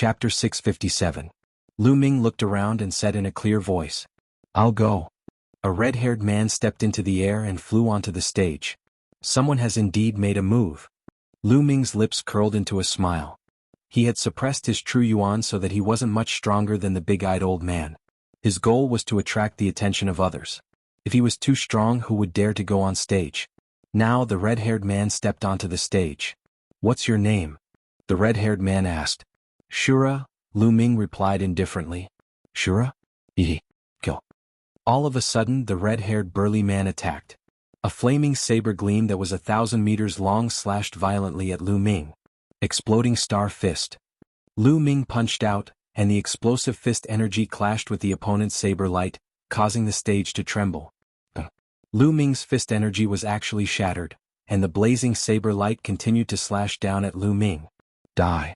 Chapter 657. Lu Ming looked around and said in a clear voice, "I'll go." A red-haired man stepped into the air and flew onto the stage. Someone has indeed made a move. Lu Ming's lips curled into a smile. He had suppressed his true yuan so that he wasn't much stronger than the big-eyed old man. His goal was to attract the attention of others. If he was too strong, who would dare to go on stage? Now the red-haired man stepped onto the stage. "What's your name?" the red-haired man asked. "Shura," Lu Ming replied indifferently. "Shura? Kill." All of a sudden the red-haired burly man attacked. A flaming saber gleam that was 1,000 meters long slashed violently at Lu Ming. Exploding star fist. Lu Ming punched out, and the explosive fist energy clashed with the opponent's saber light, causing the stage to tremble. Lu Ming's fist energy was actually shattered, and the blazing saber light continued to slash down at Lu Ming. Die.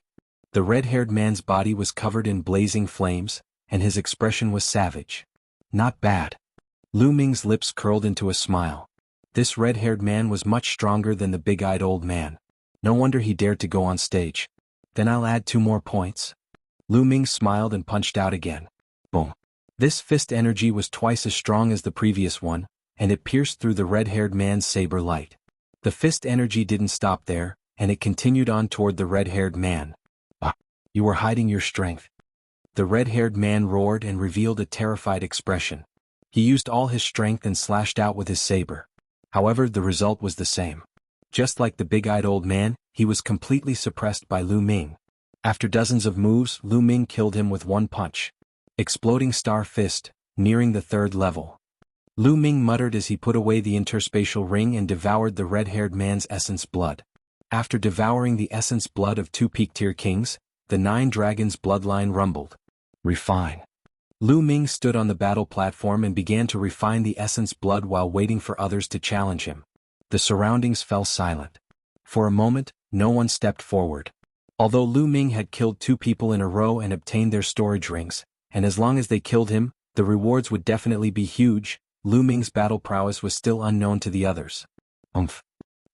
The red-haired man's body was covered in blazing flames, and his expression was savage. Not bad. Lu Ming's lips curled into a smile. This red-haired man was much stronger than the big-eyed old man. No wonder he dared to go on stage. Then I'll add 2 more points. Lu Ming smiled and punched out again. Boom. This fist energy was twice as strong as the previous one, and it pierced through the red-haired man's saber light. The fist energy didn't stop there, and it continued on toward the red-haired man. "You were hiding your strength." The red-haired man roared and revealed a terrified expression. He used all his strength and slashed out with his saber. However, the result was the same. Just like the big-eyed old man, he was completely suppressed by Lu Ming. After dozens of moves, Lu Ming killed him with 1 punch. Exploding star fist, nearing the 3rd level. Lu Ming muttered as he put away the interspatial ring and devoured the red-haired man's essence blood. After devouring the essence blood of 2 peak-tier kings, the 9 dragons' bloodline rumbled. Refine. Lu Ming stood on the battle platform and began to refine the essence blood while waiting for others to challenge him. The surroundings fell silent. For a moment, no one stepped forward. Although Lu Ming had killed 2 people in a row and obtained their storage rings, and as long as they killed him, the rewards would definitely be huge, Lu Ming's battle prowess was still unknown to the others.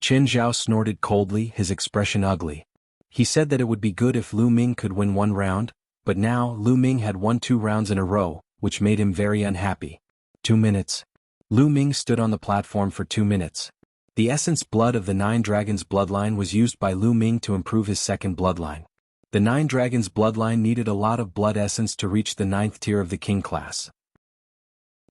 Chen Zhao snorted coldly, his expression ugly. He said that it would be good if Lu Ming could win 1 round, but now Lu Ming had won 2 rounds in a row, which made him very unhappy. 2 minutes. Lu Ming stood on the platform for 2 minutes. The essence blood of the 9 dragons' bloodline was used by Lu Ming to improve his 2nd bloodline. The 9 dragons' bloodline needed a lot of blood essence to reach the 9th tier of the king class.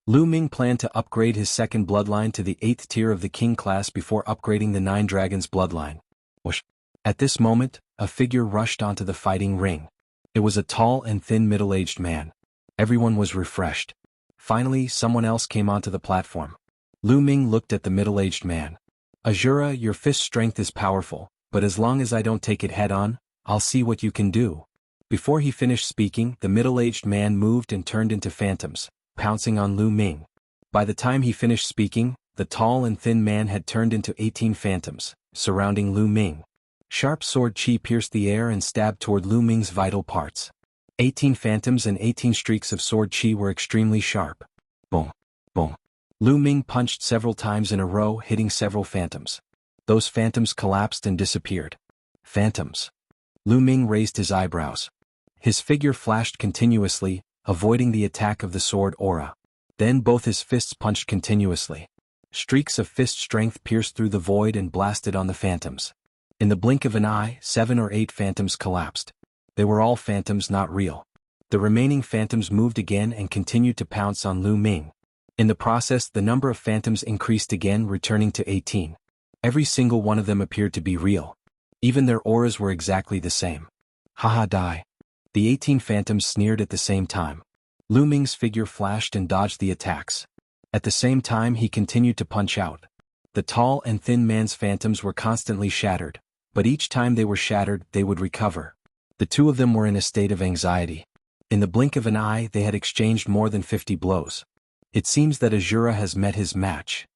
Lu Ming planned to upgrade his 2nd bloodline to the 8th tier of the king class before upgrading the 9 dragons' bloodline. Whoosh. At this moment, a figure rushed onto the fighting ring. It was a tall and thin middle-aged man. Everyone was refreshed. Finally, someone else came onto the platform. Lu Ming looked at the middle-aged man. "Azura, your fist strength is powerful, but as long as I don't take it head-on, I'll see what you can do." Before he finished speaking, the middle-aged man moved and turned into phantoms, pouncing on Lu Ming. By the time he finished speaking, the tall and thin man had turned into 18 phantoms, surrounding Lu Ming. Sharp sword chi pierced the air and stabbed toward Lu Ming's vital parts. 18 phantoms and 18 streaks of sword chi were extremely sharp. Boom, boom. Lu Ming punched several times in a row, hitting several phantoms. Those phantoms collapsed and disappeared. Phantoms. Lu Ming raised his eyebrows. His figure flashed continuously, avoiding the attack of the sword aura. Then both his fists punched continuously. Streaks of fist strength pierced through the void and blasted on the phantoms. In the blink of an eye, 7 or 8 phantoms collapsed. They were all phantoms, not real. The remaining phantoms moved again and continued to pounce on Lu Ming. In the process, the number of phantoms increased again, returning to 18. Every single one of them appeared to be real. Even their auras were exactly the same. Haha, die. The 18 phantoms sneered at the same time. Lu Ming's figure flashed and dodged the attacks. At the same time, he continued to punch out. The tall and thin man's phantoms were constantly shattered, but each time they were shattered, they would recover. The 2 of them were in a state of anxiety. In the blink of an eye, they had exchanged more than 50 blows. It seems that Azura has met his match.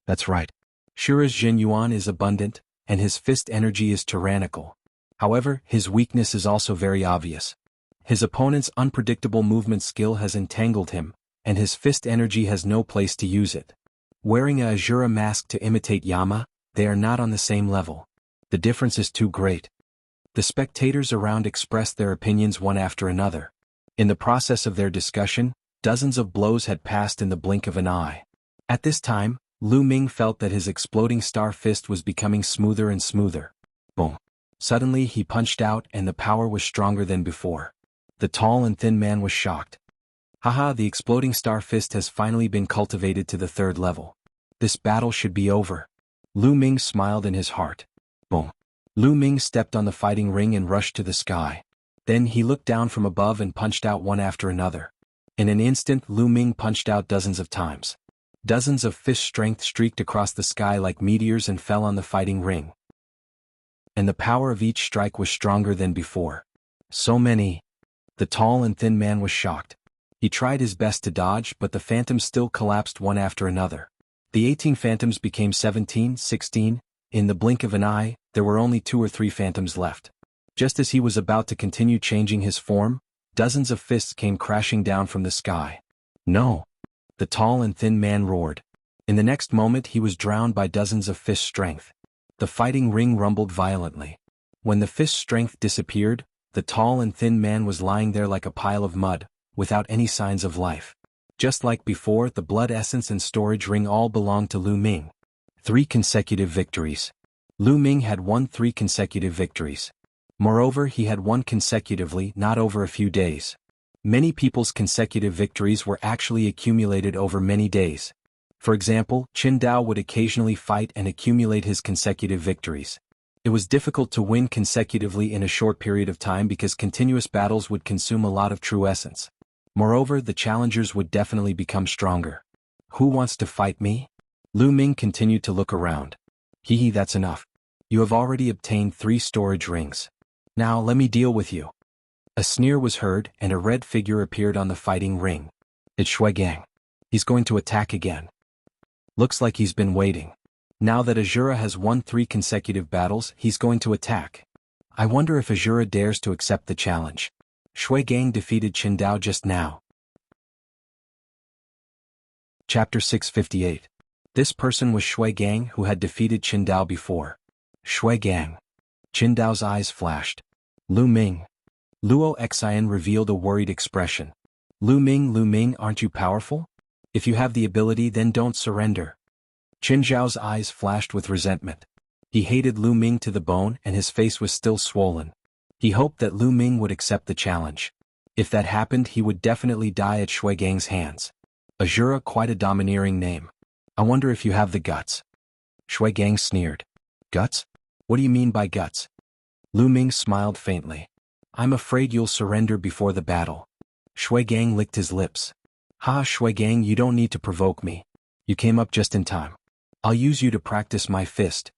That's right. Shura's Jin Yuan is abundant, and his fist energy is tyrannical. However, his weakness is also very obvious. His opponent's unpredictable movement skill has entangled him, and his fist energy has no place to use it. Wearing a Azura mask to imitate Yama, they are not on the same level. The difference is too great. The spectators around expressed their opinions one after another. In the process of their discussion, dozens of blows had passed in the blink of an eye. At this time, Lu Ming felt that his exploding star fist was becoming smoother and smoother. Boom. Suddenly he punched out and the power was stronger than before. The tall and thin man was shocked. Haha, the exploding star fist has finally been cultivated to the 3rd level. This battle should be over. Lu Ming smiled in his heart. Boom. Lu Ming stepped on the fighting ring and rushed to the sky. Then he looked down from above and punched out one after another. In an instant, Lu Ming punched out dozens of times. Dozens of fist strength streaked across the sky like meteors and fell on the fighting ring. And the power of each strike was stronger than before. So many. The tall and thin man was shocked. He tried his best to dodge, but the phantoms still collapsed one after another. The 18 phantoms became 17, 16. In the blink of an eye, there were only 2 or 3 phantoms left. Just as he was about to continue changing his form, dozens of fists came crashing down from the sky. No! The tall and thin man roared. In the next moment he was drowned by dozens of fist strength. The fighting ring rumbled violently. When the fist strength disappeared, the tall and thin man was lying there like a pile of mud, without any signs of life. Just like before, the blood essence and storage ring all belonged to Lu Ming. 3 consecutive victories. Lu Ming had won 3 consecutive victories. Moreover, he had won consecutively, not over a few days. Many people's consecutive victories were actually accumulated over many days. For example, Qin Dao would occasionally fight and accumulate his consecutive victories. It was difficult to win consecutively in a short period of time because continuous battles would consume a lot of true essence. Moreover, the challengers would definitely become stronger. Who wants to fight me? Lu Ming continued to look around. Hehe, that's enough. You have already obtained 3 storage rings. Now let me deal with you. A sneer was heard and a red figure appeared on the fighting ring. It's Shui Gang. He's going to attack again. Looks like he's been waiting. Now that Azura has won 3 consecutive battles, he's going to attack. I wonder if Azura dares to accept the challenge. Shui Gang defeated Qin Dao just now. Chapter 658. This person was Shui Gang who had defeated Qin Dao before. Shui Gang. Qin Dao's eyes flashed. Lu Ming. Luo Xian revealed a worried expression. Lu Ming, aren't you powerful? If you have the ability, then don't surrender. Qin Zhao's eyes flashed with resentment. He hated Lu Ming to the bone and his face was still swollen. He hoped that Lu Ming would accept the challenge. If that happened, he would definitely die at Shui Gang's hands. Azura, quite a domineering name. I wonder if you have the guts. Shui Gang sneered. Guts? What do you mean by guts? Lu Ming smiled faintly. I'm afraid you'll surrender before the battle. Shui Gang licked his lips. Ha, Shui Gang, you don't need to provoke me. You came up just in time. I'll use you to practice my fist.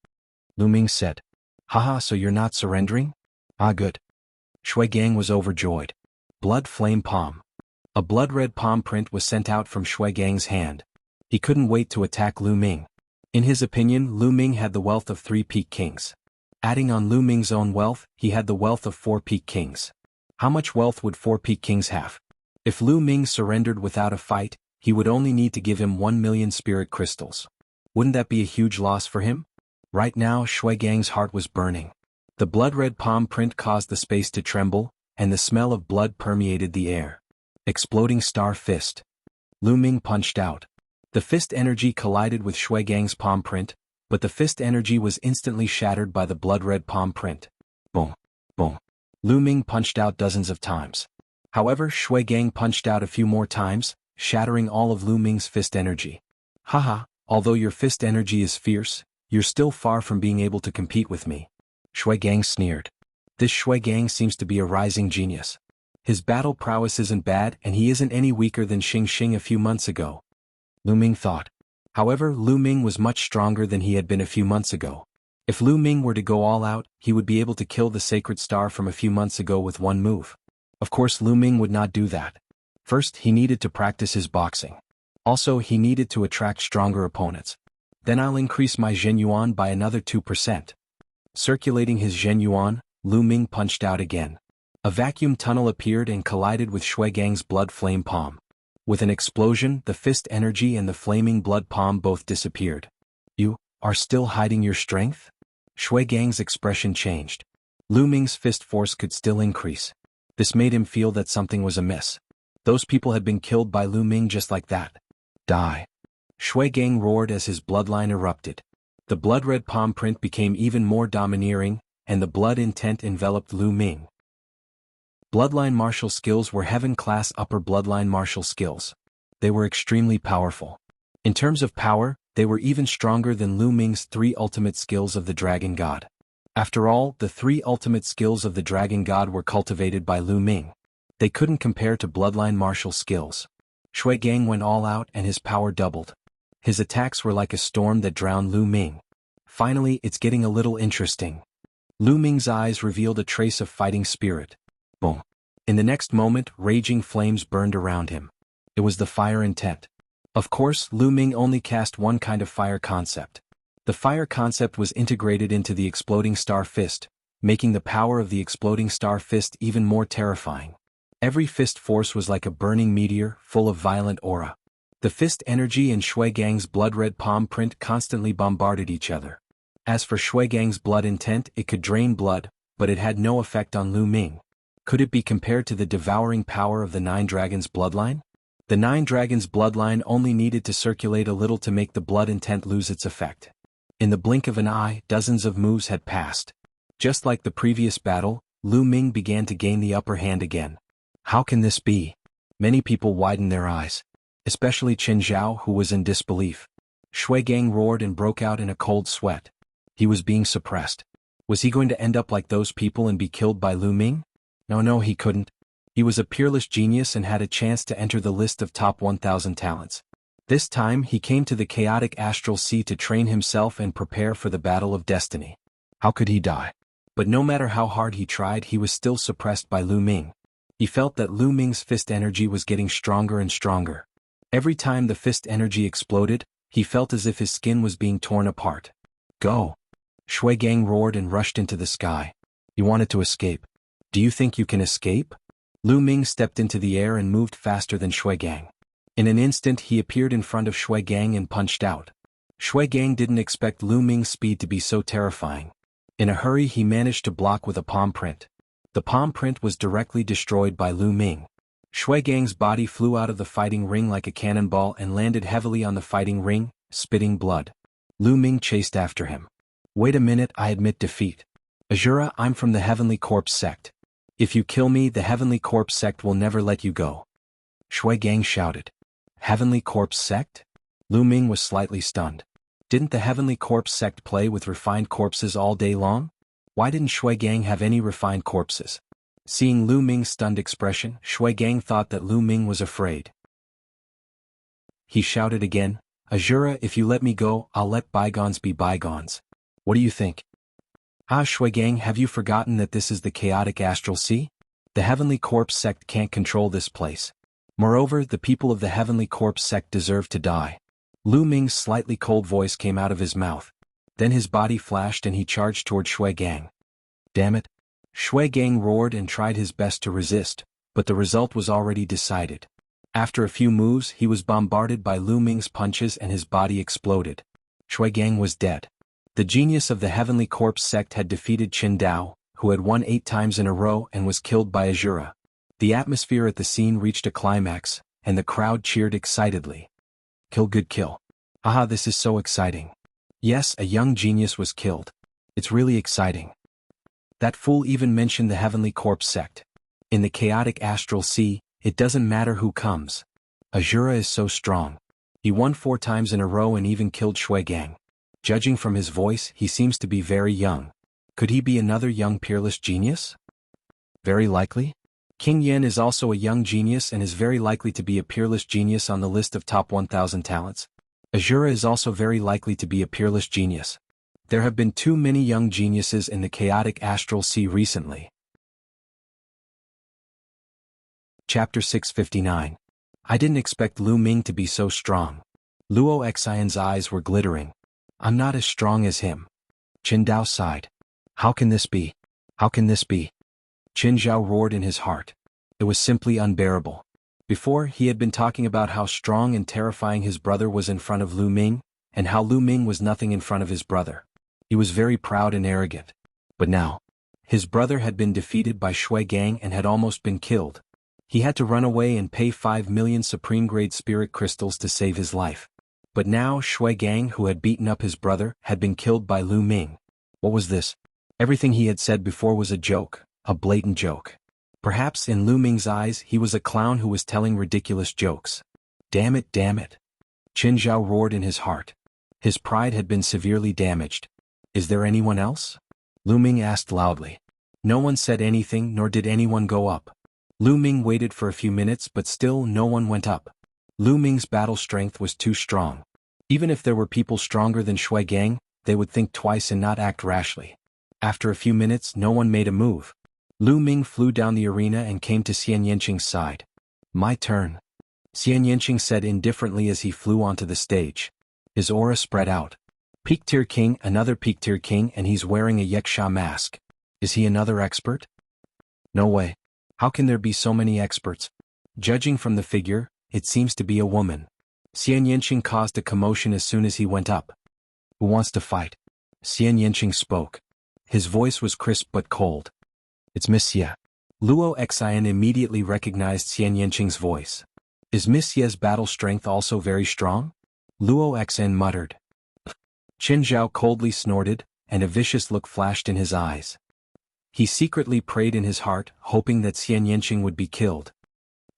Lu Ming said. Haha, so you're not surrendering? Ah, good. Shui Gang was overjoyed. Blood flame palm. A blood-red palm print was sent out from Shui Gang's hand. He couldn't wait to attack Lu Ming. In his opinion, Lu Ming had the wealth of 3 peak kings. Adding on Lu Ming's own wealth, he had the wealth of 4 peak kings. How much wealth would 4 peak kings have? If Lu Ming surrendered without a fight, he would only need to give him 1 million spirit crystals. Wouldn't that be a huge loss for him? Right now, Shui Gang's heart was burning. The blood-red palm print caused the space to tremble, and the smell of blood permeated the air. Exploding star fist. Lu Ming punched out. The fist energy collided with Shui Gang's palm print, but the fist energy was instantly shattered by the blood-red palm print. Boom. Boom. Lu Ming punched out dozens of times. However, Shui Gang punched out a few more times, shattering all of Lu Ming's fist energy. Haha, although your fist energy is fierce, you're still far from being able to compete with me. Shui Gang sneered. This Shui Gang seems to be a rising genius. His battle prowess isn't bad and he isn't any weaker than Xing Xing a few months ago. Lu Ming thought. However, Lu Ming was much stronger than he had been a few months ago. If Lu Ming were to go all out, he would be able to kill the sacred star from a few months ago with one move. Of course, Lu Ming would not do that. First, he needed to practice his boxing. Also, he needed to attract stronger opponents. Then I'll increase my Zhen Yuan by another 2%. Circulating his Zhen Yuan, Lu Ming punched out again. A vacuum tunnel appeared and collided with Shui Gang's blood flame palm. With an explosion, the fist energy and the flaming blood palm both disappeared. You are still hiding your strength? Shui Gang's expression changed. Lu Ming's fist force could still increase. This made him feel that something was amiss. Those people had been killed by Lu Ming just like that. Die. Shui Gang roared as his bloodline erupted. The blood-red palm print became even more domineering, and the blood intent enveloped Lu Ming. Bloodline martial skills were heaven-class upper bloodline martial skills. They were extremely powerful. In terms of power, they were even stronger than Lu Ming's 3 ultimate skills of the Dragon God. After all, the 3 ultimate skills of the Dragon God were cultivated by Lu Ming. They couldn't compare to bloodline martial skills. Shui Gang went all out and his power doubled. His attacks were like a storm that drowned Lu Ming. Finally, it's getting a little interesting. Lu Ming's eyes revealed a trace of fighting spirit. Boom. In the next moment, raging flames burned around him. It was the fire intent. Of course, Lu Ming only cast one kind of fire concept. The fire concept was integrated into the exploding star fist, making the power of the exploding star fist even more terrifying. Every fist force was like a burning meteor, full of violent aura. The fist energy and Shui Gang's blood-red palm print constantly bombarded each other. As for Shui Gang's blood intent, it could drain blood, but it had no effect on Lu Ming. Could it be compared to the devouring power of the 9 Dragons' bloodline? The 9 Dragons' bloodline only needed to circulate a little to make the blood intent lose its effect. In the blink of an eye, dozens of moves had passed. Just like the previous battle, Lu Ming began to gain the upper hand again. How can this be? Many people widened their eyes. Especially Qin Zhao, who was in disbelief. Shui Gang roared and broke out in a cold sweat. He was being suppressed. Was he going to end up like those people and be killed by Lu Ming? No, he couldn't. He was a peerless genius and had a chance to enter the list of top 1,000 talents. This time he came to the chaotic astral sea to train himself and prepare for the battle of destiny. How could he die? But no matter how hard he tried, he was still suppressed by Lu Ming. He felt that Lu Ming's fist energy was getting stronger and stronger. Every time the fist energy exploded, he felt as if his skin was being torn apart. Go! Shui Gang roared and rushed into the sky. He wanted to escape. Do you think you can escape? Lu Ming stepped into the air and moved faster than Shui Gang. In an instant he appeared in front of Shui Gang and punched out. Shui Gang didn't expect Lu Ming's speed to be so terrifying. In a hurry he managed to block with a palm print. The palm print was directly destroyed by Lu Ming. Shui Gang's body flew out of the fighting ring like a cannonball and landed heavily on the fighting ring, spitting blood. Lu Ming chased after him. Wait a minute, I admit defeat. Azura, I'm from the Heavenly Corpse sect. If you kill me, the Heavenly Corpse sect will never let you go. Shui Gang shouted. Heavenly Corpse sect? Lu Ming was slightly stunned. Didn't the Heavenly Corpse sect play with refined corpses all day long? Why didn't Shui Gang have any refined corpses? Seeing Lu Ming's stunned expression, Shui Gang thought that Lu Ming was afraid. He shouted again, Azura, if you let me go, I'll let bygones be bygones. What do you think? Shui Gang, have you forgotten that this is the chaotic astral sea? The Heavenly Corpse sect can't control this place. Moreover, the people of the Heavenly Corpse sect deserve to die. Lu Ming's slightly cold voice came out of his mouth. Then his body flashed and he charged toward Shui Gang. Damn it. Shui Gang roared and tried his best to resist, but the result was already decided. After a few moves, he was bombarded by Lu Ming's punches and his body exploded. Shui Gang was dead. The genius of the Heavenly Corpse sect had defeated Qin Dao, who had won 8 times in a row and was killed by Azura. The atmosphere at the scene reached a climax, and the crowd cheered excitedly. Kill, good kill. Aha, this is so exciting. Yes, a young genius was killed. It's really exciting. That fool even mentioned the Heavenly Corpse sect. In the chaotic astral sea, it doesn't matter who comes. Azura is so strong. He won 4 times in a row and even killed Shui Gang. Judging from his voice, he seems to be very young. Could he be another young peerless genius? Very likely. King Yen is also a young genius and is very likely to be a peerless genius on the list of top 1,000 talents. Azura is also very likely to be a peerless genius. There have been too many young geniuses in the chaotic astral sea recently. Chapter 659. I didn't expect Lu Ming to be so strong. Luo Xian's eyes were glittering. I'm not as strong as him. Qin Dao sighed. How can this be? How can this be? Qin Zhao roared in his heart. It was simply unbearable. Before, he had been talking about how strong and terrifying his brother was in front of Lu Ming, and how Lu Ming was nothing in front of his brother. He was very proud and arrogant. But now, His brother had been defeated by Shui Gang and had almost been killed. He had to run away and pay 5 million supreme-grade spirit crystals to save his life. But now Shui Gang, who had beaten up his brother, had been killed by Lu Ming. What was this? Everything he had said before was a joke, a blatant joke. Perhaps in Lu Ming's eyes he was a clown who was telling ridiculous jokes. Damn it, damn it. Qin Zhao roared in his heart. His pride had been severely damaged. Is there anyone else? Lu Ming asked loudly. No one said anything, nor did anyone go up. Lu Ming waited for a few minutes, but still no one went up. Lu Ming's battle strength was too strong. Even if there were people stronger than Shui Gang, they would think twice and not act rashly. After a few minutes no one made a move. Lu Ming flew down the arena and came to Xian Yanqing's side. My turn. Xian Yanqing said indifferently as he flew onto the stage. His aura spread out. Peak Tier King, another Peak Tier King, and he's wearing a Yaksha mask. Is he another expert? No way. How can there be so many experts? Judging from the figure, it seems to be a woman. Xian Yanqing caused a commotion as soon as he went up. Who wants to fight? Xian Yanqing spoke. His voice was crisp but cold. It's Miss Xie. Luo Xian immediately recognized Xian Yanqing's voice. Is Miss Xie's battle strength also very strong? Luo Xian muttered. Qin Zhao coldly snorted, and a vicious look flashed in his eyes. He secretly prayed in his heart, hoping that Xian Yanqing would be killed.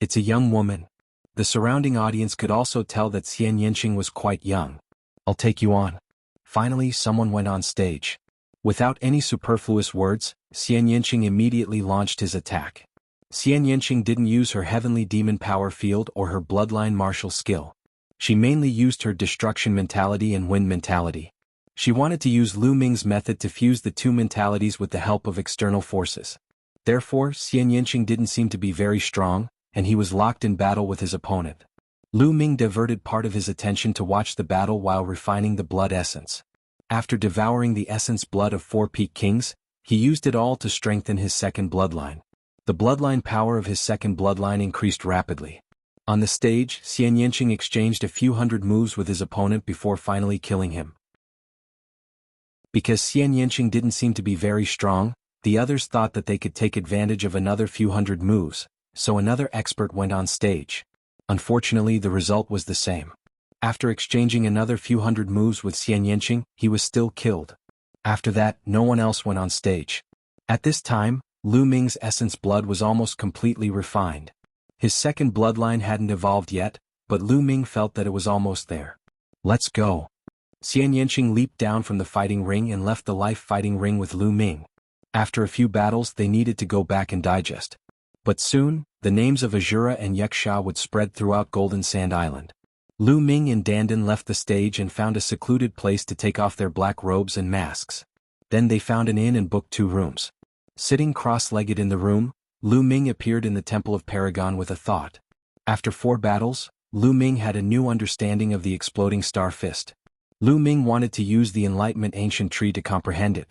It's a young woman. The surrounding audience could also tell that Xian Yanqing was quite young. I'll take you on. Finally someone went on stage. Without any superfluous words, Xian Yanqing immediately launched his attack. Xian Yanqing didn't use her heavenly demon power field or her bloodline martial skill. She mainly used her destruction mentality and wind mentality. She wanted to use Lu Ming's method to fuse the two mentalities with the help of external forces. Therefore, Xian Yanqing didn't seem to be very strong, and he was locked in battle with his opponent. Lu Ming diverted part of his attention to watch the battle while refining the blood essence. After devouring the essence blood of 4 Peak Kings, he used it all to strengthen his second bloodline. The bloodline power of his second bloodline increased rapidly. On the stage, Xian Yanqing exchanged a few hundred moves with his opponent before finally killing him. Because Xian Yanqing didn't seem to be very strong, the others thought that they could take advantage of another few hundred moves, so another expert went on stage. Unfortunately, the result was the same. After exchanging another few hundred moves with Xian Yanqing, he was still killed. After that, no one else went on stage. At this time, Lu Ming's essence blood was almost completely refined. His second bloodline hadn't evolved yet, but Lu Ming felt that it was almost there. Let's go. Xian Yanqing leaped down from the fighting ring and left the life fighting ring with Lu Ming. After a few battles they needed to go back and digest. But soon, the names of Azura and Yaksha would spread throughout Golden Sand Island. Lu Ming and Dandan left the stage and found a secluded place to take off their black robes and masks. Then they found an inn and booked 2 rooms. Sitting cross-legged in the room, Lu Ming appeared in the Temple of Paragon with a thought. After 4 battles, Lu Ming had a new understanding of the exploding star fist. Lu Ming wanted to use the Enlightenment Ancient Tree to comprehend it.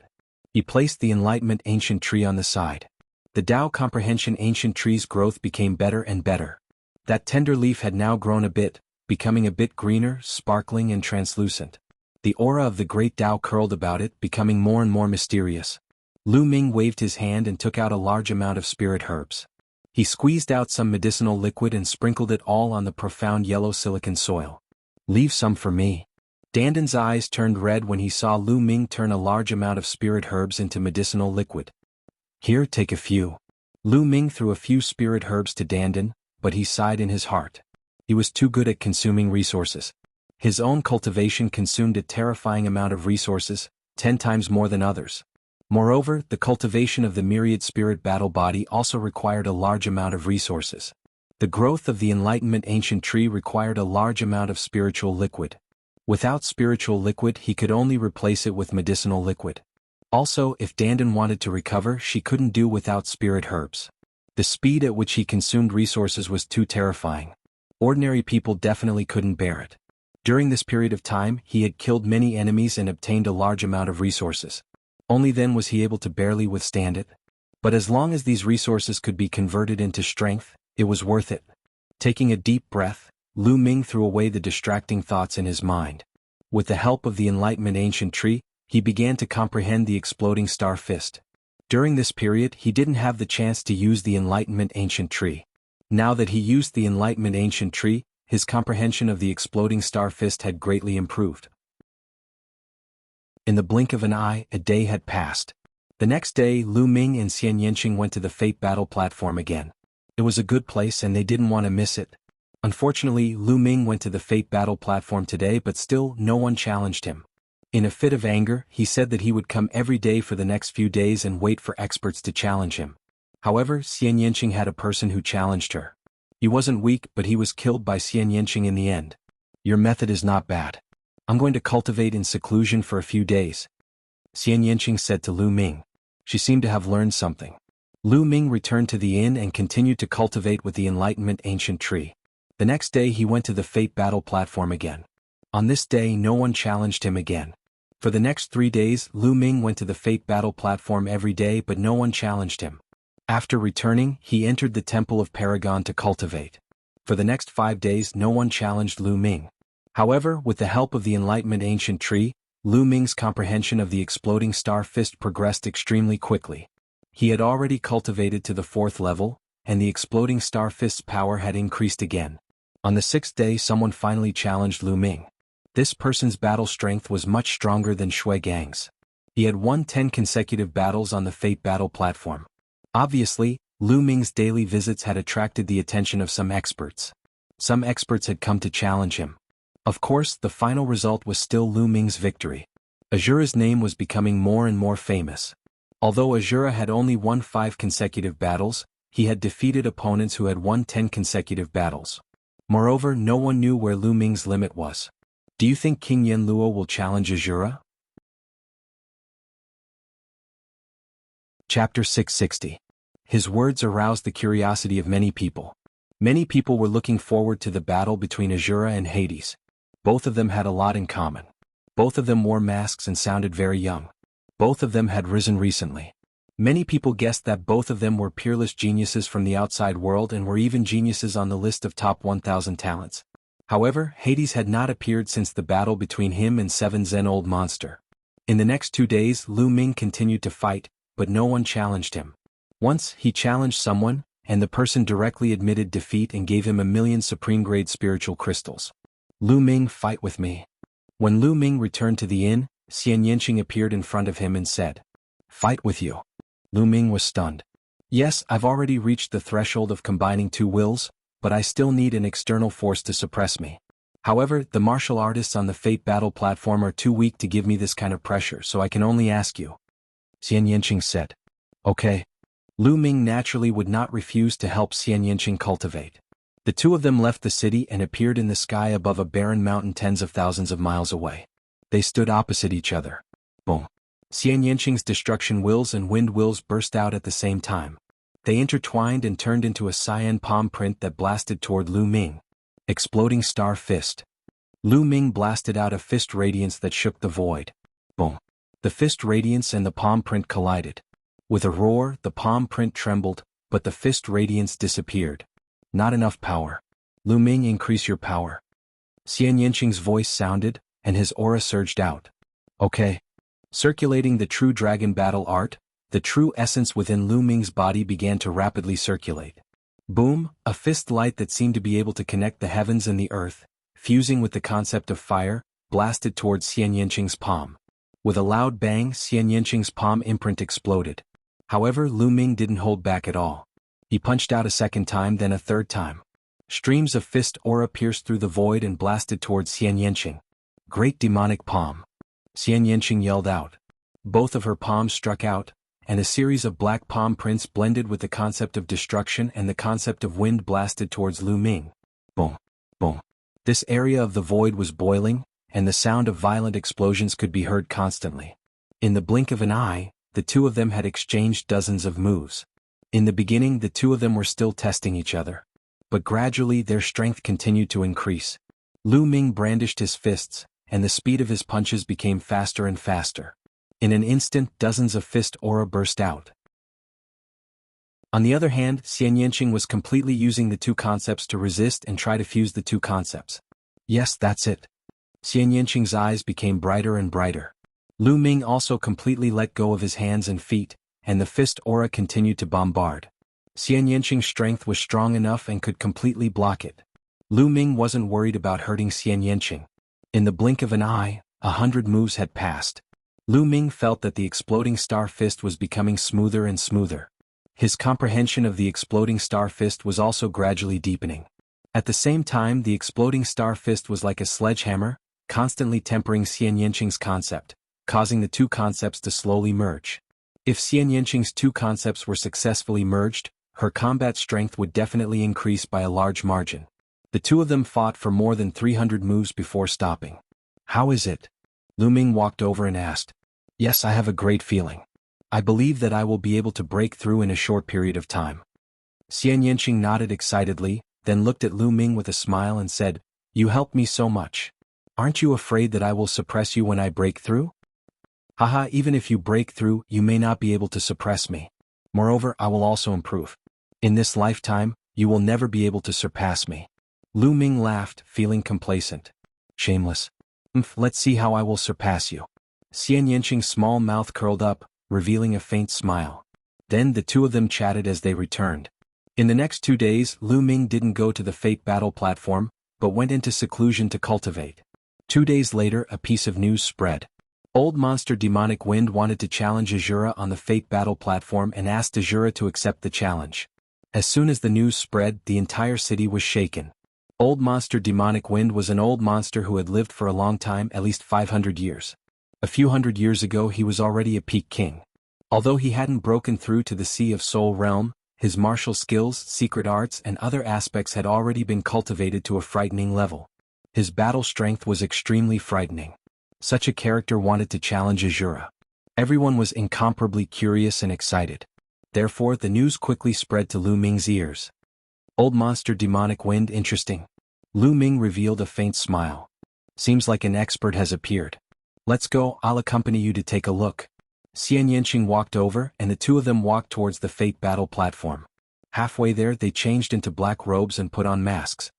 He placed the Enlightenment Ancient Tree on the side. The Tao Comprehension Ancient Tree's growth became better and better. That tender leaf had now grown a bit, becoming a bit greener, sparkling and translucent. The aura of the great Tao curled about it, becoming more and more mysterious. Lu Ming waved his hand and took out a large amount of spirit herbs. He squeezed out some medicinal liquid and sprinkled it all on the profound yellow silicon soil. Leave some for me. Dandan's eyes turned red when he saw Lu Ming turn a large amount of spirit herbs into medicinal liquid. Here, take a few. Lu Ming threw a few spirit herbs to Dandan, but he sighed in his heart. He was too good at consuming resources. His own cultivation consumed a terrifying amount of resources, 10 times more than others. Moreover, the cultivation of the myriad spirit battle body also required a large amount of resources. The growth of the Enlightenment Ancient Tree required a large amount of spiritual liquid. Without spiritual liquid he could only replace it with medicinal liquid. Also, if Dandan wanted to recover, she couldn't do without spirit herbs. The speed at which he consumed resources was too terrifying. Ordinary people definitely couldn't bear it. During this period of time, he had killed many enemies and obtained a large amount of resources. Only then was he able to barely withstand it. But as long as these resources could be converted into strength, it was worth it. Taking a deep breath, Lu Ming threw away the distracting thoughts in his mind. With the help of the Enlightenment Ancient Tree, he began to comprehend the exploding star fist. During this period he didn't have the chance to use the Enlightenment Ancient Tree. Now that he used the Enlightenment Ancient Tree, his comprehension of the exploding star fist had greatly improved. In the blink of an eye, a day had passed. The next day, Lu Ming and Xian Yanqing went to the Fate Battle platform again. It was a good place and they didn't want to miss it. Unfortunately, Lu Ming went to the Fate Battle platform today, but still no one challenged him. In a fit of anger, he said that he would come every day for the next few days and wait for experts to challenge him. However, Xian Yanqing had a person who challenged her. He wasn't weak, but he was killed by Xian Yanqing in the end. Your method is not bad. I'm going to cultivate in seclusion for a few days, Xian Yanqing said to Lu Ming. She seemed to have learned something. Lu Ming returned to the inn and continued to cultivate with the Enlightenment Ancient Tree. The next day he went to the Fate Battle platform again. On this day no one challenged him again. For the next 3 days Lu Ming went to the Fate Battle platform every day, but no one challenged him. After returning, he entered the Temple of Paragon to cultivate. For the next 5 days no one challenged Lu Ming. However, with the help of the Enlightenment Ancient Tree, Lu Ming's comprehension of the exploding star fist progressed extremely quickly. He had already cultivated to the 4th level, and the exploding star fist's power had increased again. On the 6th day someone finally challenged Lu Ming. This person's battle strength was much stronger than Shui Gang's. He had won 10 consecutive battles on the Fate Battle platform. Obviously, Lu Ming's daily visits had attracted the attention of some experts. Some experts had come to challenge him. Of course, the final result was still Lu Ming's victory. Azura's name was becoming more and more famous. Although Azura had only won 5 consecutive battles, he had defeated opponents who had won 10 consecutive battles. Moreover, no one knew where Lu Ming's limit was. Do you think King Yanluo will challenge Azura? Chapter 660. His words aroused the curiosity of many people. Many people were looking forward to the battle between Azura and Hades. Both of them had a lot in common. Both of them wore masks and sounded very young. Both of them had risen recently. Many people guessed that both of them were peerless geniuses from the outside world and were even geniuses on the list of top 1,000 talents. However, Hades had not appeared since the battle between him and 7 Zen Old Monster. In the next 2 days Lu Ming continued to fight, but no one challenged him. Once, he challenged someone, and the person directly admitted defeat and gave him 1,000,000 supreme-grade spiritual crystals. Lu Ming, fight with me. When Lu Ming returned to the inn, Xian Yanqing appeared in front of him and said, "Fight with you." Lu Ming was stunned. "Yes, I've already reached the threshold of combining 2 wills, but I still need an external force to suppress me. However, the martial artists on the Fate Battle platform are too weak to give me this kind of pressure, so I can only ask you," Xian Yanqing said. "Okay." Lu Ming naturally would not refuse to help Xian Yanqing cultivate. The two of them left the city and appeared in the sky above a barren mountain tens of thousands of miles away. They stood opposite each other. Boom. Xian Yanqing's destruction wills and wind wills burst out at the same time. They intertwined and turned into a cyan palm print that blasted toward Lu Ming. Exploding star fist. Lu Ming blasted out a fist radiance that shook the void. Boom. The fist radiance and the palm print collided. With a roar, the palm print trembled, but the fist radiance disappeared. Not enough power. Lu Ming, increase your power. Xian Yanqing's voice sounded, and his aura surged out. Okay. Circulating the true dragon battle art, the true essence within Lu Ming's body began to rapidly circulate. Boom, a fist light that seemed to be able to connect the heavens and the earth, fusing with the concept of fire, blasted towards Xian Yanqing's palm. With a loud bang, Xian Yanqing's palm imprint exploded. However, Lu Ming didn't hold back at all. He punched out a second time, then a third time. Streams of fist aura pierced through the void and blasted towards Xian Yanqing. Great demonic palm. Xian Yanqing yelled out. Both of her palms struck out, and a series of black palm prints blended with the concept of destruction and the concept of wind blasted towards Lu Ming. Boom. Boom. This area of the void was boiling, and the sound of violent explosions could be heard constantly. In the blink of an eye, the two of them had exchanged dozens of moves. In the beginning the two of them were still testing each other. But gradually their strength continued to increase. Lu Ming brandished his fists, and the speed of his punches became faster and faster. In an instant dozens of fist aura burst out. On the other hand, Xian Yanqing was completely using the 2 concepts to resist and try to fuse the 2 concepts. Yes, that's it. Xian Yanqing's eyes became brighter and brighter. Lu Ming also completely let go of his hands and feet, and the fist aura continued to bombard. Xian Yanqing's strength was strong enough and could completely block it. Lu Ming wasn't worried about hurting Xian Yanqing. In the blink of an eye, 100 moves had passed. Lu Ming felt that the exploding star fist was becoming smoother and smoother. His comprehension of the exploding star fist was also gradually deepening. At the same time, the exploding star fist was like a sledgehammer, constantly tempering Xian Yanqing's concept, causing the two concepts to slowly merge. If Xian Yanqing's two concepts were successfully merged, her combat strength would definitely increase by a large margin. The two of them fought for more than 300 moves before stopping. "How is it?" Lu Ming walked over and asked. "Yes, I have a great feeling. I believe that I will be able to break through in a short period of time." Xian Yanqing nodded excitedly, then looked at Lu Ming with a smile and said, "You helped me so much. Aren't you afraid that I will suppress you when I break through?" "Haha, even if you break through, you may not be able to suppress me. Moreover, I will also improve. In this lifetime, you will never be able to surpass me." Lu Ming laughed, feeling complacent. "Shameless. Let's see how I will surpass you." Xian Yanqing's small mouth curled up, revealing a faint smile. Then the two of them chatted as they returned. In the next 2 days, Lu Ming didn't go to the Fate Battle platform, but went into seclusion to cultivate. 2 days later, a piece of news spread. Old monster Demonic Wind wanted to challenge Azura on the Fate Battle platform and asked Azura to accept the challenge. As soon as the news spread, the entire city was shaken. Old monster Demonic Wind was an old monster who had lived for a long time, at least 500 years. A few hundred years ago he was already a peak king. Although he hadn't broken through to the Sea of Soul realm, his martial skills, secret arts and other aspects had already been cultivated to a frightening level. His battle strength was extremely frightening. Such a character wanted to challenge Azura. Everyone was incomparably curious and excited. Therefore the news quickly spread to Lu Ming's ears. "Old monster Demonic Wind, interesting." Lu Ming revealed a faint smile. "Seems like an expert has appeared. Let's go, I'll accompany you to take a look." Xian Yanqing walked over and the two of them walked towards the Fate Battle platform. Halfway there they changed into black robes and put on masks.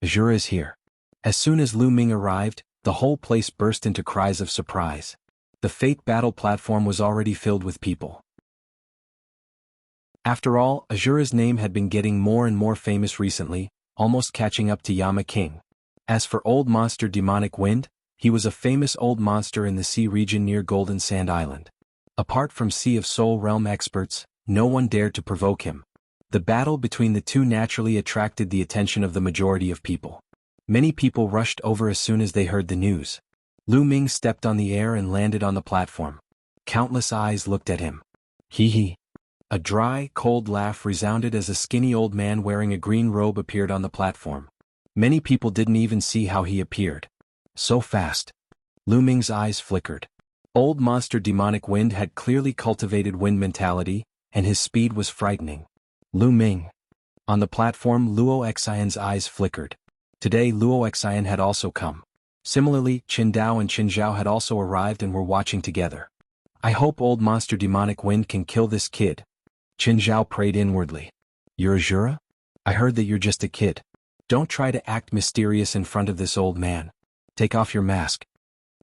"Azura is here." As soon as Lu Ming arrived, the whole place burst into cries of surprise. The Fate Battle platform was already filled with people. After all, Azura's name had been getting more and more famous recently, almost catching up to Yama King. As for old monster Demonic Wind, he was a famous old monster in the sea region near Golden Sand Island. Apart from Sea of Soul realm experts, no one dared to provoke him. The battle between the two naturally attracted the attention of the majority of people. Many people rushed over as soon as they heard the news. Lu Ming stepped on the air and landed on the platform. Countless eyes looked at him. Hee hee. A dry, cold laugh resounded as a skinny old man wearing a green robe appeared on the platform. Many people didn't even see how he appeared. So fast. Lu Ming's eyes flickered. Old monster Demonic Wind had clearly cultivated wind mentality, and his speed was frightening. Lu Ming. On the platform, Luo Xian's eyes flickered. Today Luo Xian had also come. Similarly, Qin Dao and Qin Zhao had also arrived and were watching together. "I hope old monster Demonic Wind can kill this kid." Qin Zhao prayed inwardly. "You're Azura? I heard that you're just a kid. Don't try to act mysterious in front of this old man. Take off your mask."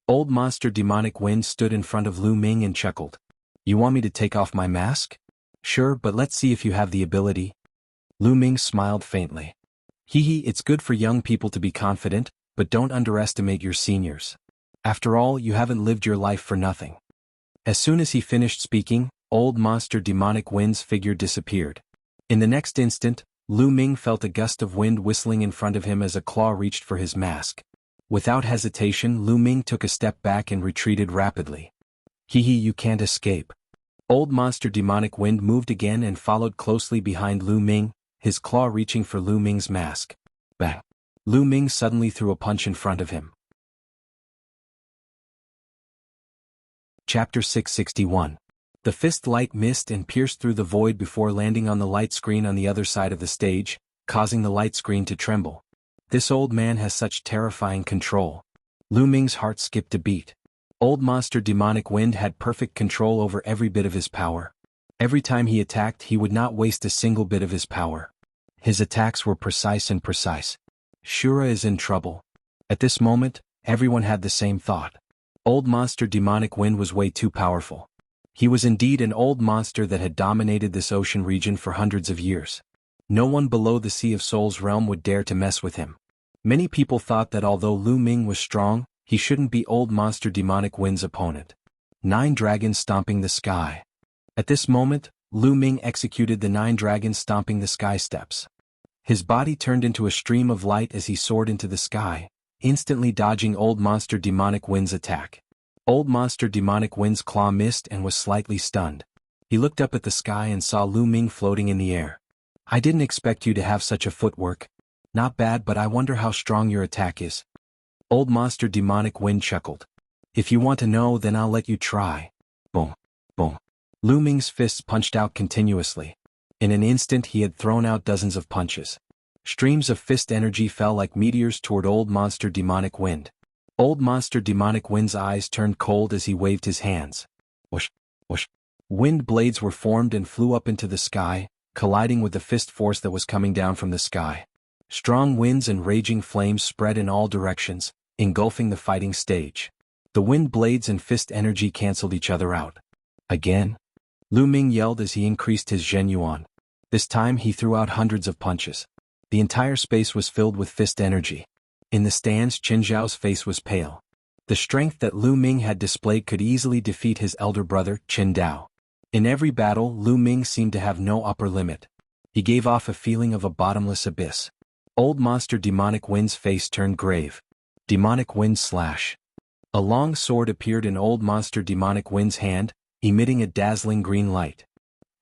Old monster Demonic Wind stood in front of Lu Ming and chuckled. "You want me to take off my mask? Sure, but let's see if you have the ability." Lu Ming smiled faintly. Hee hee, it's good for young people to be confident, but don't underestimate your seniors. After all, you haven't lived your life for nothing. As soon as he finished speaking, old monster Demonic Wind's figure disappeared. In the next instant, Lu Ming felt a gust of wind whistling in front of him as a claw reached for his mask. Without hesitation, Lu Ming took a step back and retreated rapidly. Hee hee, you can't escape. Old monster Demonic Wind moved again and followed closely behind Lu Ming, his claw reaching for Lu Ming's mask. Bang! Lu Ming suddenly threw a punch in front of him. Chapter 661. The fist light missed and pierced through the void before landing on the light screen on the other side of the stage, causing the light screen to tremble. This old man has such terrifying control. Lu Ming's heart skipped a beat. Old monster Demonic Wind had perfect control over every bit of his power. Every time he attacked, he would not waste a single bit of his power. His attacks were precise and precise. Shura is in trouble. At this moment, everyone had the same thought. Old monster Demonic Wind was way too powerful. He was indeed an old monster that had dominated this ocean region for hundreds of years. No one below the Sea of Souls realm would dare to mess with him. Many people thought that although Lu Ming was strong, he shouldn't be old monster demonic wind's opponent. 9 dragons stomping the sky. At this moment, Lu Ming executed the 9 dragons stomping the sky steps. His body turned into a stream of light as he soared into the sky, instantly dodging old monster demonic wind's attack. Old monster demonic wind's claw missed and was slightly stunned. He looked up at the sky and saw Lu Ming floating in the air. I didn't expect you to have such a footwork. Not bad, but I wonder how strong your attack is. Old monster demonic wind chuckled. If you want to know, then I'll let you try. Boom, boom. Lu Ming's fists punched out continuously. In an instant he had thrown out dozens of punches. Streams of fist energy fell like meteors toward old monster demonic wind. Old monster demonic wind's eyes turned cold as he waved his hands. Whoosh, whoosh. Wind blades were formed and flew up into the sky, colliding with the fist force that was coming down from the sky. Strong winds and raging flames spread in all directions, engulfing the fighting stage. The wind blades and fist energy canceled each other out. Again? Lu Ming yelled as he increased his Zhen Yuan. This time he threw out hundreds of punches. The entire space was filled with fist energy. In the stands, Qin Zhao's face was pale. The strength that Lu Ming had displayed could easily defeat his elder brother, Qin Dao. In every battle, Lu Ming seemed to have no upper limit. He gave off a feeling of a bottomless abyss. Old monster demonic wind's face turned grave. Demonic wind slash. A long sword appeared in old monster demonic wind's hand, emitting a dazzling green light.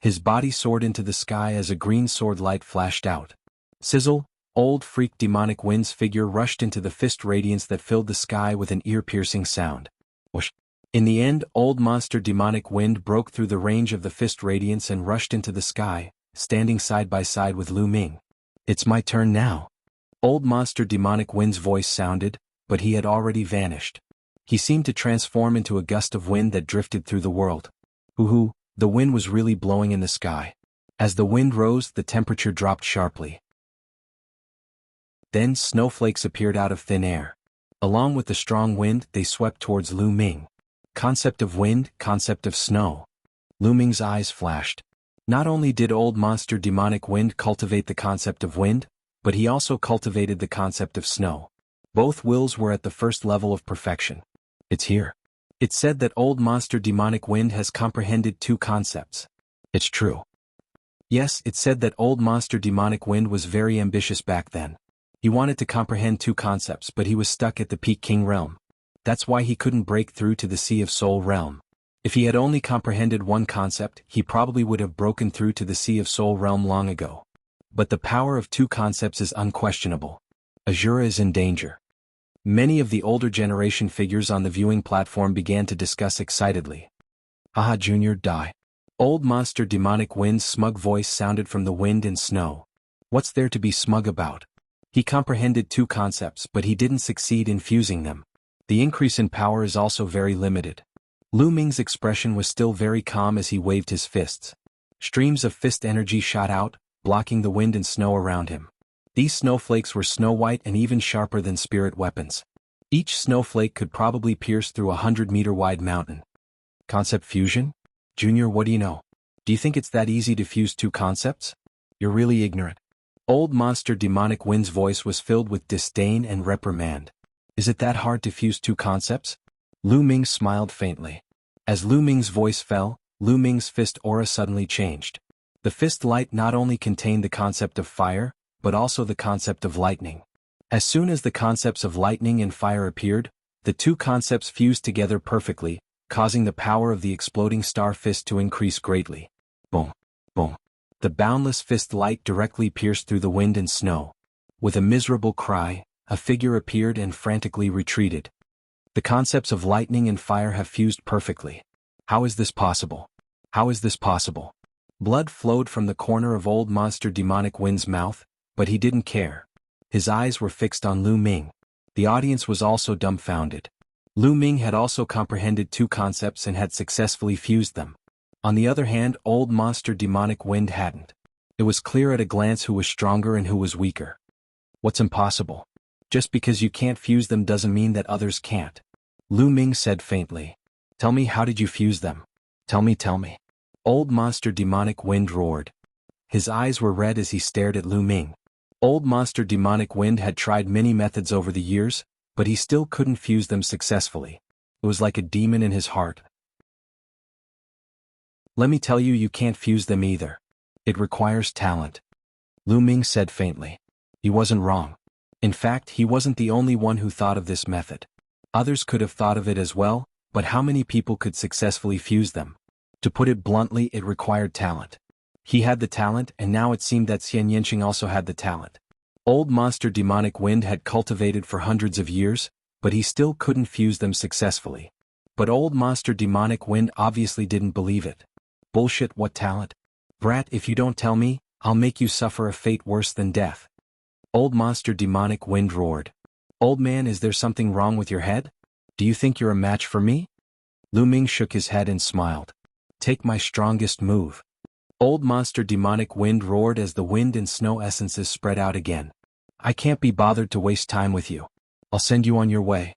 His body soared into the sky as a green sword light flashed out. Sizzle, old freak demonic wind's figure rushed into the fist radiance that filled the sky with an ear-piercing sound. Whoosh. In the end, old monster demonic wind broke through the range of the fist radiance and rushed into the sky, standing side by side with Lu Ming. It's my turn now. Old monster demonic wind's voice sounded, but he had already vanished. He seemed to transform into a gust of wind that drifted through the world. Hoo-hoo, the wind was really blowing in the sky. As the wind rose, the temperature dropped sharply. Then snowflakes appeared out of thin air. Along with the strong wind, they swept towards Lu Ming. Concept of wind, concept of snow. Lu Ming's eyes flashed. Not only did old monster demonic wind cultivate the concept of wind, but he also cultivated the concept of snow. Both wills were at the first level of perfection. It's here. It's said that old monster demonic wind has comprehended 2 concepts. It's true. Yes, it said that old monster demonic wind was very ambitious back then. He wanted to comprehend 2 concepts, but he was stuck at the Peak King realm. That's why he couldn't break through to the Sea of Soul realm. If he had only comprehended 1 concept, he probably would have broken through to the Sea of Soul realm long ago. But the power of 2 concepts is unquestionable. Azura is in danger. Many of the older generation figures on the viewing platform began to discuss excitedly. Haha, Junior, die. Old monster demonic wind's smug voice sounded from the wind and snow. What's there to be smug about? He comprehended 2 concepts, but he didn't succeed in fusing them. The increase in power is also very limited. Lu Ming's expression was still very calm as he waved his fists. Streams of fist energy shot out, blocking the wind and snow around him. These snowflakes were snow-white and even sharper than spirit weapons. Each snowflake could probably pierce through a 100-meter-wide mountain. Concept fusion? Junior, what do you know? Do you think it's that easy to fuse 2 concepts? You're really ignorant. Old monster demonic wind's voice was filled with disdain and reprimand. Is it that hard to fuse 2 concepts? Lu Ming smiled faintly. As Lu Ming's voice fell, Lu Ming's fist aura suddenly changed. The fist light not only contained the concept of fire, but also the concept of lightning. As soon as the concepts of lightning and fire appeared, the 2 concepts fused together perfectly, causing the power of the exploding star fist to increase greatly. Boom, boom. The boundless fist light directly pierced through the wind and snow. With a miserable cry, a figure appeared and frantically retreated. The concepts of lightning and fire have fused perfectly. How is this possible? How is this possible? Blood flowed from the corner of old monster demonic wind's mouth, but he didn't care. His eyes were fixed on Lu Ming. The audience was also dumbfounded. Lu Ming had also comprehended 2 concepts and had successfully fused them. On the other hand, old monster demonic wind hadn't. It was clear at a glance who was stronger and who was weaker. What's impossible? Just because you can't fuse them doesn't mean that others can't. Lu Ming said faintly. Tell me, how did you fuse them? Tell me, tell me. Old Monster Demonic Wind roared. His eyes were red as he stared at Lu Ming. Old Monster Demonic Wind had tried many methods over the years, but he still couldn't fuse them successfully. It was like a demon in his heart. Let me tell you, you can't fuse them either. It requires talent. Lu Ming said faintly. He wasn't wrong. In fact, he wasn't the only one who thought of this method. Others could have thought of it as well, but how many people could successfully fuse them? To put it bluntly, it required talent. He had the talent, and now it seemed that Xian Yanqing also had the talent. Old Monster Demonic Wind had cultivated for hundreds of years, but he still couldn't fuse them successfully. But Old Monster Demonic Wind obviously didn't believe it. Bullshit, what talent? Brat, if you don't tell me, I'll make you suffer a fate worse than death. Old Monster Demonic Wind roared. Old man, is there something wrong with your head? Do you think you're a match for me? Lu Ming shook his head and smiled. Take my strongest move. Old Monster Demonic Wind roared as the wind and snow essences spread out again. I can't be bothered to waste time with you. I'll send you on your way.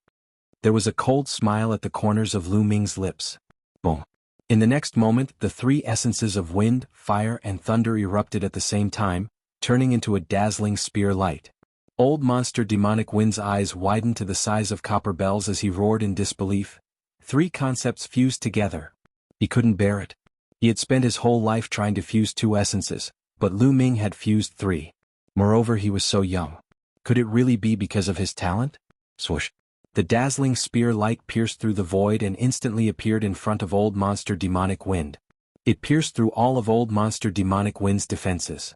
There was a cold smile at the corners of Lu Ming's lips. Boom. In the next moment, the three essences of wind, fire, and thunder erupted at the same time, turning into a dazzling spear light. Old Monster Demonic Wind's eyes widened to the size of copper bells as he roared in disbelief. Three concepts fused together. He couldn't bear it. He had spent his whole life trying to fuse two essences, but Lu Ming had fused three. Moreover, he was so young. Could it really be because of his talent? Swoosh. The dazzling spear light pierced through the void and instantly appeared in front of Old Monster Demonic Wind. It pierced through all of Old Monster Demonic Wind's defenses.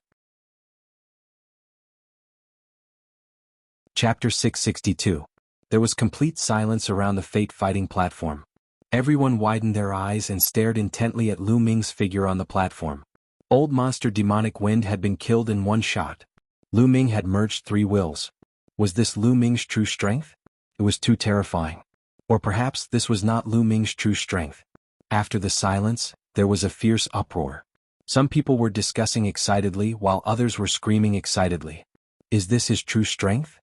Chapter 662. There was complete silence around the fate fighting platform. Everyone widened their eyes and stared intently at Lu Ming's figure on the platform. Old Monster Demonic Wind had been killed in one shot. Lu Ming had merged three wills. Was this Lu Ming's true strength? It was too terrifying. Or perhaps this was not Lu Ming's true strength. After the silence, there was a fierce uproar. Some people were discussing excitedly while others were screaming excitedly. Is this his true strength?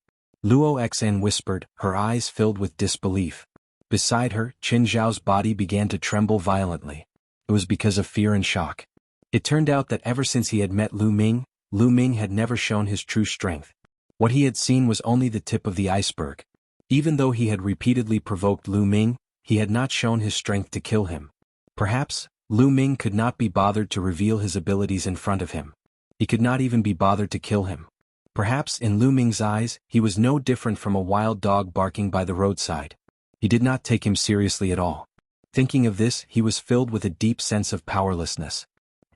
Luo Xn whispered, her eyes filled with disbelief. Beside her, Qin Zhao's body began to tremble violently. It was because of fear and shock. It turned out that ever since he had met Lu Ming had never shown his true strength. What he had seen was only the tip of the iceberg. Even though he had repeatedly provoked Lu Ming, he had not shown his strength to kill him. Perhaps, Lu Ming could not be bothered to reveal his abilities in front of him. He could not even be bothered to kill him. Perhaps in Lu Ming's eyes, he was no different from a wild dog barking by the roadside. He did not take him seriously at all. Thinking of this, he was filled with a deep sense of powerlessness.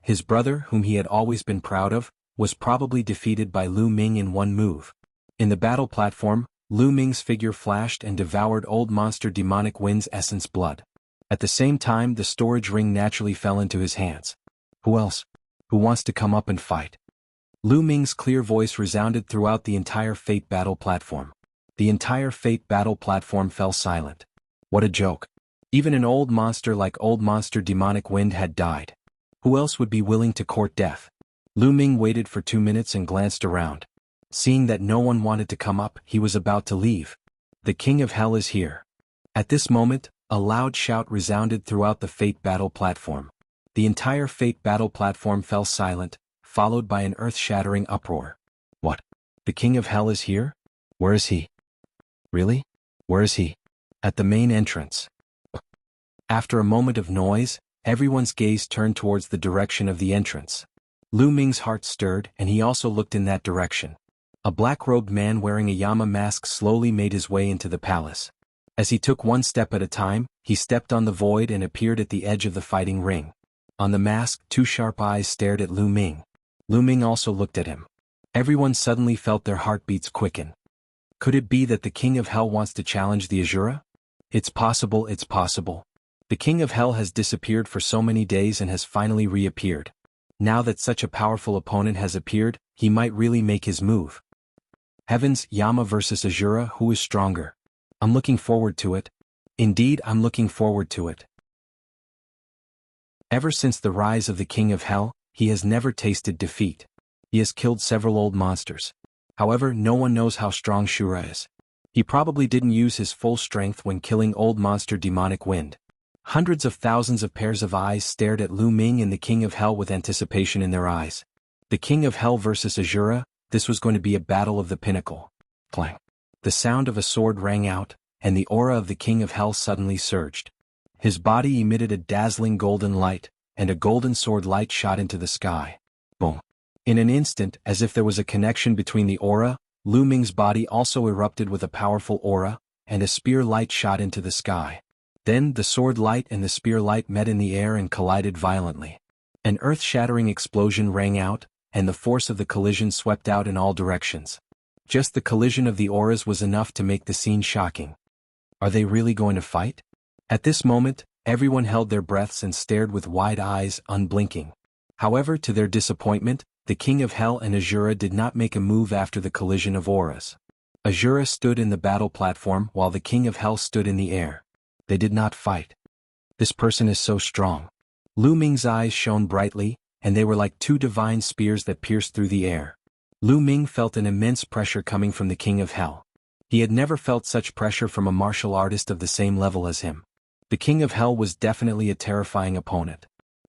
His brother, whom he had always been proud of, was probably defeated by Lu Ming in one move. In the battle platform, Lu Ming's figure flashed and devoured Old Monster Demonic Wind's essence blood. At the same time, the storage ring naturally fell into his hands. Who else? Who wants to come up and fight? Lu Ming's clear voice resounded throughout the entire Fate battle platform. The entire Fate battle platform fell silent. What a joke. Even an old monster like Old Monster Demonic Wind had died. Who else would be willing to court death? Lu Ming waited for 2 minutes and glanced around. Seeing that no one wanted to come up, he was about to leave. The King of Hell is here. At this moment, a loud shout resounded throughout the Fate battle platform. The entire Fate battle platform fell silent, followed by an earth-shattering uproar. What? The King of Hell is here? Where is he? Really? Where is he? At the main entrance. After a moment of noise, everyone's gaze turned towards the direction of the entrance. Lu Ming's heart stirred, and he also looked in that direction. A black-robed man wearing a Yama mask slowly made his way into the palace. As he took one step at a time, he stepped on the void and appeared at the edge of the fighting ring. On the mask, two sharp eyes stared at Lu Ming. Lu Ming also looked at him. Everyone suddenly felt their heartbeats quicken. Could it be that the King of Hell wants to challenge the Azura? It's possible, it's possible. The King of Hell has disappeared for so many days and has finally reappeared. Now that such a powerful opponent has appeared, he might really make his move. Heavens, Yama versus Azura, who is stronger? I'm looking forward to it. Indeed, I'm looking forward to it. Ever since the rise of the King of Hell, he has never tasted defeat. He has killed several old monsters. However, no one knows how strong Shura is. He probably didn't use his full strength when killing Old Monster Demonic Wind. Hundreds of thousands of pairs of eyes stared at Lu Ming and the King of Hell with anticipation in their eyes. The King of Hell versus Azura, this was going to be a battle of the pinnacle. Clang. The sound of a sword rang out, and the aura of the King of Hell suddenly surged. His body emitted a dazzling golden light, and a golden sword light shot into the sky. Boom. In an instant, as if there was a connection between the aura, Lu Ming's body also erupted with a powerful aura, and a spear light shot into the sky. Then the sword light and the spear light met in the air and collided violently. An earth-shattering explosion rang out, and the force of the collision swept out in all directions. Just the collision of the auras was enough to make the scene shocking. Are they really going to fight? At this moment, everyone held their breaths and stared with wide eyes, unblinking. However, to their disappointment, the King of Hell and Azura did not make a move after the collision of auras. Azura stood in the battle platform while the King of Hell stood in the air. They did not fight. This person is so strong. Lu Ming's eyes shone brightly, and they were like two divine spears that pierced through the air. Lu Ming felt an immense pressure coming from the King of Hell. He had never felt such pressure from a martial artist of the same level as him. The King of Hell was definitely a terrifying opponent.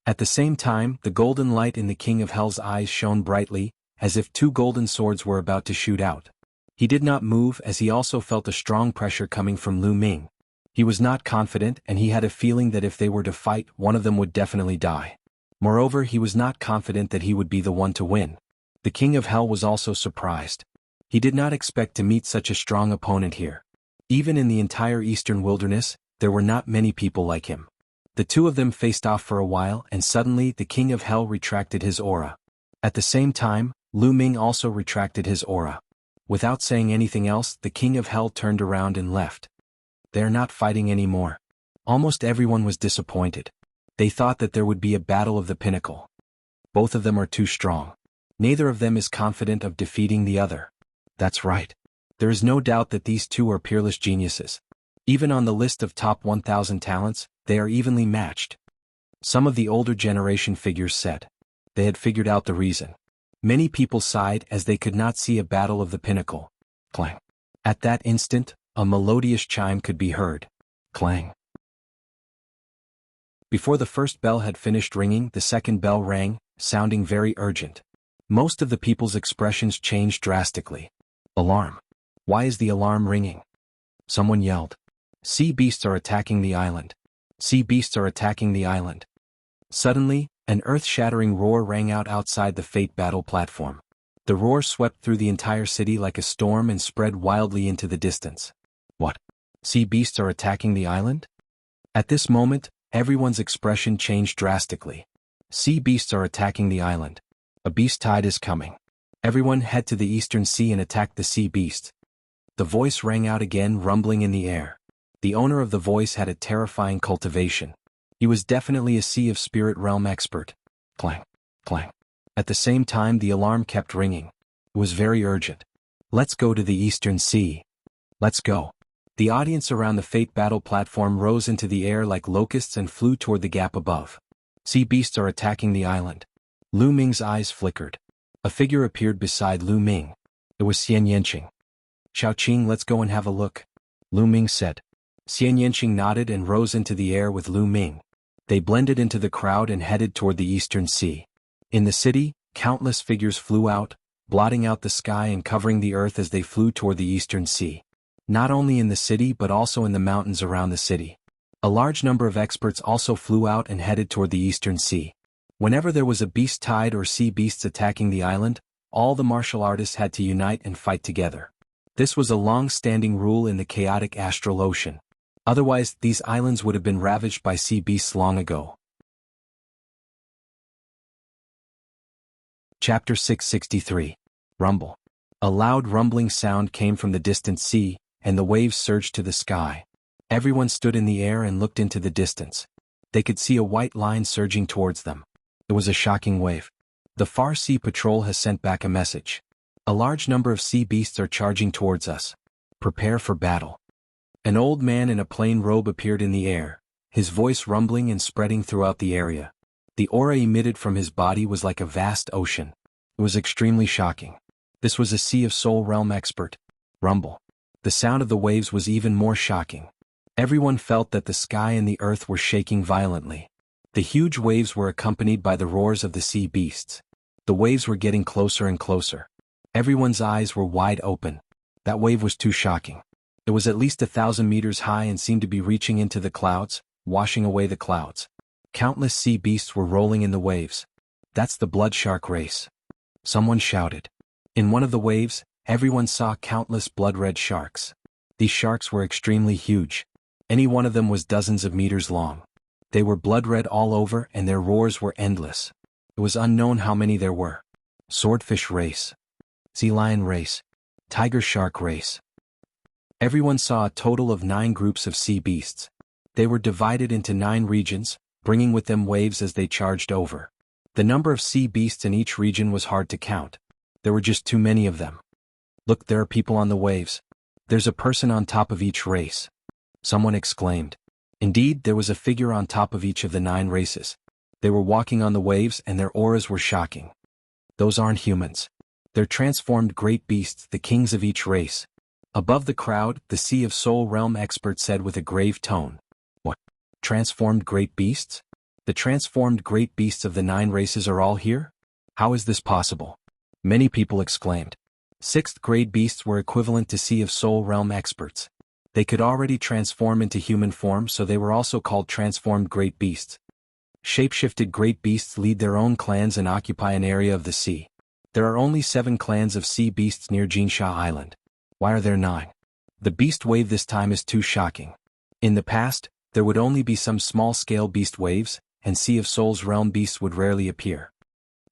At the same time, the golden light in the King of Hell's eyes shone brightly, as if two golden swords were about to shoot out. He did not move as he also felt a strong pressure coming from Lu Ming. He was not confident and he had a feeling that if they were to fight, one of them would definitely die. Moreover, he was not confident that he would be the one to win. The King of Hell was also surprised. He did not expect to meet such a strong opponent here. Even in the entire eastern wilderness, there were not many people like him. The two of them faced off for a while and suddenly the King of Hell retracted his aura. At the same time, Lu Ming also retracted his aura. Without saying anything else, the King of Hell turned around and left. They are not fighting anymore. Almost everyone was disappointed. They thought that there would be a battle of the pinnacle. Both of them are too strong. Neither of them is confident of defeating the other. That's right. There is no doubt that these two are peerless geniuses. Even on the list of top 1,000 talents, they are evenly matched. Some of the older generation figures said. They had figured out the reason. Many people sighed as they could not see a battle of the pinnacle. Clang. At that instant, a melodious chime could be heard. Clang. Before the first bell had finished ringing, the second bell rang, sounding very urgent. Most of the people's expressions changed drastically. Alarm. Why is the alarm ringing? Someone yelled. Sea beasts are attacking the island. Sea beasts are attacking the island. Suddenly, an earth-shattering roar rang out outside the Fate battle platform. The roar swept through the entire city like a storm and spread wildly into the distance. What? Sea beasts are attacking the island? At this moment, everyone's expression changed drastically. Sea beasts are attacking the island. A beast tide is coming. Everyone head to the eastern sea and attack the sea beast. The voice rang out again, rumbling in the air. The owner of the voice had a terrifying cultivation. He was definitely a Sea of Spirit realm expert. Clang, clang. At the same time, the alarm kept ringing. It was very urgent. Let's go to the eastern sea. Let's go. The audience around the Fate battle platform rose into the air like locusts and flew toward the gap above. Sea beasts are attacking the island. Lu Ming's eyes flickered. A figure appeared beside Lu Ming. It was Xian Yanqing. Xiaoqing, let's go and have a look. Lu Ming said. Xian Yanqing nodded and rose into the air with Lu Ming. They blended into the crowd and headed toward the eastern sea. In the city, countless figures flew out, blotting out the sky and covering the earth as they flew toward the eastern sea. Not only in the city but also in the mountains around the city. A large number of experts also flew out and headed toward the eastern sea. Whenever there was a beast tide or sea beasts attacking the island, all the martial artists had to unite and fight together. This was a long-standing rule in the chaotic astral ocean. Otherwise, these islands would have been ravaged by sea beasts long ago. Chapter 663. Rumble. A loud rumbling sound came from the distant sea, and the waves surged to the sky. Everyone stood in the air and looked into the distance. They could see a white line surging towards them. It was a shocking wave. The Far Sea Patrol has sent back a message. A large number of sea beasts are charging towards us. Prepare for battle. An old man in a plain robe appeared in the air, his voice rumbling and spreading throughout the area. The aura emitted from his body was like a vast ocean. It was extremely shocking. This was a Sea of Soul realm expert. Rumble. The sound of the waves was even more shocking. Everyone felt that the sky and the earth were shaking violently. The huge waves were accompanied by the roars of the sea beasts. The waves were getting closer and closer. Everyone's eyes were wide open. That wave was too shocking. It was at least 1,000 meters high and seemed to be reaching into the clouds, washing away the clouds. Countless sea beasts were rolling in the waves. That's the blood shark race. Someone shouted. In one of the waves, everyone saw countless blood-red sharks. These sharks were extremely huge. Any one of them was dozens of meters long. They were blood-red all over and their roars were endless. It was unknown how many there were. Swordfish race. Sea lion race. Tiger shark race. Everyone saw a total of 9 groups of sea beasts. They were divided into 9 regions, bringing with them waves as they charged over. The number of sea beasts in each region was hard to count. There were just too many of them. Look, there are people on the waves. There's a person on top of each race. Someone exclaimed. Indeed, there was a figure on top of each of the 9 races. They were walking on the waves and their auras were shocking. Those aren't humans. They're transformed great beasts, the kings of each race. Above the crowd, the Sea of Soul Realm expert said with a grave tone. What? Transformed great beasts? The transformed great beasts of the 9 races are all here? How is this possible? Many people exclaimed. 6th grade beasts were equivalent to Sea of Soul Realm experts. They could already transform into human form, so they were also called transformed great beasts. Shapeshifted great beasts lead their own clans and occupy an area of the sea. There are only 7 clans of sea beasts near Jianghu Island. Why are there 9? The beast wave this time is too shocking. In the past, there would only be some small-scale beast waves, and Sea of Souls realm beasts would rarely appear.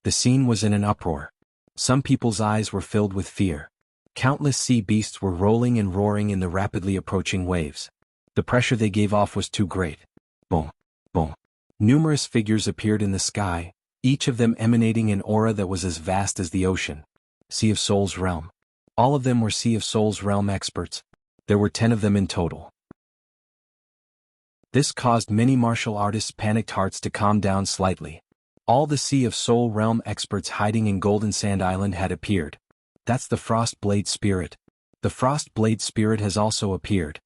The scene was in an uproar. Some people's eyes were filled with fear. Countless sea beasts were rolling and roaring in the rapidly approaching waves. The pressure they gave off was too great. Boom, boom. Numerous figures appeared in the sky, each of them emanating an aura that was as vast as the ocean. Sea of Souls realm. All of them were Sea of Souls realm experts. There were 10 of them in total. This caused many martial artists' panicked hearts to calm down slightly. All the Sea of Soul realm experts hiding in Golden Sand Island had appeared. That's the Frost Blade Spirit. The Frost Blade Spirit has also appeared.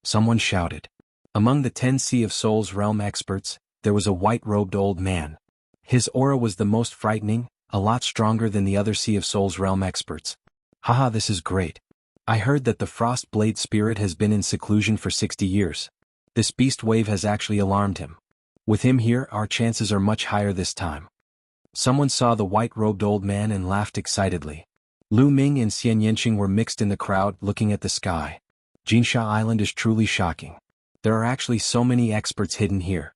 Someone shouted. Among the 10 Sea of Souls realm experts, there was a white-robed old man. His aura was the most frightening, a lot stronger than the other Sea of Souls realm experts. Haha, this is great. I heard that the Frost Blade Spirit has been in seclusion for 60 years. This beast wave has actually alarmed him. With him here, our chances are much higher this time. Someone saw the white-robed old man and laughed excitedly. Lu Ming and Xian Yanqing were mixed in the crowd, looking at the sky. Jianghu Island is truly shocking. There are actually so many experts hidden here.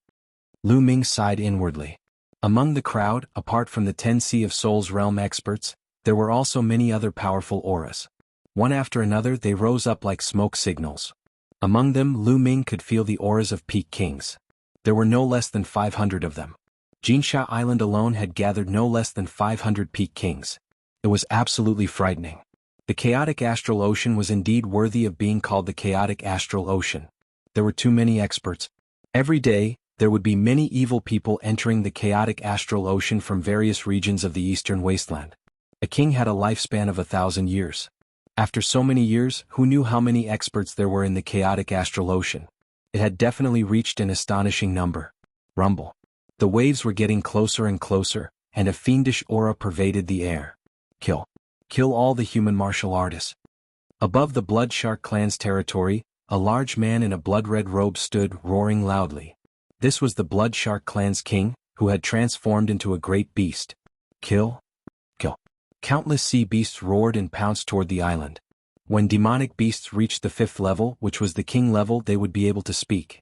Lu Ming sighed inwardly. Among the crowd, apart from the 10 Sea of Souls realm experts, there were also many other powerful auras. One after another they rose up like smoke signals. Among them Lu Ming could feel the auras of peak kings. There were no less than 500 of them. Jianghu Island alone had gathered no less than 500 peak kings. It was absolutely frightening. The chaotic astral ocean was indeed worthy of being called the chaotic astral ocean. There were too many experts. Every day, there would be many evil people entering the chaotic astral ocean from various regions of the eastern wasteland. A king had a lifespan of 1,000 years. After so many years, who knew how many experts there were in the chaotic astral ocean? It had definitely reached an astonishing number. Rumble. The waves were getting closer and closer, and a fiendish aura pervaded the air. Kill. Kill all the human martial artists. Above the Blood Shark clan's territory, a large man in a blood-red robe stood, roaring loudly. This was the Blood Shark clan's king, who had transformed into a great beast. Kill. Kill. Countless sea beasts roared and pounced toward the island. When demonic beasts reached the 5th level, which was the king level, they would be able to speak.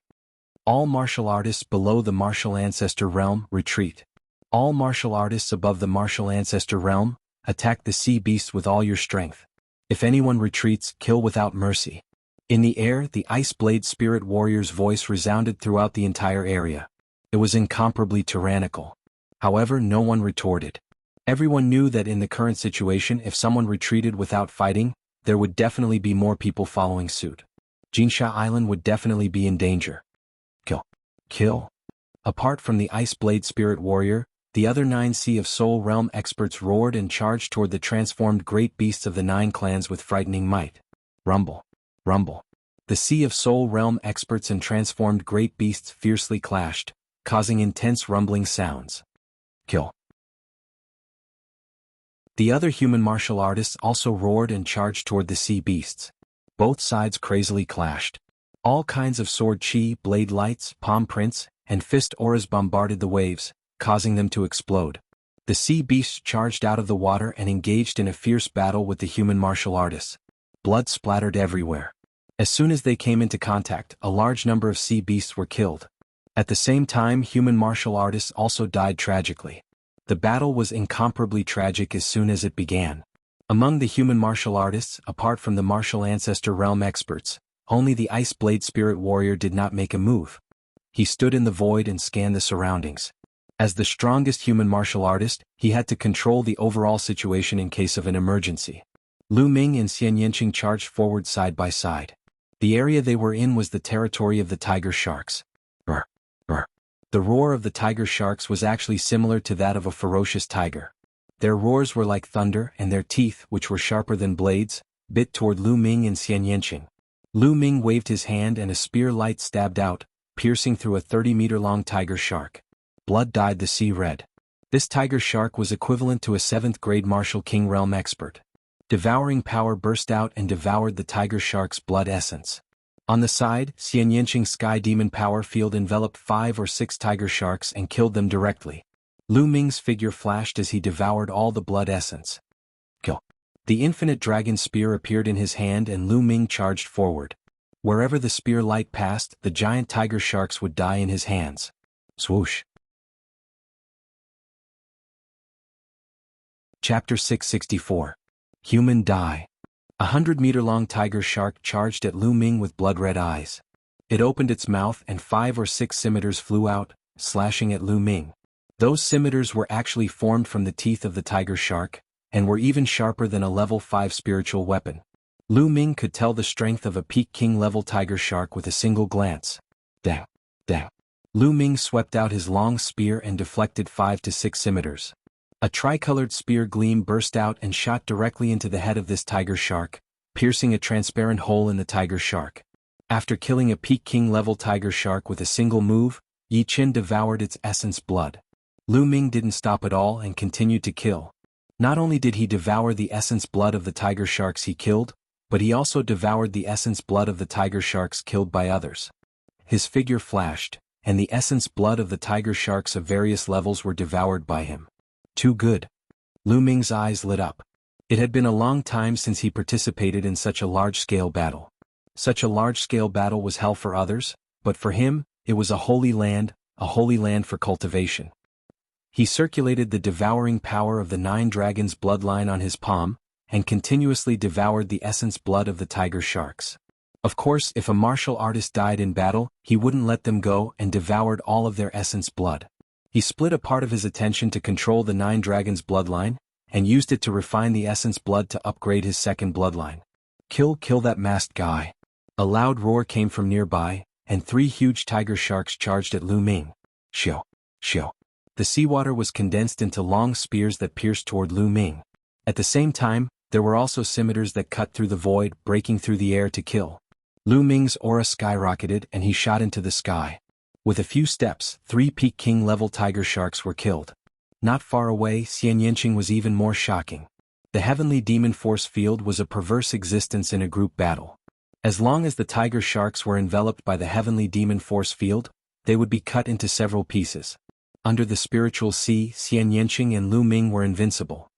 All martial artists below the martial ancestor realm, retreat. All martial artists above the martial ancestor realm, attack the sea beasts with all your strength. If anyone retreats, kill without mercy. In the air, the Ice Blade Spirit Warrior's voice resounded throughout the entire area. It was incomparably tyrannical. However, no one retorted. Everyone knew that in the current situation, if someone retreated without fighting, there would definitely be more people following suit. Jianghu Island would definitely be in danger. Kill. Kill. Apart from the Ice Blade Spirit Warrior, the other 9 Sea of Soul realm experts roared and charged toward the transformed great beasts of the 9 clans with frightening might. Rumble. Rumble. The sea of soul realm experts and transformed great beasts fiercely clashed, causing intense rumbling sounds. Kill. The other human martial artists also roared and charged toward the sea beasts. Both sides crazily clashed. All kinds of sword chi, blade lights, palm prints, and fist auras bombarded the waves, causing them to explode. The sea beasts charged out of the water and engaged in a fierce battle with the human martial artists. Blood splattered everywhere. As soon as they came into contact, a large number of sea beasts were killed. At the same time, human martial artists also died tragically. The battle was incomparably tragic as soon as it began. Among the human martial artists, apart from the martial ancestor realm experts, only the Ice Blade Spirit Warrior did not make a move. He stood in the void and scanned the surroundings. As the strongest human martial artist, he had to control the overall situation in case of an emergency. Lu Ming and Xian Yanqing charged forward side by side. The area they were in was the territory of the tiger sharks. Brr, brr. The roar of the tiger sharks was actually similar to that of a ferocious tiger. Their roars were like thunder, and their teeth, which were sharper than blades, bit toward Lu Ming and Xian Yanqing. Lu Ming waved his hand and a spear light stabbed out, piercing through a 30-meter-long tiger shark. Blood dyed the sea red. This tiger shark was equivalent to a 7th-grade martial king realm expert. Devouring power burst out and devoured the tiger shark's blood essence. On the side, Xian Yanqing's sky demon power field enveloped 5 or 6 tiger sharks and killed them directly. Lu Ming's figure flashed as he devoured all the blood essence. Kill. The infinite dragon spear appeared in his hand and Lu Ming charged forward. Wherever the spear light passed, the giant tiger sharks would die in his hands. Swoosh. Chapter 664. Human Die. 100-meter-long tiger shark charged at Lu Ming with blood-red eyes. It opened its mouth and 5 or 6 scimitars flew out, slashing at Lu Ming. Those scimitars were actually formed from the teeth of the tiger shark, and were even sharper than a level 5 spiritual weapon. Lu Ming could tell the strength of a peak king-level tiger shark with a single glance. Dang, dang. Lu Ming swept out his long spear and deflected 5 to 6 scimitars. A tricolored spear gleam burst out and shot directly into the head of this tiger shark, piercing a transparent hole in the tiger shark. After killing a peak king-level tiger shark with a single move, Yi Qin devoured its essence blood. Lu Ming didn't stop at all and continued to kill. Not only did he devour the essence blood of the tiger sharks he killed, but he also devoured the essence blood of the tiger sharks killed by others. His figure flashed, and the essence blood of the tiger sharks of various levels were devoured by him. Too good. Lu Ming's eyes lit up. It had been a long time since he participated in such a large-scale battle. Such a large-scale battle was hell for others, but for him, it was a holy land for cultivation. He circulated the devouring power of the 9 dragons bloodline on his palm, and continuously devoured the essence blood of the tiger sharks. Of course, if a martial artist died in battle, he wouldn't let them go and devoured all of their essence blood. He split a part of his attention to control the 9 dragons bloodline, and used it to refine the essence blood to upgrade his second bloodline. Kill that masked guy. A loud roar came from nearby, and 3 huge tiger sharks charged at Lu Ming. Shio, shio. The seawater was condensed into long spears that pierced toward Lu Ming. At the same time, there were also scimitars that cut through the void, breaking through the air to kill. Lu Ming's aura skyrocketed and he shot into the sky. With a few steps, 3 peak king-level tiger sharks were killed. Not far away, Xian Yanqing was even more shocking. The heavenly demon force field was a perverse existence in a group battle. As long as the tiger sharks were enveloped by the heavenly demon force field, they would be cut into several pieces. Under the spiritual sea, Xian Yanqing and Lu Ming were invincible.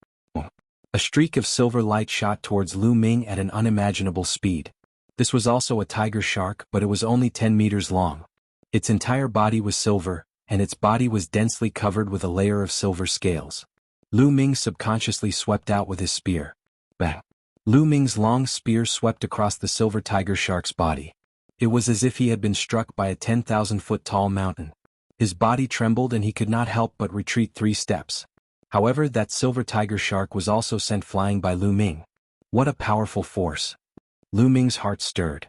A streak of silver light shot towards Lu Ming at an unimaginable speed. This was also a tiger shark, but it was only 10 meters long. Its entire body was silver, and its body was densely covered with a layer of silver scales. Lu Ming subconsciously swept out with his spear. Bang! Lu Ming's long spear swept across the silver tiger shark's body. It was as if he had been struck by a 10,000-foot-tall mountain. His body trembled and he could not help but retreat 3 steps. However, that silver tiger shark was also sent flying by Lu Ming. What a powerful force! Lu Ming's heart stirred.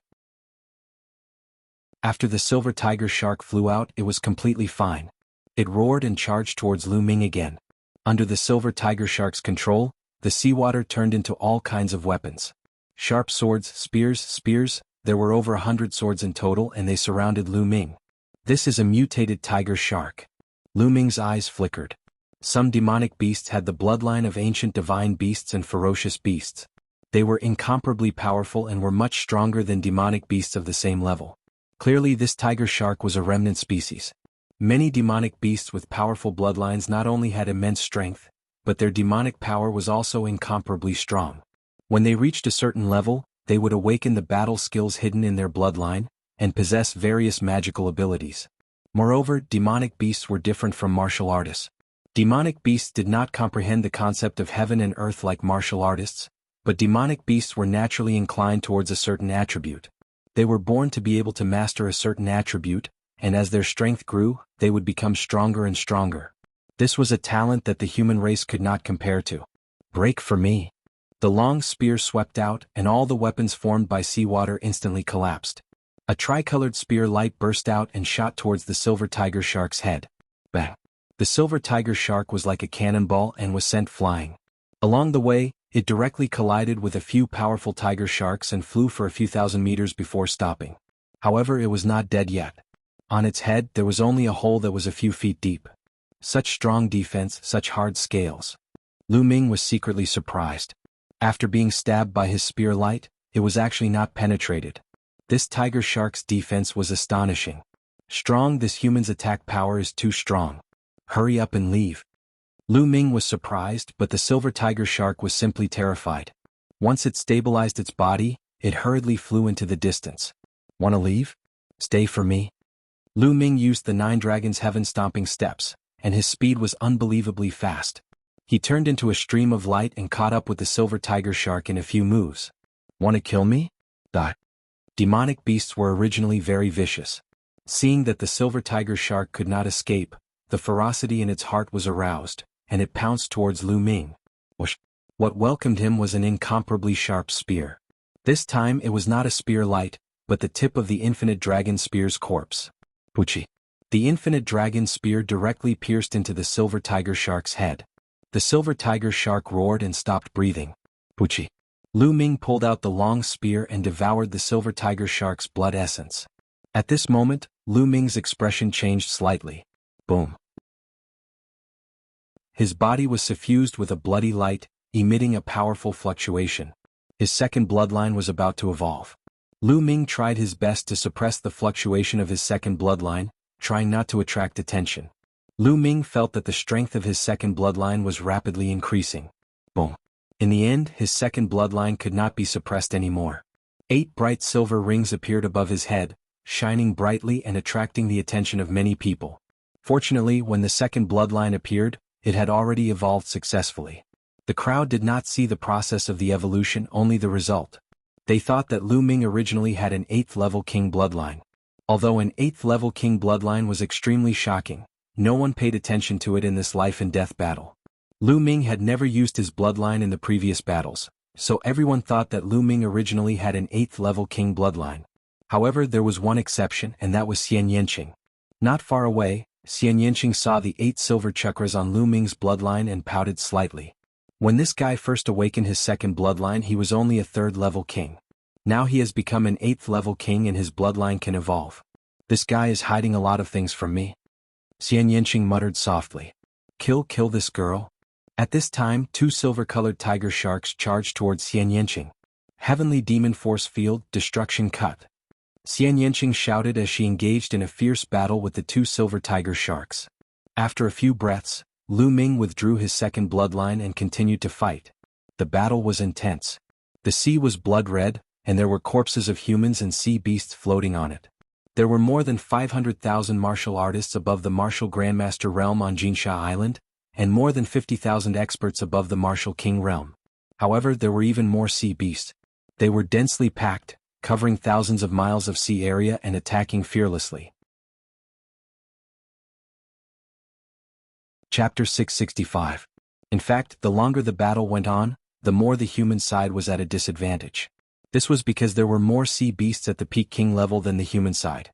After the silver tiger shark flew out, it was completely fine. It roared and charged towards Lu Ming again. Under the silver tiger shark's control, the seawater turned into all kinds of weapons. Sharp swords, spears, There were over 100 swords in total and they surrounded Lu Ming. This is a mutated tiger shark. Lu Ming's eyes flickered. Some demonic beasts had the bloodline of ancient divine beasts and ferocious beasts. They were incomparably powerful and were much stronger than demonic beasts of the same level. Clearly this tiger shark was a remnant species. Many demonic beasts with powerful bloodlines not only had immense strength, but their demonic power was also incomparably strong. When they reached a certain level, they would awaken the battle skills hidden in their bloodline, and possess various magical abilities. Moreover, demonic beasts were different from martial artists. Demonic beasts did not comprehend the concept of heaven and earth like martial artists, but demonic beasts were naturally inclined towards a certain attribute. They were born to be able to master a certain attribute, and as their strength grew, they would become stronger and stronger. This was a talent that the human race could not compare to. Break for me. The long spear swept out, and all the weapons formed by seawater instantly collapsed. A tricolored spear light burst out and shot towards the silver tiger shark's head. Bang! The silver tiger shark was like a cannonball and was sent flying. Along the way, it directly collided with a few powerful tiger sharks and flew for a few thousand meters before stopping. However, it was not dead yet. On its head there was only a hole that was a few feet deep. Such strong defense, such hard scales. Lu Ming was secretly surprised. After being stabbed by his spear light, it was actually not penetrated. This tiger shark's defense was astonishing. Strong, this human's attack power is too strong. Hurry up and leave. Lu Ming was surprised, but the silver tiger shark was simply terrified. Once it stabilized its body, it hurriedly flew into the distance. Wanna leave? Stay for me. Lu Ming used the 9 dragons' heaven-stomping steps, and his speed was unbelievably fast. He turned into a stream of light and caught up with the silver tiger shark in a few moves. Wanna kill me? Demonic beasts were originally very vicious. Seeing that the silver tiger shark could not escape, the ferocity in its heart was aroused, and it pounced towards Lu Ming. What welcomed him was an incomparably sharp spear. This time it was not a spear light, but the tip of the infinite dragon spear's corpse. Puchi. The infinite dragon spear directly pierced into the silver tiger shark's head. The silver tiger shark roared and stopped breathing. Puchi. Lu Ming pulled out the long spear and devoured the silver tiger shark's blood essence. At this moment, Lu Ming's expression changed slightly. Boom. His body was suffused with a bloody light, emitting a powerful fluctuation. His second bloodline was about to evolve. Lu Ming tried his best to suppress the fluctuation of his second bloodline, trying not to attract attention. Lu Ming felt that the strength of his second bloodline was rapidly increasing. Boom. In the end, his second bloodline could not be suppressed anymore. 8 bright silver rings appeared above his head, shining brightly and attracting the attention of many people. Fortunately, when the second bloodline appeared, it had already evolved successfully. The crowd did not see the process of the evolution, only the result. They thought that Lu Ming originally had an 8th level king bloodline. Although an 8th level king bloodline was extremely shocking, no one paid attention to it in this life and death battle. Lu Ming had never used his bloodline in the previous battles, so everyone thought that Lu Ming originally had an 8th level king bloodline. However, there was one exception, and that was Xian Yanqing. Not far away, Xian Yanqing saw the 8 silver chakras on Lu Ming's bloodline and pouted slightly. When this guy first awakened his second bloodline, he was only a 3rd level king. Now he has become an 8th level king and his bloodline can evolve. This guy is hiding a lot of things from me. Xian Yanqing muttered softly. Kill this girl. At this time, 2 silver-colored tiger sharks charged towards Xian Yanqing. Heavenly demon force field, destruction cut. Xian Yanqing shouted as she engaged in a fierce battle with the 2 silver tiger sharks. After a few breaths, Lu Ming withdrew his second bloodline and continued to fight. The battle was intense. The sea was blood-red, and there were corpses of humans and sea beasts floating on it. There were more than 500,000 martial artists above the martial grandmaster realm on Jinsha Island, and more than 50,000 experts above the martial king realm. However, there were even more sea beasts. They were densely packed, covering thousands of miles of sea area and attacking fearlessly. Chapter 665. In fact, the longer the battle went on, the more the human side was at a disadvantage. This was because there were more sea beasts at the peak king level than the human side.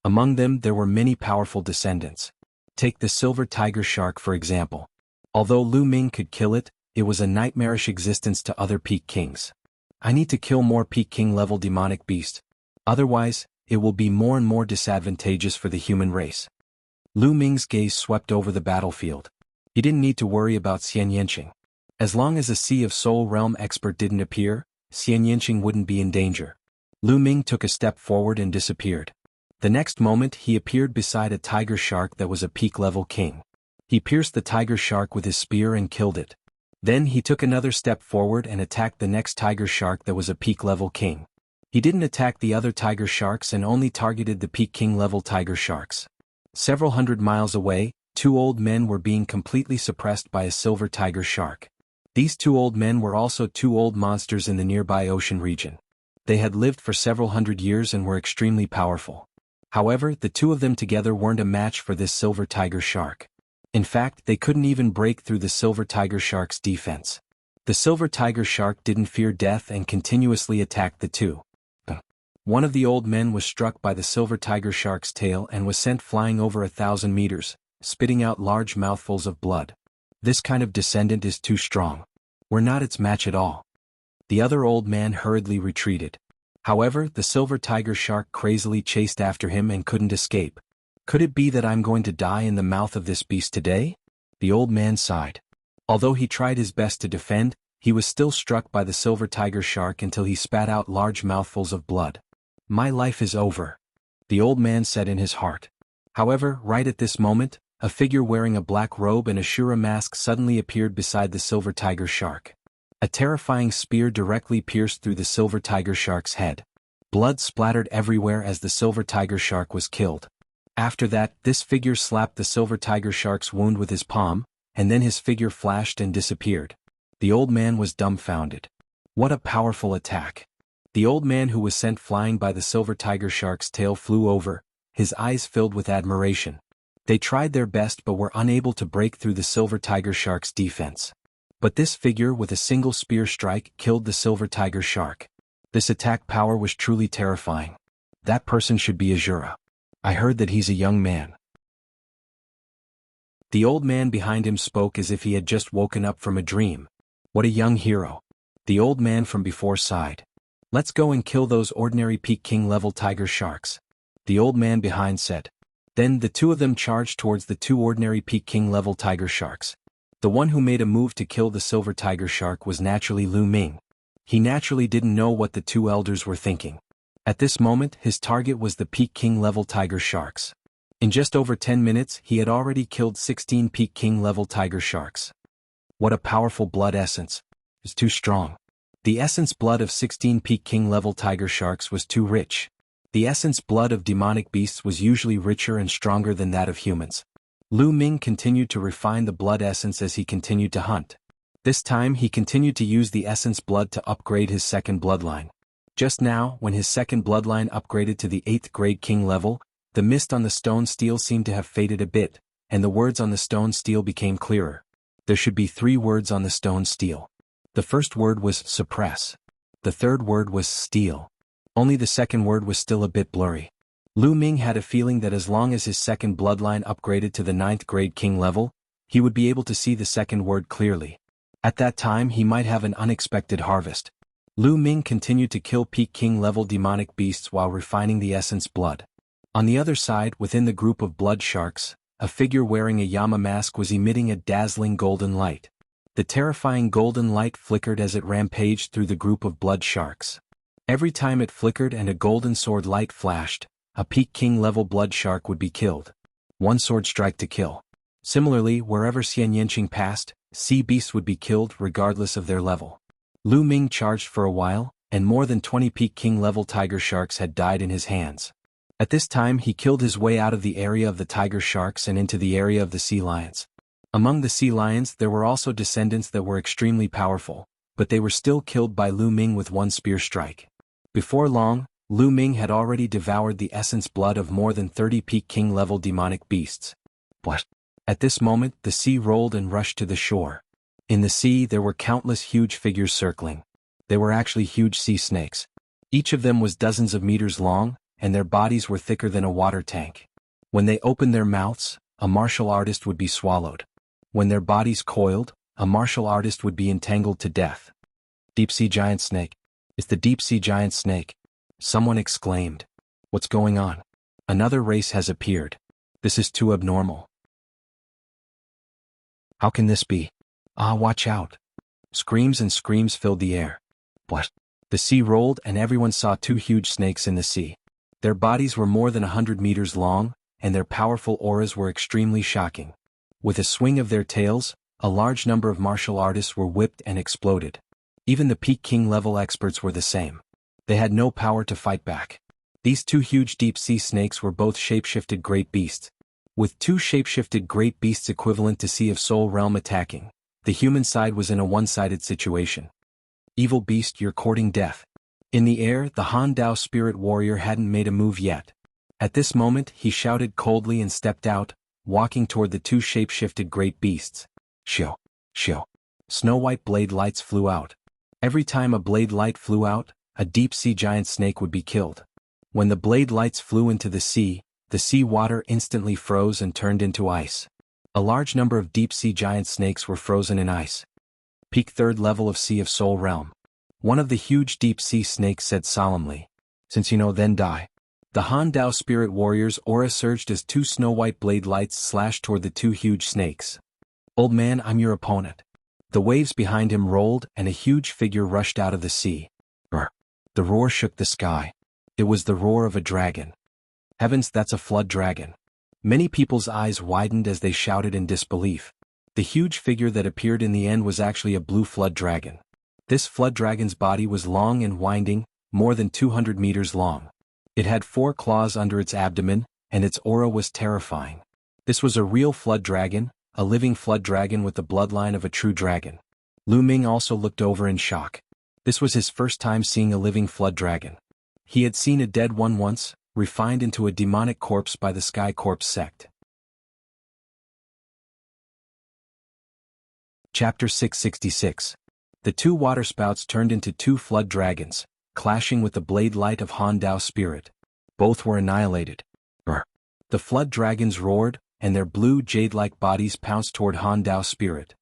Among them there were many powerful descendants. Take the silver tiger shark for example. Although Lu Ming could kill it, it was a nightmarish existence to other peak kings. I need to kill more peak king level demonic beasts. Otherwise, it will be more and more disadvantageous for the human race. Lu Ming's gaze swept over the battlefield. He didn't need to worry about Xian Yanqing. As long as a Sea of Soul Realm expert didn't appear, Xian Yanqing wouldn't be in danger. Lu Ming took a step forward and disappeared. The next moment he appeared beside a tiger shark that was a peak-level king. He pierced the tiger shark with his spear and killed it. Then he took another step forward and attacked the next tiger shark that was a peak-level king. He didn't attack the other tiger sharks and only targeted the peak king-level tiger sharks. Several hundred miles away, two old men were being completely suppressed by a silver tiger shark. These two old men were also two old monsters in the nearby ocean region. They had lived for several hundred years and were extremely powerful. However, the two of them together weren't a match for this silver tiger shark. In fact, they couldn't even break through the silver tiger shark's defense. The silver tiger shark didn't fear death and continuously attacked the two. One of the old men was struck by the silver tiger shark's tail and was sent flying over 1,000 meters, spitting out large mouthfuls of blood. This kind of descendant is too strong. We're not its match at all. The other old man hurriedly retreated. However, the silver tiger shark crazily chased after him and couldn't escape. Could it be that I'm going to die in the mouth of this beast today? The old man sighed. Although he tried his best to defend, he was still struck by the silver tiger shark until he spat out large mouthfuls of blood. My life is over, the old man said in his heart. However, right at this moment, a figure wearing a black robe and a Shura mask suddenly appeared beside the silver tiger shark. A terrifying spear directly pierced through the silver tiger shark's head. Blood splattered everywhere as the silver tiger shark was killed. After that, this figure slapped the silver tiger shark's wound with his palm, and then his figure flashed and disappeared. The old man was dumbfounded. What a powerful attack. The old man who was sent flying by the silver tiger shark's tail flew over, his eyes filled with admiration. They tried their best but were unable to break through the silver tiger shark's defense. But this figure with a single spear strike killed the silver tiger shark. This attack power was truly terrifying. That person should be Azura. I heard that he's a young man. The old man behind him spoke as if he had just woken up from a dream. What a young hero. The old man from before sighed. Let's go and kill those ordinary peak king level tiger sharks. The old man behind said. Then the two of them charged towards the two ordinary peak king level tiger sharks. The one who made a move to kill the silver tiger shark was naturally Lu Ming. He naturally didn't know what the two elders were thinking. At this moment, his target was the peak king level tiger sharks. In just over 10 minutes, he had already killed 16 peak king level tiger sharks. What a powerful blood essence. It's too strong. The essence blood of 16 peak king level tiger sharks was too rich. The essence blood of demonic beasts was usually richer and stronger than that of humans. Lu Ming continued to refine the blood essence as he continued to hunt. This time he continued to use the essence blood to upgrade his second bloodline. Just now, when his second bloodline upgraded to the 8th grade king level, the mist on the stone steel seemed to have faded a bit, and the words on the stone steel became clearer. There should be 3 words on the stone steel. The first word was suppress. The third word was steal. Only the second word was still a bit blurry. Lu Ming had a feeling that as long as his second bloodline upgraded to the 9th grade king level, he would be able to see the second word clearly. At that time he might have an unexpected harvest. Lu Ming continued to kill peak king level demonic beasts while refining the essence blood. On the other side, within the group of blood sharks, a figure wearing a Yama mask was emitting a dazzling golden light. The terrifying golden light flickered as it rampaged through the group of blood sharks. Every time it flickered and a golden sword light flashed, a peak king level blood shark would be killed. One sword strike to kill. Similarly, wherever Xian Yanqing passed, sea beasts would be killed regardless of their level. Lu Ming charged for a while, and more than 20 peak king level tiger sharks had died in his hands. At this time he killed his way out of the area of the tiger sharks and into the area of the sea lions. Among the sea lions there were also descendants that were extremely powerful, but they were still killed by Lu Ming with one spear strike. Before long, Lu Ming had already devoured the essence blood of more than 30 peak king level demonic beasts. What? At this moment the sea rolled and rushed to the shore. In the sea there were countless huge figures circling. They were actually huge sea snakes. Each of them was dozens of meters long, and their bodies were thicker than a water tank. When they opened their mouths, a martial artist would be swallowed. When their bodies coiled, a martial artist would be entangled to death. Deep sea giant snake. It's the deep sea giant snake. Someone exclaimed. What's going on? Another race has appeared. This is too abnormal. How can this be? Ah, watch out. Screams and screams filled the air. What? The sea rolled and everyone saw two huge snakes in the sea. Their bodies were more than 100 meters long, and their powerful auras were extremely shocking. With a swing of their tails, a large number of martial artists were whipped and exploded. Even the peak king level experts were the same. They had no power to fight back. These two huge deep-sea snakes were both shapeshifted great beasts. With two shapeshifted great beasts equivalent to Sea of Soul realm attacking, the human side was in a one-sided situation. Evil beast, you're courting death. In the air, the Han Dao spirit warrior hadn't made a move yet. At this moment, he shouted coldly and stepped out, walking toward the two shape-shifted great beasts. Shio, shio. Snow-white blade lights flew out. Every time a blade light flew out, a deep-sea giant snake would be killed. When the blade lights flew into the sea water instantly froze and turned into ice. A large number of deep-sea giant snakes were frozen in ice. Peak third level of Sea of Soul realm. One of the huge deep-sea snakes said solemnly. Since you know, then die. The Han Dao spirit warrior's aura surged as two snow-white blade lights slashed toward the two huge snakes. Old man, I'm your opponent. The waves behind him rolled and a huge figure rushed out of the sea. Roar. The roar shook the sky. It was the roar of a dragon. Heavens, that's a flood dragon. Many people's eyes widened as they shouted in disbelief. The huge figure that appeared in the end was actually a blue flood dragon. This flood dragon's body was long and winding, more than 200 meters long. It had 4 claws under its abdomen, and its aura was terrifying. This was a real flood dragon, a living flood dragon with the bloodline of a true dragon. Lu Ming also looked over in shock. This was his first time seeing a living flood dragon. He had seen a dead one once, refined into a demonic corpse by the Sky Corpse sect. Chapter 666. The two waterspouts turned into two flood dragons, clashing with the blade light of Han Dao spirit. Both were annihilated. Brr. The flood dragons roared, and their blue jade-like bodies pounced toward Han Dao spirit.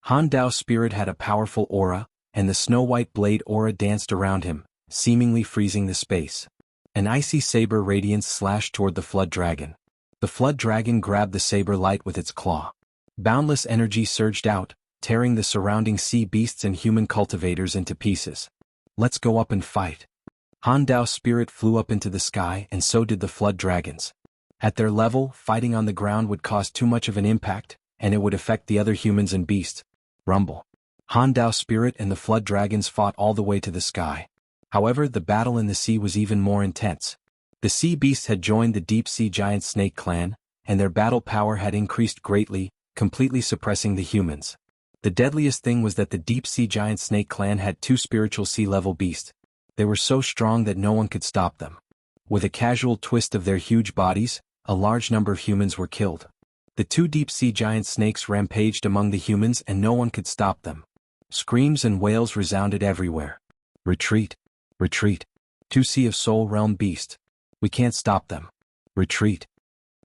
Han Dao spirit had a powerful aura, and the snow-white blade aura danced around him, seemingly freezing the space. An icy saber radiance slashed toward the flood dragon. The flood dragon grabbed the saber light with its claw. Boundless energy surged out, tearing the surrounding sea beasts and human cultivators into pieces. Let's go up and fight. Han Dao's spirit flew up into the sky, and so did the flood dragons. At their level, fighting on the ground would cause too much of an impact, and it would affect the other humans and beasts. Rumble. Han Dao's spirit and the flood dragons fought all the way to the sky. However, the battle in the sea was even more intense. The sea beasts had joined the deep-sea giant snake clan, and their battle power had increased greatly, completely suppressing the humans. The deadliest thing was that the deep-sea giant snake clan had 2 spiritual sea-level beasts. They were so strong that no one could stop them. With a casual twist of their huge bodies, a large number of humans were killed. The 2 deep-sea giant snakes rampaged among the humans and no one could stop them. Screams and wails resounded everywhere. Retreat. Retreat. 2 Sea of Soul realm beasts. We can't stop them. Retreat.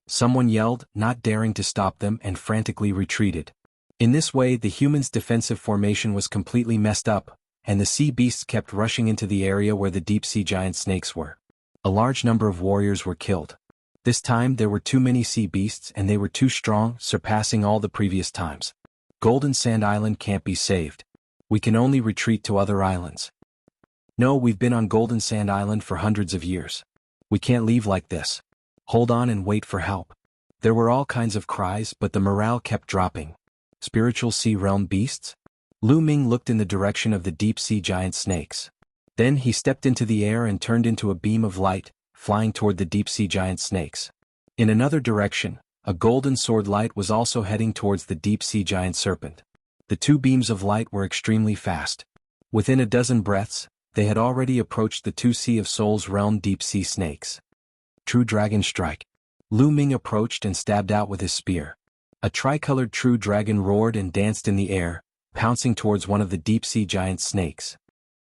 Someone yelled, not daring to stop them, and frantically retreated. In this way, the humans' defensive formation was completely messed up, and the sea beasts kept rushing into the area where the deep-sea giant snakes were. A large number of warriors were killed. This time there were too many sea beasts and they were too strong, surpassing all the previous times. Golden Sand Island can't be saved. We can only retreat to other islands. No, we've been on Golden Sand Island for hundreds of years. We can't leave like this. Hold on and wait for help. There were all kinds of cries, but the morale kept dropping. Spiritual sea realm beasts? Lu Ming looked in the direction of the deep-sea giant snakes. Then he stepped into the air and turned into a beam of light, flying toward the deep-sea giant snakes. In another direction, a golden sword light was also heading towards the deep-sea giant serpent. The 2 beams of light were extremely fast. Within a dozen breaths, they had already approached the 2 Sea of Souls realm deep-sea snakes. True Dragon Strike. Lu Ming approached and stabbed out with his spear. A tricolored true dragon roared and danced in the air, pouncing towards one of the deep-sea giant snakes.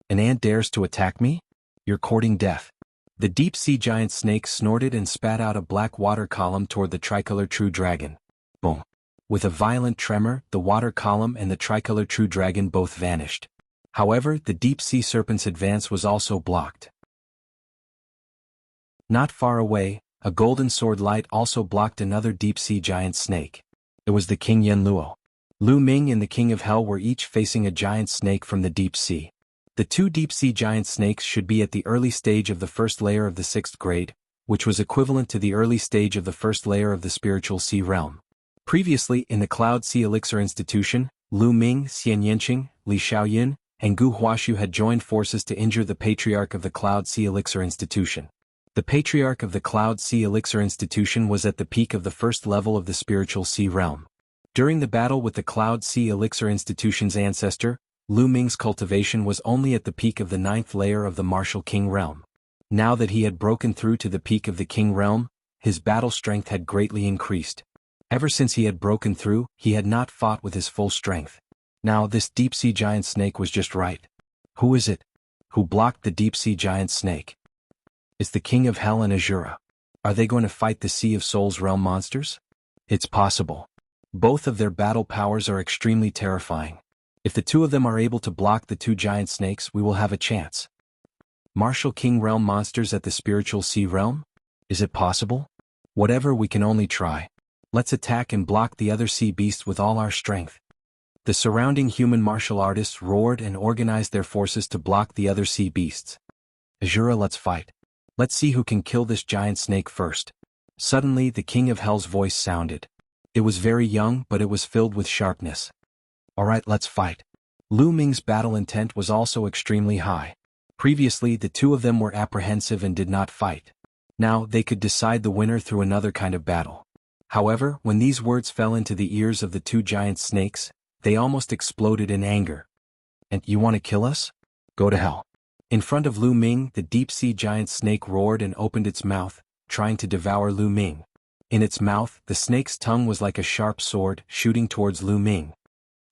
An ant dares to attack me? You're courting death. The deep-sea giant snake snorted and spat out a black water column toward the tricolored true dragon. Boom. With a violent tremor, the water column and the tricolored true dragon both vanished. However, the deep-sea serpent's advance was also blocked. Not far away, a golden sword light also blocked another deep-sea giant snake. It was the King Yanluo. Lu Ming and the King of Hell were each facing a giant snake from the deep sea. The two deep-sea giant snakes should be at the early stage of the first layer of the 6th grade, which was equivalent to the early stage of the first layer of the spiritual sea realm. Previously in the Cloud Sea Elixir Institution, Lu Ming, Xian Yanqing, Li Xiaoyin, and Gu Huashu had joined forces to injure the Patriarch of the Cloud Sea Elixir Institution. The Patriarch of the Cloud Sea Elixir Institution was at the peak of the first level of the spiritual sea realm. During the battle with the Cloud Sea Elixir Institution's ancestor, Lu Ming's cultivation was only at the peak of the 9th layer of the Martial King realm. Now that he had broken through to the peak of the King realm, his battle strength had greatly increased. Ever since he had broken through, he had not fought with his full strength. Now this deep-sea giant snake was just right. Who is it? Who blocked the deep-sea giant snake? It's the King of Hell and Azura. Are they going to fight the Sea of Souls realm monsters? It's possible. Both of their battle powers are extremely terrifying. If the two of them are able to block the two giant snakes, we will have a chance. Martial King realm monsters at the spiritual sea realm? Is it possible? Whatever, we can only try. Let's attack and block the other sea beasts with all our strength. The surrounding human martial artists roared and organized their forces to block the other sea beasts. Azura, let's fight. Let's see who can kill this giant snake first. Suddenly the King of Hell's voice sounded. It was very young, but it was filled with sharpness. Alright, let's fight. Lu Ming's battle intent was also extremely high. Previously the two of them were apprehensive and did not fight. Now they could decide the winner through another kind of battle. However, when these words fell into the ears of the two giant snakes, they almost exploded in anger. And you want to kill us? Go to hell. In front of Lu Ming, the deep-sea giant snake roared and opened its mouth, trying to devour Lu Ming. In its mouth, the snake's tongue was like a sharp sword, shooting towards Lu Ming.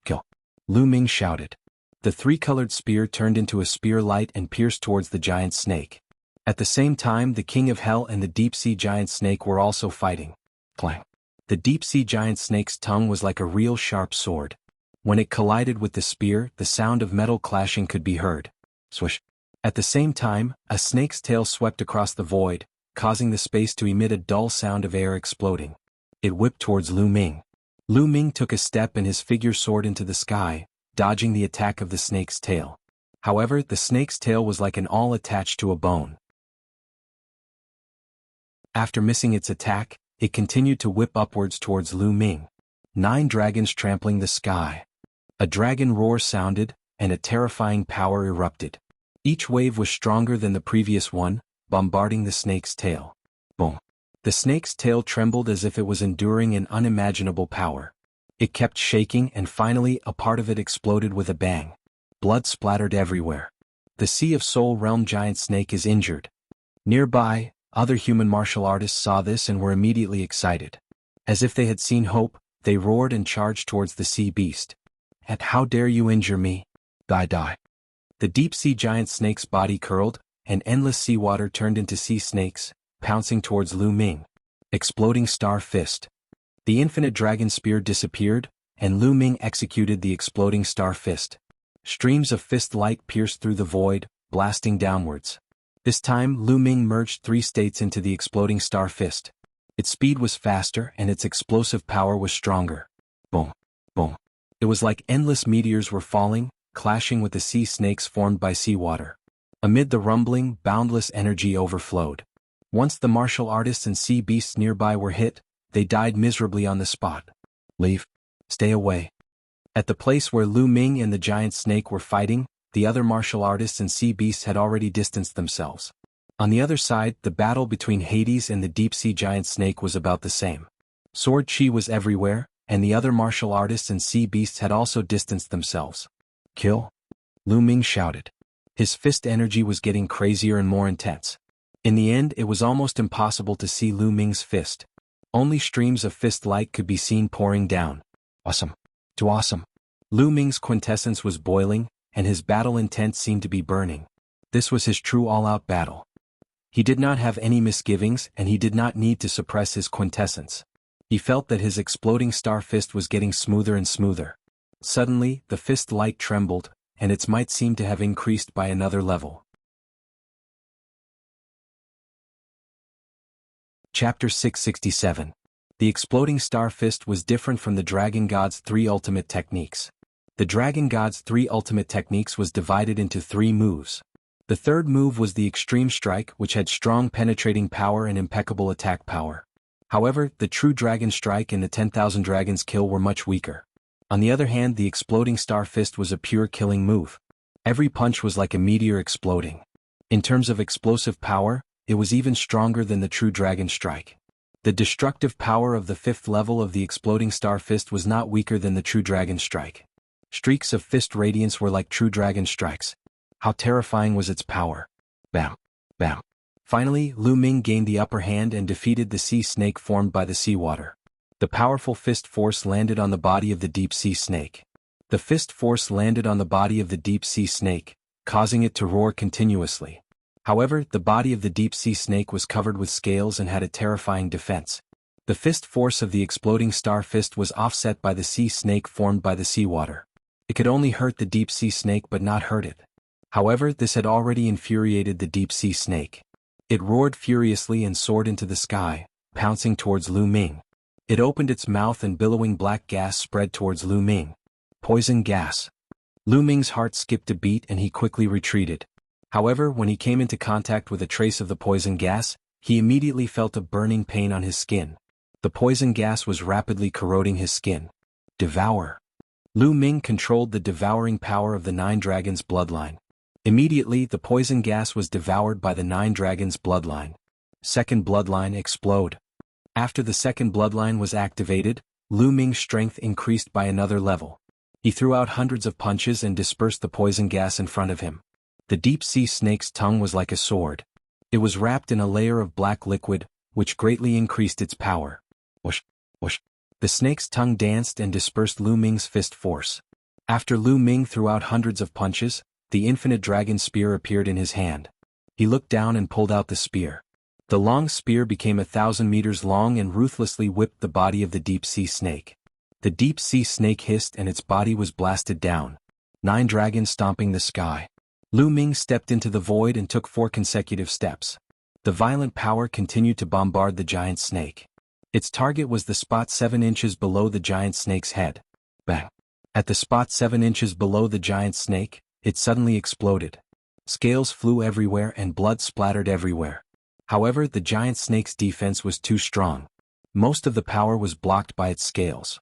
Kill. Lu Ming shouted. The three-colored spear turned into a spear light and pierced towards the giant snake. At the same time, the King of Hell and the deep-sea giant snake were also fighting. Clang. The deep-sea giant snake's tongue was like a real sharp sword. When it collided with the spear, the sound of metal clashing could be heard. Swish. At the same time, a snake's tail swept across the void, causing the space to emit a dull sound of air exploding. It whipped towards Lu Ming. Lu Ming took a step and his figure soared into the sky, dodging the attack of the snake's tail. However, the snake's tail was like an awl attached to a bone. After missing its attack, it continued to whip upwards towards Lu Ming. 9 dragons trampling the sky. A dragon roar sounded, and a terrifying power erupted. Each wave was stronger than the previous one, bombarding the snake's tail. Boom. The snake's tail trembled as if it was enduring an unimaginable power. It kept shaking and finally a part of it exploded with a bang. Blood splattered everywhere. The Sea of Soul realm giant snake is injured. Nearby, other human martial artists saw this and were immediately excited. As if they had seen hope, they roared and charged towards the sea beast. And how dare you injure me? Die die. The deep-sea giant snake's body curled, and endless seawater turned into sea snakes, pouncing towards Lu Ming. Exploding Star Fist. The infinite dragon spear disappeared, and Lu Ming executed the exploding Star Fist. Streams of fist light pierced through the void, blasting downwards. This time Lu Ming merged 3 states into the exploding Star Fist. Its speed was faster and its explosive power was stronger. Boom. Boom. It was like endless meteors were falling, clashing with the sea snakes formed by seawater. Amid the rumbling, boundless energy overflowed. Once the martial artists and sea beasts nearby were hit, they died miserably on the spot. Leave. Stay away. At the place where Lu Ming and the giant snake were fighting, the other martial artists and sea beasts had already distanced themselves. On the other side, the battle between Hades and the deep-sea giant snake was about the same. Sword chi was everywhere, and the other martial artists and sea beasts had also distanced themselves. Kill? Lu Ming shouted. His fist energy was getting crazier and more intense. In the end, it was almost impossible to see Lu Ming's fist. Only streams of fist light could be seen pouring down. Awesome. Too awesome. Lu Ming's quintessence was boiling, and his battle intent seemed to be burning. This was his true all-out battle. He did not have any misgivings and he did not need to suppress his quintessence. He felt that his exploding star fist was getting smoother and smoother. Suddenly, the fist light trembled, and its might seemed to have increased by another level. Chapter 667. The exploding star fist was different from the Dragon God's 3 ultimate techniques. The Dragon God's 3 ultimate techniques was divided into 3 moves. The third move was the extreme strike, which had strong penetrating power and impeccable attack power. However, the true dragon strike and the 10,000 dragons kill were much weaker. On the other hand, the exploding star fist was a pure killing move. Every punch was like a meteor exploding. In terms of explosive power, it was even stronger than the true dragon strike. The destructive power of the 5th level of the exploding star fist was not weaker than the true dragon strike. Streaks of fist radiance were like true dragon strikes. How terrifying was its power. Bam. Bam. Finally, Lu Ming gained the upper hand and defeated the sea snake formed by the seawater. The powerful fist force landed on the body of the deep sea snake. The fist force landed on the body of the deep sea snake, causing it to roar continuously. However, the body of the deep sea snake was covered with scales and had a terrifying defense. The fist force of the exploding star fist was offset by the sea snake formed by the seawater. It could only hurt the deep sea snake but not hurt it. However, this had already infuriated the deep sea snake. It roared furiously and soared into the sky, pouncing towards Lu Ming. It opened its mouth and billowing black gas spread towards Lu Ming. Poison gas. Lu Ming's heart skipped a beat and he quickly retreated. However, when he came into contact with a trace of the poison gas, he immediately felt a burning pain on his skin. The poison gas was rapidly corroding his skin. Devour. Lu Ming controlled the devouring power of the 9 dragons' bloodline. Immediately, the poison gas was devoured by the 9 dragons' bloodline. Second bloodline explode. After the second bloodline was activated, Lu Ming's strength increased by another level. He threw out hundreds of punches and dispersed the poison gas in front of him. The deep sea snake's tongue was like a sword. It was wrapped in a layer of black liquid, which greatly increased its power. Whoosh, whoosh. The snake's tongue danced and dispersed Lu Ming's fist force. After Lu Ming threw out hundreds of punches, the infinite dragon spear appeared in his hand. He looked down and pulled out the spear. The long spear became 1,000 meters long and ruthlessly whipped the body of the deep sea snake. The deep sea snake hissed and its body was blasted down. 9 dragons stomping the sky. Lu Ming stepped into the void and took 4 consecutive steps. The violent power continued to bombard the giant snake. Its target was the spot 7 inches below the giant snake's head. Bang! At the spot 7 inches below the giant snake, it suddenly exploded. Scales flew everywhere and blood splattered everywhere. However, the giant snake's defense was too strong. Most of the power was blocked by its scales.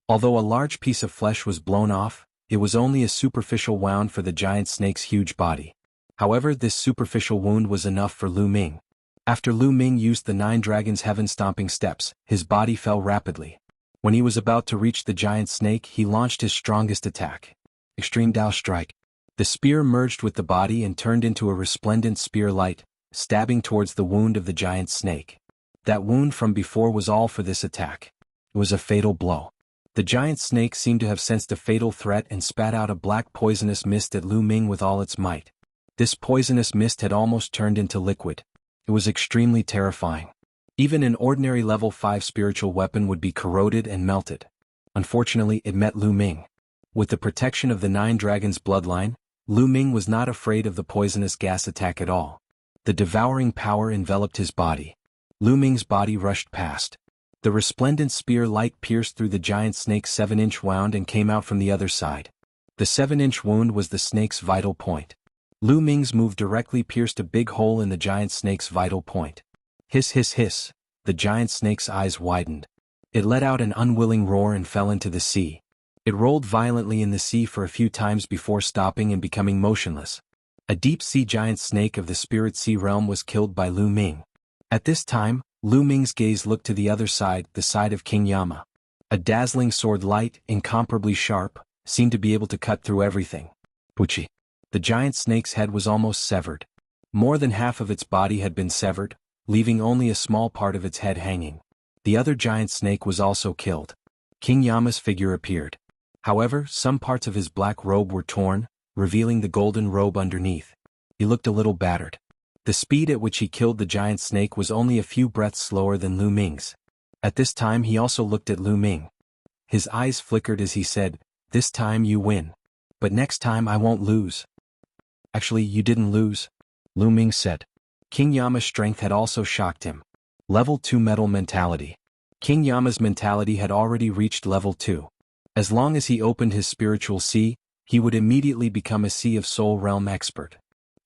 Although a large piece of flesh was blown off, it was only a superficial wound for the giant snake's huge body. However, this superficial wound was enough for Lu Ming. After Lu Ming used the 9 dragons' heaven-stomping steps, his body fell rapidly. When he was about to reach the giant snake, he launched his strongest attack. Extreme Dao Strike. The spear merged with the body and turned into a resplendent spear light, stabbing towards the wound of the giant snake. That wound from before was all for this attack. It was a fatal blow. The giant snake seemed to have sensed a fatal threat and spat out a black poisonous mist at Lu Ming with all its might. This poisonous mist had almost turned into liquid. It was extremely terrifying. Even an ordinary level 5 spiritual weapon would be corroded and melted. Unfortunately, it met Lu Ming. With the protection of the 9 dragons' bloodline, Lu Ming was not afraid of the poisonous gas attack at all. The devouring power enveloped his body. Lu Ming's body rushed past. The resplendent spear light pierced through the giant snake's 7-inch wound and came out from the other side. The 7-inch wound was the snake's vital point. Lu Ming's move directly pierced a big hole in the giant snake's vital point. Hiss hiss hiss, the giant snake's eyes widened. It let out an unwilling roar and fell into the sea. It rolled violently in the sea for a few times before stopping and becoming motionless. A deep-sea giant snake of the spirit sea realm was killed by Lu Ming. At this time, Lu Ming's gaze looked to the other side, the side of King Yama. A dazzling sword light, incomparably sharp, seemed to be able to cut through everything. Puchi. The giant snake's head was almost severed. More than half of its body had been severed, leaving only a small part of its head hanging. The other giant snake was also killed. King Yama's figure appeared. However, some parts of his black robe were torn, revealing the golden robe underneath. He looked a little battered. The speed at which he killed the giant snake was only a few breaths slower than Lu Ming's. At this time he also looked at Lu Ming. His eyes flickered as he said, "This time you win. But next time I won't lose." "Actually, you didn't lose," Lu Ming said. King Yama's strength had also shocked him. Level 2 Metal Mentality. King Yama's mentality had already reached level 2. As long as he opened his spiritual sea, he would immediately become a Sea of Soul Realm expert.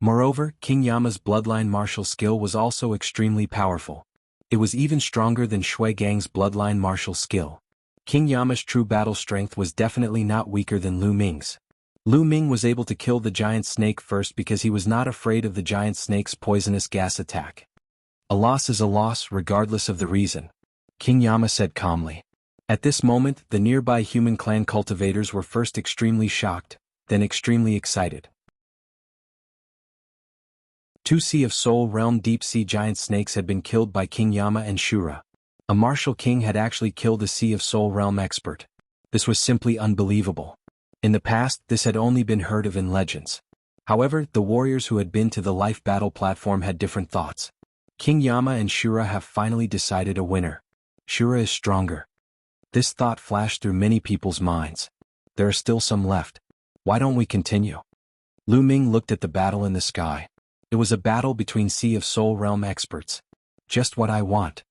Moreover, King Yama's bloodline martial skill was also extremely powerful. It was even stronger than Shui Gang's bloodline martial skill. King Yama's true battle strength was definitely not weaker than Lu Ming's. Lu Ming was able to kill the giant snake first because he was not afraid of the giant snake's poisonous gas attack. A loss is a loss regardless of the reason, King Yama said calmly. At this moment, the nearby human clan cultivators were first extremely shocked, then extremely excited. 2 Sea of Soul Realm deep sea giant snakes had been killed by King Yama and Shura. A martial king had actually killed a Sea of Soul Realm expert. This was simply unbelievable. In the past, this had only been heard of in legends. However, the warriors who had been to the life battle platform had different thoughts. King Yama and Shura have finally decided a winner. Shura is stronger. This thought flashed through many people's minds. There are still some left. Why don't we continue? Lu Ming looked at the battle in the sky. It was a battle between Sea of Soul Realm experts. Just what I want.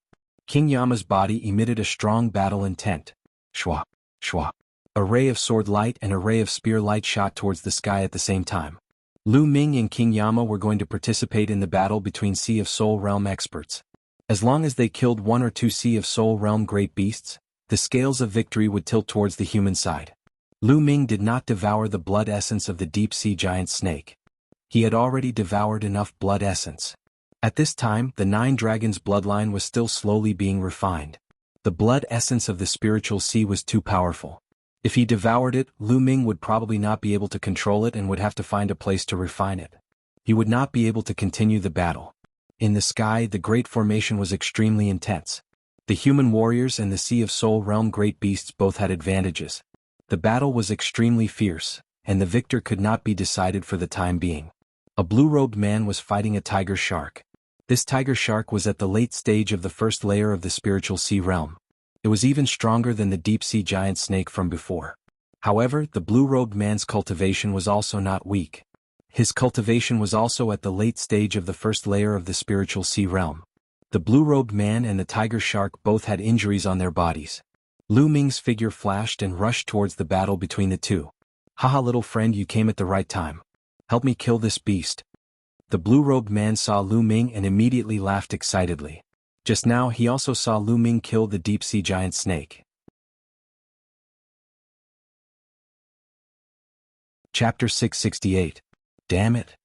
King Yama's body emitted a strong battle intent. Shwa, shwa. A ray of sword light and a ray of spear light shot towards the sky at the same time. Lu Ming and King Yama were going to participate in the battle between Sea of Soul Realm experts. As long as they killed 1 or 2 Sea of Soul Realm great beasts, the scales of victory would tilt towards the human side. Lu Ming did not devour the blood essence of the deep sea giant snake. He had already devoured enough blood essence. At this time, the 9 dragons' bloodline was still slowly being refined. The blood essence of the spiritual sea was too powerful. If he devoured it, Lu Ming would probably not be able to control it and would have to find a place to refine it. He would not be able to continue the battle. In the sky, the great formation was extremely intense. The human warriors and the Sea of Soul Realm great beasts both had advantages. The battle was extremely fierce, and the victor could not be decided for the time being. A blue-robed man was fighting a tiger shark. This tiger shark was at the late stage of the first layer of the spiritual sea realm. It was even stronger than the deep-sea giant snake from before. However, the blue-robed man's cultivation was also not weak. His cultivation was also at the late stage of the first layer of the spiritual sea realm. The blue-robed man and the tiger shark both had injuries on their bodies. Lu Ming's figure flashed and rushed towards the battle between the two. Haha, little friend, you came at the right time. Help me kill this beast. The blue-robed man saw Lu Ming and immediately laughed excitedly. Just now he also saw Lu Ming kill the deep-sea giant snake. Chapter 668. Damn it.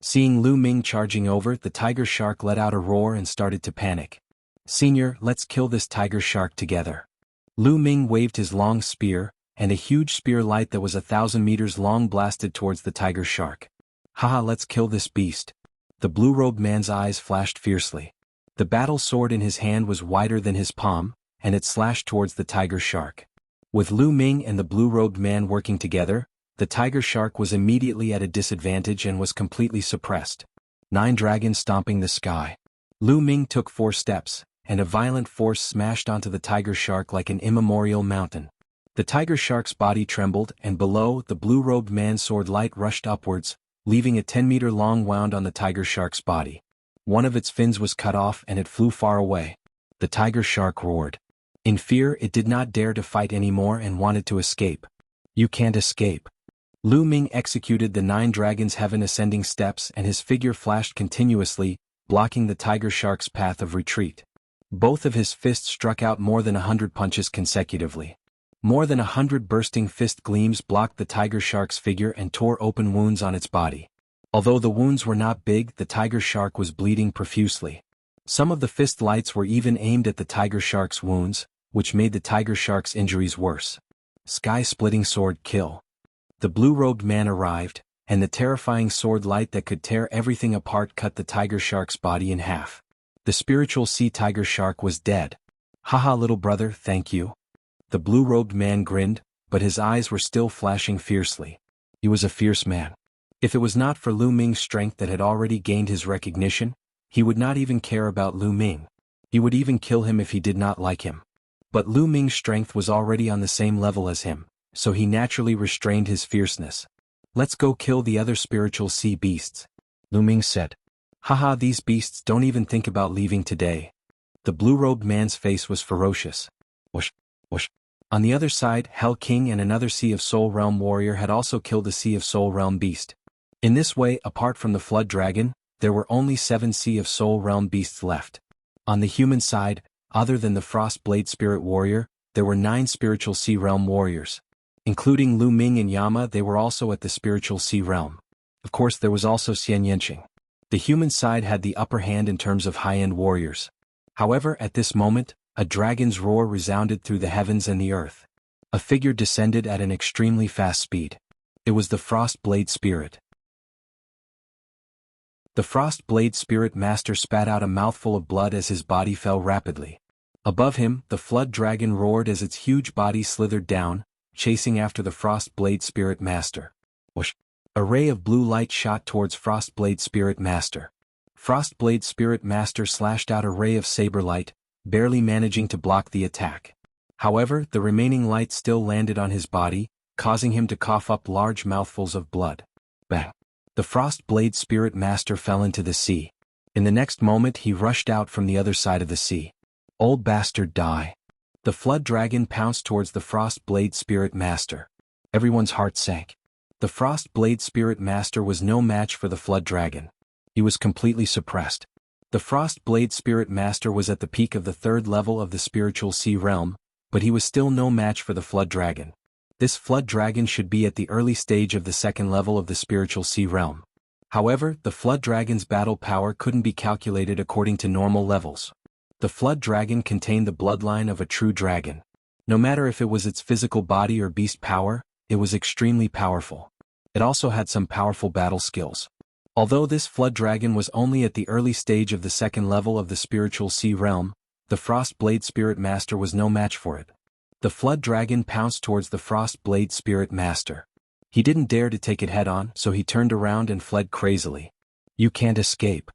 Seeing Lu Ming charging over, the tiger shark let out a roar and started to panic. Senior, let's kill this tiger shark together. Lu Ming waved his long spear, and a huge spear light that was 1,000 meters long blasted towards the tiger shark. Haha, let's kill this beast. The blue-robed man's eyes flashed fiercely. The battle sword in his hand was wider than his palm, and it slashed towards the tiger shark. With Lu Ming and the blue-robed man working together, the tiger shark was immediately at a disadvantage and was completely suppressed. 9 dragons stomping the sky. Lu Ming took 4 steps, and a violent force smashed onto the tiger shark like an immemorial mountain. The tiger shark's body trembled, and below, the blue-robed man's sword light rushed upwards, leaving a 10-meter-long wound on the tiger shark's body. One of its fins was cut off and it flew far away. The tiger shark roared. In fear, it did not dare to fight anymore and wanted to escape. You can't escape. Lu Ming executed the 9 dragons' heaven-ascending steps and his figure flashed continuously, blocking the tiger shark's path of retreat. Both of his fists struck out more than 100 punches consecutively. More than 100 bursting fist gleams blocked the tiger shark's figure and tore open wounds on its body. Although the wounds were not big, the tiger shark was bleeding profusely. Some of the fist lights were even aimed at the tiger shark's wounds, which made the tiger shark's injuries worse. Sky-splitting sword kill. The blue-robed man arrived, and the terrifying sword light that could tear everything apart cut the tiger shark's body in half. The spiritual sea tiger shark was dead. Haha, little brother, thank you. The blue-robed man grinned, but his eyes were still flashing fiercely. He was a fierce man. If it was not for Lu Ming's strength that had already gained his recognition, he would not even care about Lu Ming. He would even kill him if he did not like him. But Lu Ming's strength was already on the same level as him, so he naturally restrained his fierceness. Let's go kill the other spiritual sea beasts, Lu Ming said. Haha, these beasts don't even think about leaving today. The blue-robed man's face was ferocious. Whoosh, whoosh. On the other side, Hell King and another Sea of Soul Realm warrior had also killed a Sea of Soul Realm beast. In this way, apart from the Flood Dragon, there were only 7 Sea of Soul Realm beasts left. On the human side, other than the Frost Blade Spirit Warrior, there were 9 Spiritual Sea Realm warriors. Including Lu Ming and Yama, they were also at the Spiritual Sea Realm. Of course, there was also Xian Yanqing. The human side had the upper hand in terms of high-end warriors. However, at this moment, a dragon's roar resounded through the heavens and the earth. A figure descended at an extremely fast speed. It was the Frost Blade Spirit. The Frost Blade Spirit Master spat out a mouthful of blood as his body fell rapidly. Above him, the Flood Dragon roared as its huge body slithered down, chasing after the Frost Blade Spirit Master. Whoosh! A ray of blue light shot towards Frost Blade Spirit Master. Frost Blade Spirit Master slashed out a ray of saber light, barely managing to block the attack. However, the remaining light still landed on his body, causing him to cough up large mouthfuls of blood. Bang! The Frost Blade Spirit Master fell into the sea. In the next moment he rushed out from the other side of the sea. Old bastard, die. The Flood Dragon pounced towards the Frost Blade Spirit Master. Everyone's heart sank. The Frost Blade Spirit Master was no match for the Flood Dragon. He was completely suppressed. The Frost Blade Spirit Master was at the peak of the 3rd level of the Spiritual Sea Realm, but he was still no match for the Flood Dragon. This Flood Dragon should be at the early stage of the 2nd level of the Spiritual Sea Realm. However, the Flood Dragon's battle power couldn't be calculated according to normal levels. The Flood Dragon contained the bloodline of a true dragon. No matter if it was its physical body or beast power, it was extremely powerful. It also had some powerful battle skills. Although this Flood Dragon was only at the early stage of the 2nd level of the Spiritual Sea Realm, the Frost Blade Spirit Master was no match for it. The Flood Dragon pounced towards the Frost Blade Spirit Master. He didn't dare to take it head-on, so he turned around and fled crazily. You can't escape.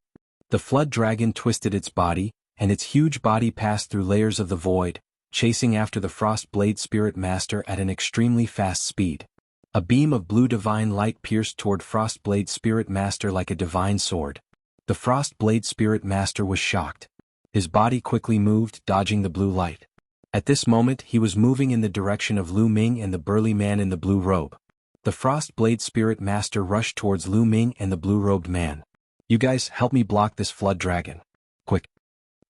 The Flood Dragon twisted its body, and its huge body passed through layers of the void, chasing after the Frost Blade Spirit Master at an extremely fast speed. A beam of blue divine light pierced toward Frost Blade Spirit Master like a divine sword. The Frost Blade Spirit Master was shocked. His body quickly moved, dodging the blue light. At this moment he was moving in the direction of Lu Ming and the burly man in the blue robe. The Frost Blade Spirit Master rushed towards Lu Ming and the blue-robed man. You guys, help me block this Flood Dragon. Quick!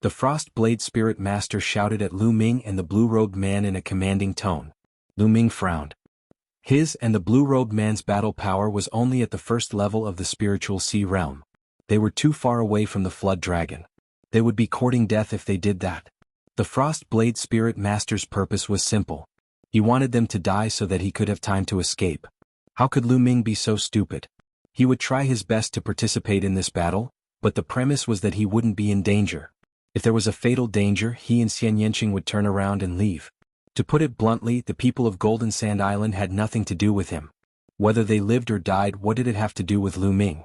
The Frost Blade Spirit Master shouted at Lu Ming and the blue-robed man in a commanding tone. Lu Ming frowned. His and the blue-robed man's battle power was only at the 1st level of the Spiritual Sea Realm. They were too far away from the Flood Dragon. They would be courting death if they did that. The Frost Blade Spirit Master's purpose was simple. He wanted them to die so that he could have time to escape. How could Lu Ming be so stupid? He would try his best to participate in this battle, but the premise was that he wouldn't be in danger. If there was a fatal danger, he and Xian Yanqing would turn around and leave. To put it bluntly, the people of Golden Sand Island had nothing to do with him. Whether they lived or died, what did it have to do with Lu Ming?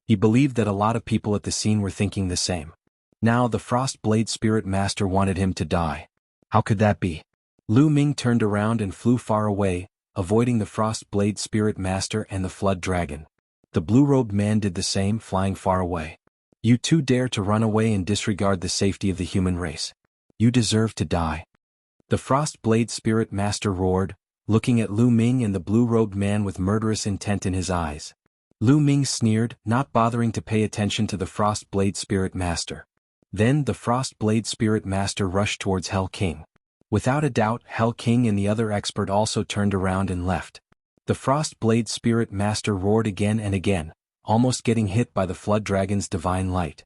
He believed that a lot of people at the scene were thinking the same. Now the Frost Blade Spirit Master wanted him to die. How could that be? Lu Ming turned around and flew far away, avoiding the Frost Blade Spirit Master and the Flood Dragon. The blue-robed man did the same, flying far away. You two dare to run away and disregard the safety of the human race. You deserve to die. The Frost Blade Spirit Master roared, looking at Lu Ming and the blue-robed man with murderous intent in his eyes. Lu Ming sneered, not bothering to pay attention to the Frost Blade Spirit Master. Then the Frost Blade Spirit Master rushed towards Hell King. Without a doubt, Hell King and the other expert also turned around and left. The Frost Blade Spirit Master roared again and again, almost getting hit by the Flood Dragon's divine light.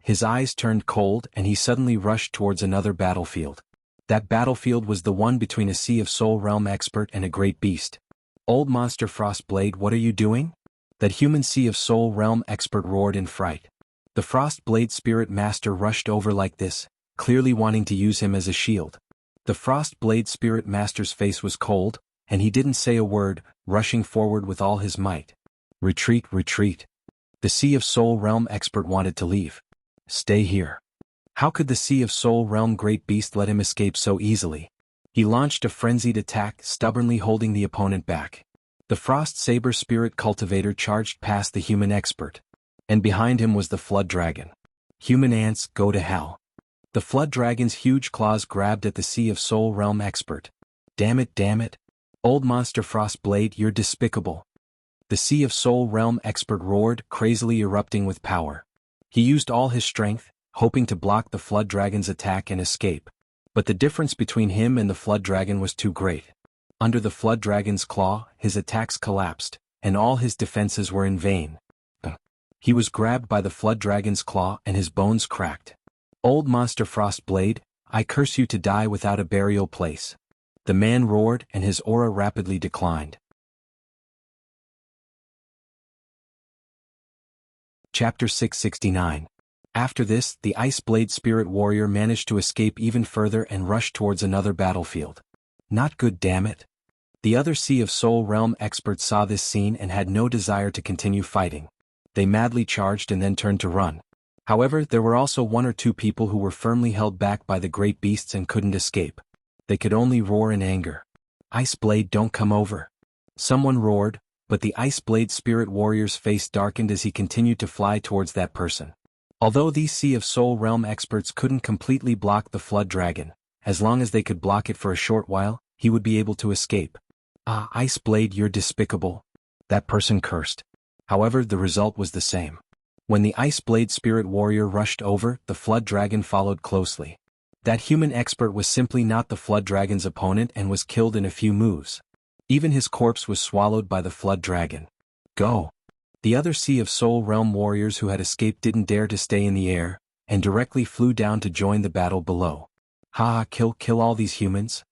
His eyes turned cold and he suddenly rushed towards another battlefield. That battlefield was the one between a Sea of Soul Realm expert and a great beast. Old monster Frostblade, what are you doing? That human Sea of Soul Realm expert roared in fright. The Frost Blade Spirit Master rushed over like this, clearly wanting to use him as a shield. The Frost Blade Spirit Master's face was cold, and he didn't say a word, rushing forward with all his might. Retreat, retreat. The Sea of Soul Realm expert wanted to leave. Stay here. How could the Sea of Soul Realm great beast let him escape so easily? He launched a frenzied attack, stubbornly holding the opponent back. The Frost Saber Spirit Cultivator charged past the human expert. And behind him was the Flood Dragon. Human ants, go to hell. The Flood Dragon's huge claws grabbed at the Sea of Soul Realm expert. Damn it, damn it. Old Monster Frostblade, you're despicable. The Sea of Soul Realm expert roared, crazily erupting with power. He used all his strength, hoping to block the Flood Dragon's attack and escape. But the difference between him and the Flood Dragon was too great. Under the Flood Dragon's claw, his attacks collapsed, and all his defenses were in vain. He was grabbed by the Flood Dragon's claw and his bones cracked. Old Monster Frostblade, I curse you to die without a burial place. The man roared and his aura rapidly declined. Chapter 669. After this, the Ice Blade Spirit Warrior managed to escape even further and rush towards another battlefield. Not good, damn it. The other Sea of Soul Realm experts saw this scene and had no desire to continue fighting. They madly charged and then turned to run. However, there were also one or two people who were firmly held back by the great beasts and couldn't escape. They could only roar in anger. Ice Blade, don't come over. Someone roared, but the Ice Blade Spirit Warrior's face darkened as he continued to fly towards that person. Although these Sea of Soul Realm experts couldn't completely block the Flood Dragon, as long as they could block it for a short while, he would be able to escape. Ah, Ice Blade, you're despicable. That person cursed. However, the result was the same. When the Ice Blade Spirit Warrior rushed over, the Flood Dragon followed closely. That human expert was simply not the Flood Dragon's opponent and was killed in a few moves. Even his corpse was swallowed by the Flood Dragon. Go! The other Sea of Soul Realm warriors who had escaped didn't dare to stay in the air, and directly flew down to join the battle below. Ha ha, kill all these humans.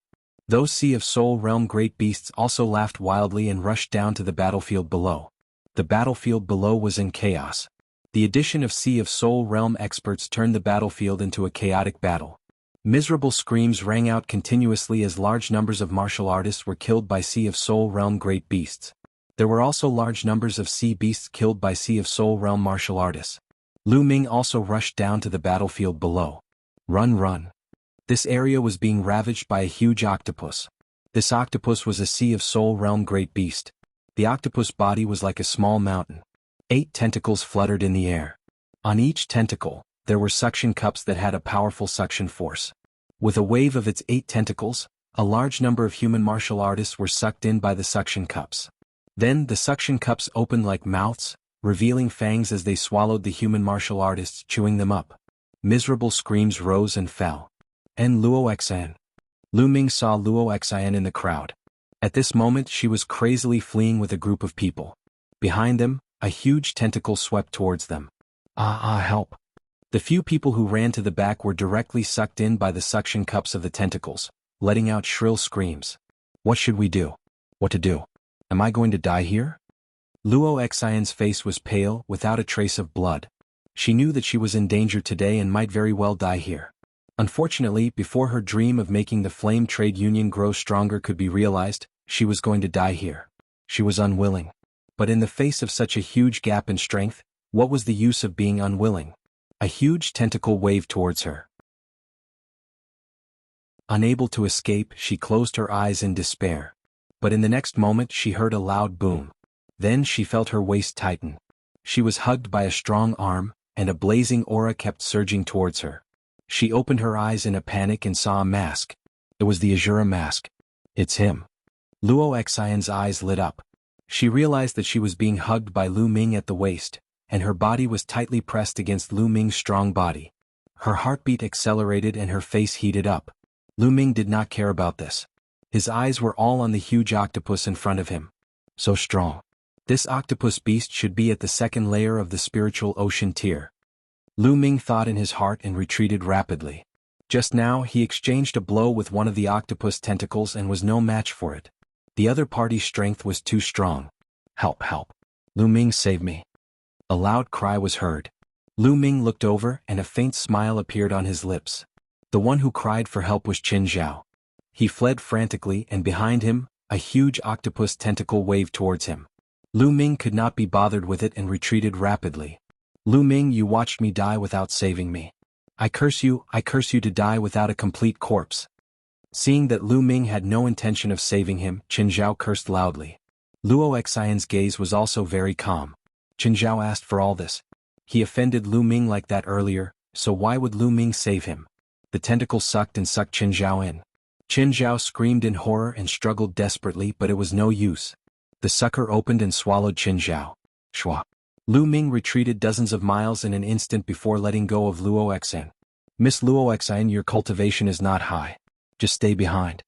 Those Sea of Soul Realm great beasts also laughed wildly and rushed down to the battlefield below. The battlefield below was in chaos. The addition of Sea of Soul Realm experts turned the battlefield into a chaotic battle. Miserable screams rang out continuously as large numbers of martial artists were killed by Sea of Soul Realm great beasts. There were also large numbers of sea beasts killed by Sea of Soul Realm martial artists. Lu Ming also rushed down to the battlefield below. Run, run. This area was being ravaged by a huge octopus. This octopus was a Sea of Soul Realm great beast. The octopus body was like a small mountain. 8 tentacles fluttered in the air. On each tentacle, there were suction cups that had a powerful suction force. With a wave of its 8 tentacles, a large number of human martial artists were sucked in by the suction cups. Then the suction cups opened like mouths, revealing fangs as they swallowed the human martial artists, chewing them up. Miserable screams rose and fell. And Luo Xian. Lu Ming saw Luo Xian in the crowd. At this moment she was crazily fleeing with a group of people. Behind them, a huge tentacle swept towards them. Help. The few people who ran to the back were directly sucked in by the suction cups of the tentacles, letting out shrill screams. What should we do? What to do? Am I going to die here? Luo Xian's face was pale, without a trace of blood. She knew that she was in danger today and might very well die here. Unfortunately, before her dream of making the Flame Trade Union grow stronger could be realized, she was going to die here. She was unwilling. But in the face of such a huge gap in strength, what was the use of being unwilling? A huge tentacle waved towards her. Unable to escape, she closed her eyes in despair. But in the next moment she heard a loud boom. Then she felt her waist tighten. She was hugged by a strong arm, and a blazing aura kept surging towards her. She opened her eyes in a panic and saw a mask. It was the Azura mask. It's him. Luo Xian's eyes lit up. She realized that she was being hugged by Lu Ming at the waist, and her body was tightly pressed against Lu Ming's strong body. Her heartbeat accelerated and her face heated up. Lu Ming did not care about this. His eyes were all on the huge octopus in front of him. So strong. This octopus beast should be at the second layer of the spiritual ocean tier. Lu Ming thought in his heart and retreated rapidly. Just now he exchanged a blow with one of the octopus tentacles and was no match for it. The other party's strength was too strong. Help, help. Lu Ming, save me. A loud cry was heard. Lu Ming looked over and a faint smile appeared on his lips. The one who cried for help was Qin Zhao. He fled frantically and behind him, a huge octopus tentacle waved towards him. Lu Ming could not be bothered with it and retreated rapidly. Lu Ming, you watched me die without saving me. I curse you to die without a complete corpse. Seeing that Lu Ming had no intention of saving him, Qin Zhao cursed loudly. Luo Xian's gaze was also very calm. Qin Zhao asked for all this. He offended Lu Ming like that earlier, so why would Lu Ming save him? The tentacle sucked and sucked Qin Zhao in. Qin Zhao screamed in horror and struggled desperately, but it was no use. The sucker opened and swallowed Qin Zhao. Shua. Lu Ming retreated dozens of miles in an instant before letting go of Luo Xian. Miss Luo Xian, your cultivation is not high. Just stay behind.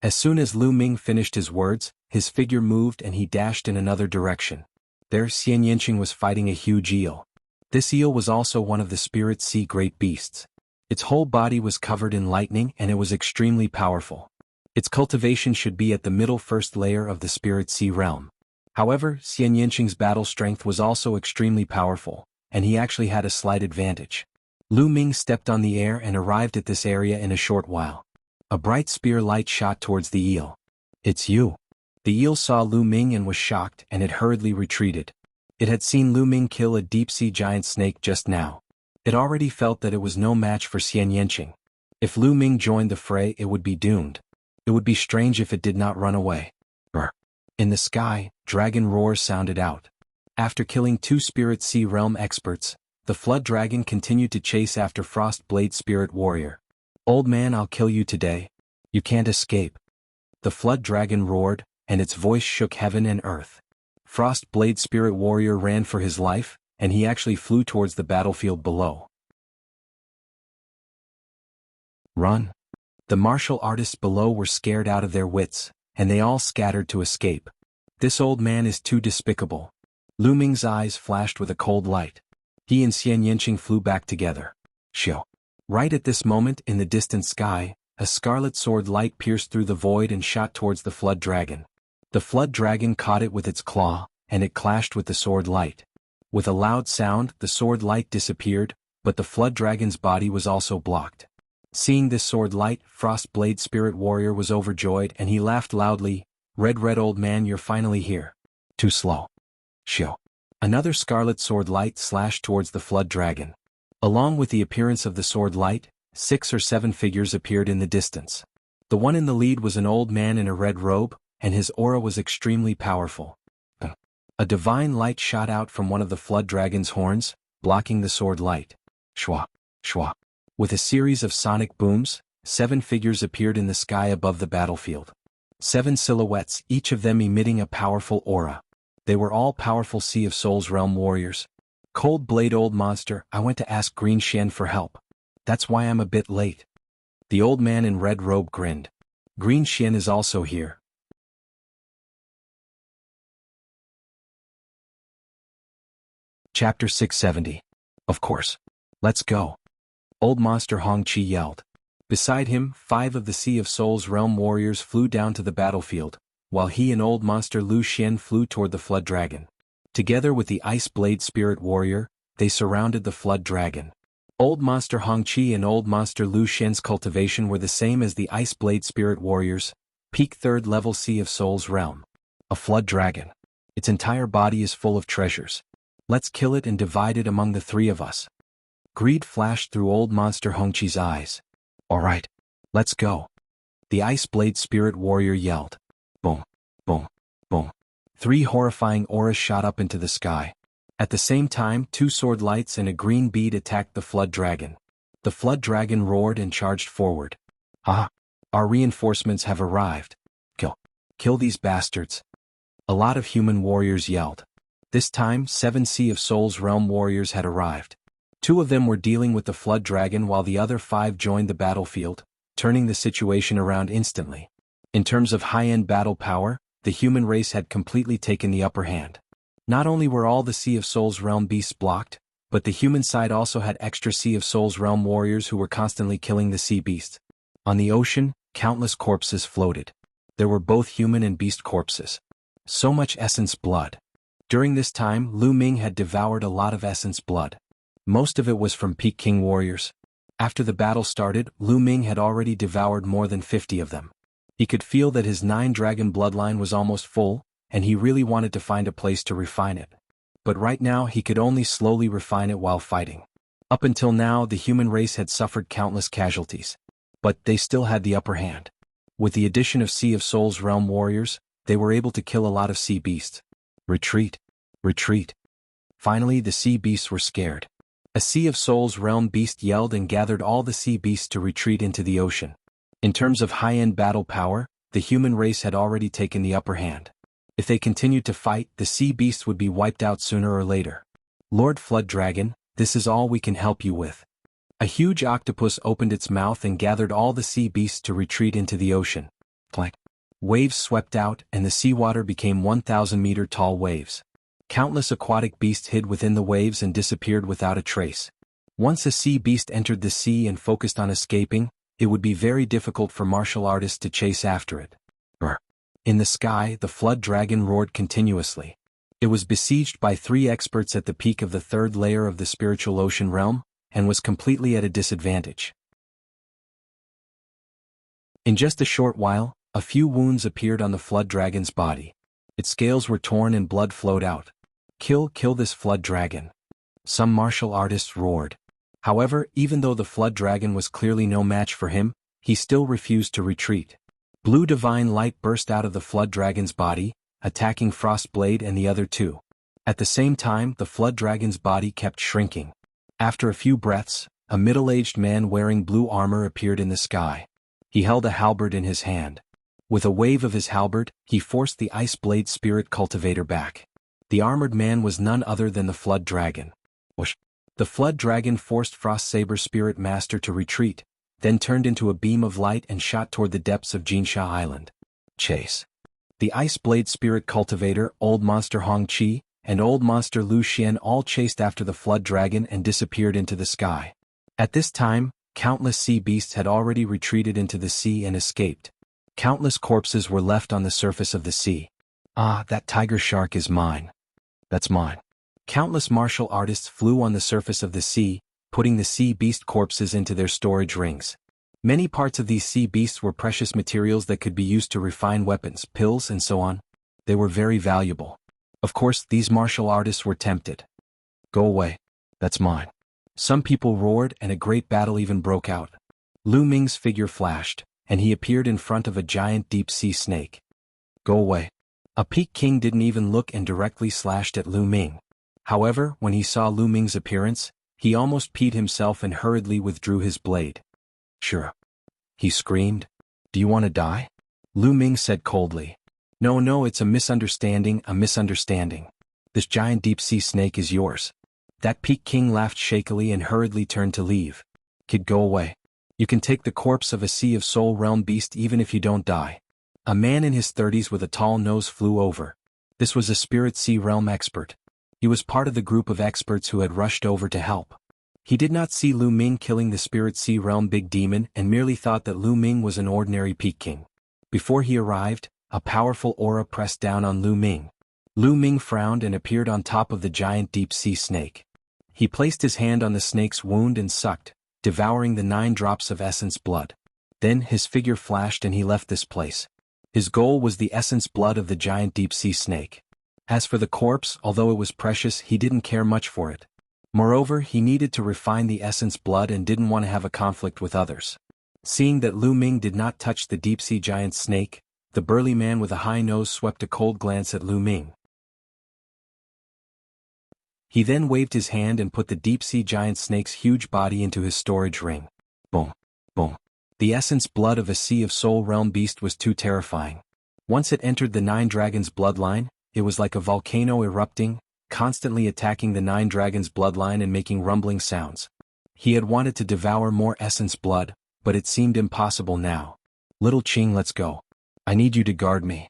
As soon as Lu Ming finished his words, his figure moved and he dashed in another direction. There Xian Yanqing was fighting a huge eel. This eel was also one of the spirit sea great beasts. Its whole body was covered in lightning and it was extremely powerful. Its cultivation should be at the middle first layer of the spirit sea realm. However, Xian Yanqing's battle strength was also extremely powerful, and he actually had a slight advantage. Lu Ming stepped on the air and arrived at this area in a short while. A bright spear light shot towards the eel. It's you. The eel saw Lu Ming and was shocked, and it hurriedly retreated. It had seen Lu Ming kill a deep-sea giant snake just now. It already felt that it was no match for Xian Yanqing. If Lu Ming joined the fray, it would be doomed. It would be strange if it did not run away. Brr. In the sky, dragon roars sounded out. After killing 2 spirit sea realm experts, the flood dragon continued to chase after Frost Blade Spirit Warrior. Old man, I'll kill you today. You can't escape. The flood dragon roared, and its voice shook heaven and earth. Frost Blade Spirit Warrior ran for his life, and he actually flew towards the battlefield below. Run. The martial artists below were scared out of their wits, and they all scattered to escape. This old man is too despicable. Lu Ming's eyes flashed with a cold light. He and Xian Yanqing flew back together. Shio. Right at this moment in the distant sky, a scarlet sword light pierced through the void and shot towards the flood dragon. The flood dragon caught it with its claw, and it clashed with the sword light. With a loud sound, the sword light disappeared, but the flood dragon's body was also blocked. Seeing this sword light, Frost Blade Spirit Warrior was overjoyed and he laughed loudly. Red old man, you're finally here. Too slow. Shio. Another scarlet sword light slashed towards the flood dragon. Along with the appearance of the sword light, 6 or 7 figures appeared in the distance. The one in the lead was an old man in a red robe, and his aura was extremely powerful. A divine light shot out from one of the flood dragon's horns, blocking the sword light. Shwa. Shwa. With a series of sonic booms, 7 figures appeared in the sky above the battlefield. 7 silhouettes, each of them emitting a powerful aura. They were all powerful Sea of Souls realm warriors. Cold Blade old monster, I went to ask Green Xian for help. That's why I'm a bit late. The old man in red robe grinned. Green Xian is also here. Chapter 670. Of course. Let's go. Old monster Hong Chi yelled. Beside him, 5 of the Sea of Souls realm warriors flew down to the battlefield, while he and old monster Lu Xian flew toward the flood dragon. Together with the Ice Blade Spirit Warrior, they surrounded the flood dragon. Old monster Hong Chi and old monster Lu Xian's cultivation were the same as the Ice Blade Spirit Warriors, peak 3rd level Sea of Souls realm. A flood dragon. Its entire body is full of treasures. Let's kill it and divide it among the 3 of us. Greed flashed through old monster Hong Chi's eyes. Alright. Let's go. The Ice Blade Spirit Warrior yelled. Boom. Boom. Boom. 3 horrifying auras shot up into the sky. At the same time, 2 sword lights and a green bead attacked the flood dragon. The flood dragon roared and charged forward. Ah! Our reinforcements have arrived. Kill. Kill these bastards. A lot of human warriors yelled. This time, 7 Sea of Souls realm warriors had arrived. 2 of them were dealing with the flood dragon while the other 5 joined the battlefield, turning the situation around instantly. In terms of high-end battle power, the human race had completely taken the upper hand. Not only were all the Sea of Souls realm beasts blocked, but the human side also had extra Sea of Souls realm warriors who were constantly killing the sea beasts. On the ocean, countless corpses floated. There were both human and beast corpses. So much essence blood. During this time, Lu Ming had devoured a lot of essence blood. Most of it was from Peak King warriors. After the battle started, Lu Ming had already devoured more than 50 of them. He could feel that his 9-dragon bloodline was almost full, and he really wanted to find a place to refine it. But right now he could only slowly refine it while fighting. Up until now the human race had suffered countless casualties. But they still had the upper hand. With the addition of Sea of Souls realm warriors, they were able to kill a lot of sea beasts. Retreat. Retreat. Finally the sea beasts were scared. A Sea of Souls realm beast yelled and gathered all the sea beasts to retreat into the ocean. In terms of high-end battle power, the human race had already taken the upper hand. If they continued to fight, the sea beasts would be wiped out sooner or later. Lord Flood Dragon, this is all we can help you with. A huge octopus opened its mouth and gathered all the sea beasts to retreat into the ocean. Clank. Waves swept out and the seawater became 1,000-meter tall waves. Countless aquatic beasts hid within the waves and disappeared without a trace. Once a sea beast entered the sea and focused on escaping, it would be very difficult for martial artists to chase after it. In the sky, the flood dragon roared continuously. It was besieged by 3 experts at the peak of the 3rd layer of the spiritual ocean realm, and was completely at a disadvantage. In just a short while, a few wounds appeared on the flood dragon's body. Its scales were torn and blood flowed out. Kill this flood dragon. Some martial artists roared. However, even though the flood dragon was clearly no match for him, he still refused to retreat. Blue divine light burst out of the flood dragon's body, attacking Frostblade and the other 2. At the same time, the flood dragon's body kept shrinking. After a few breaths, a middle-aged man wearing blue armor appeared in the sky. He held a halberd in his hand. With a wave of his halberd, he forced the Ice Blade Spirit Cultivator back. The armored man was none other than the Flood Dragon. Whoosh! The Flood Dragon forced Frostsaber Spirit Master to retreat, then turned into a beam of light and shot toward the depths of Jinsha Island. Chase. The Ice Blade Spirit Cultivator, Old Monster Hong Chi, and Old Monster Lu Xian all chased after the Flood Dragon and disappeared into the sky. At this time, countless sea beasts had already retreated into the sea and escaped. Countless corpses were left on the surface of the sea. Ah, that tiger shark is mine. That's mine. Countless martial artists flew on the surface of the sea, putting the sea beast corpses into their storage rings. Many parts of these sea beasts were precious materials that could be used to refine weapons, pills, and so on. They were very valuable. Of course, these martial artists were tempted. Go away. That's mine. Some people roared and a great battle even broke out. Lu Ming's figure flashed, and he appeared in front of a giant deep-sea snake. Go away. A Peak King didn't even look and directly slashed at Lu Ming. However, when he saw Lu Ming's appearance, he almost peed himself and hurriedly withdrew his blade. Sure. He screamed. Do you want to die? Lu Ming said coldly. No, it's a misunderstanding. This giant deep-sea snake is yours. That Peak King laughed shakily and hurriedly turned to leave. Kid, go away. You can take the corpse of a Sea of Soul realm beast even if you don't die. A man in his 30s with a tall nose flew over. This was a Spirit Sea realm expert. He was part of the group of experts who had rushed over to help. He did not see Lu Ming killing the Spirit Sea realm big demon and merely thought that Lu Ming was an ordinary Peak King. Before he arrived, a powerful aura pressed down on Lu Ming. Lu Ming frowned and appeared on top of the giant deep-sea snake. He placed his hand on the snake's wound and sucked, devouring the 9 drops of essence blood. Then his figure flashed and he left this place. His goal was the essence blood of the giant deep-sea snake. As for the corpse, although it was precious, he didn't care much for it. Moreover, he needed to refine the essence blood and didn't want to have a conflict with others. Seeing that Lu Ming did not touch the deep-sea giant snake, the burly man with a high nose swept a cold glance at Lu Ming. He then waved his hand and put the deep-sea giant snake's huge body into his storage ring. Boom. Boom. The essence blood of a Sea of Soul realm beast was too terrifying. Once it entered the 9 dragons' bloodline, it was like a volcano erupting, constantly attacking the 9 dragons' bloodline and making rumbling sounds. He had wanted to devour more essence blood, but it seemed impossible now. Little Qing, let's go. I need you to guard me.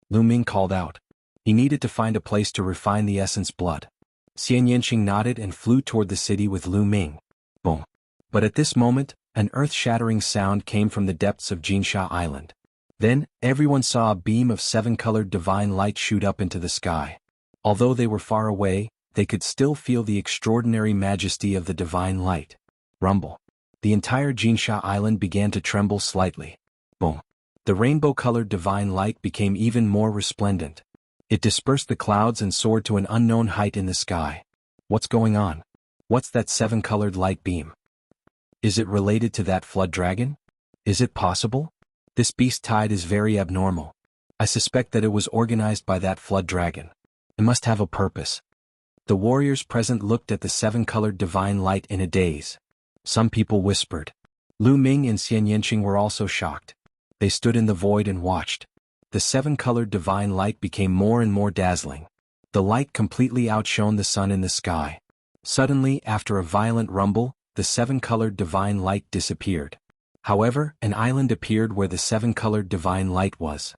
Lu Ming called out. He needed to find a place to refine the essence blood. Xian Yanqing nodded and flew toward the city with Lu Ming. Boom. But at this moment, an earth-shattering sound came from the depths of Jinsha Island. Then, everyone saw a beam of 7-colored divine light shoot up into the sky. Although they were far away, they could still feel the extraordinary majesty of the divine light. Rumble. The entire Jinsha Island began to tremble slightly. Boom. The rainbow-colored divine light became even more resplendent. It dispersed the clouds and soared to an unknown height in the sky. What's going on? What's that 7-colored light beam? Is it related to that flood dragon? Is it possible? This beast tide is very abnormal. I suspect that it was organized by that flood dragon. It must have a purpose. The warriors present looked at the seven-colored divine light in a daze. Some people whispered. Lu Ming and Xian Yanqing were also shocked. They stood in the void and watched. The seven-colored divine light became more and more dazzling. The light completely outshone the sun in the sky. Suddenly, after a violent rumble, the seven-colored divine light disappeared. However, an island appeared where the seven-colored divine light was.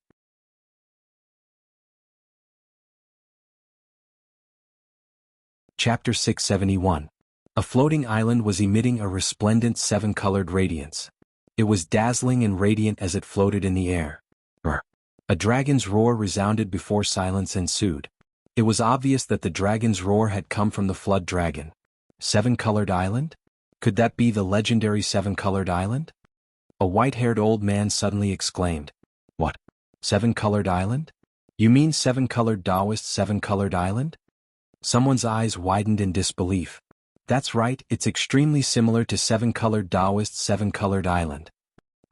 Chapter 671. A floating island was emitting a resplendent seven-colored radiance. It was dazzling and radiant as it floated in the air. A dragon's roar resounded before silence ensued. It was obvious that the dragon's roar had come from the flood dragon. Seven-colored island? Could that be the legendary seven-colored island? A white-haired old man suddenly exclaimed. What? Seven-colored island? You mean seven-colored Taoist seven-colored island? Someone's eyes widened in disbelief. That's right, it's extremely similar to seven-colored Taoist seven-colored island.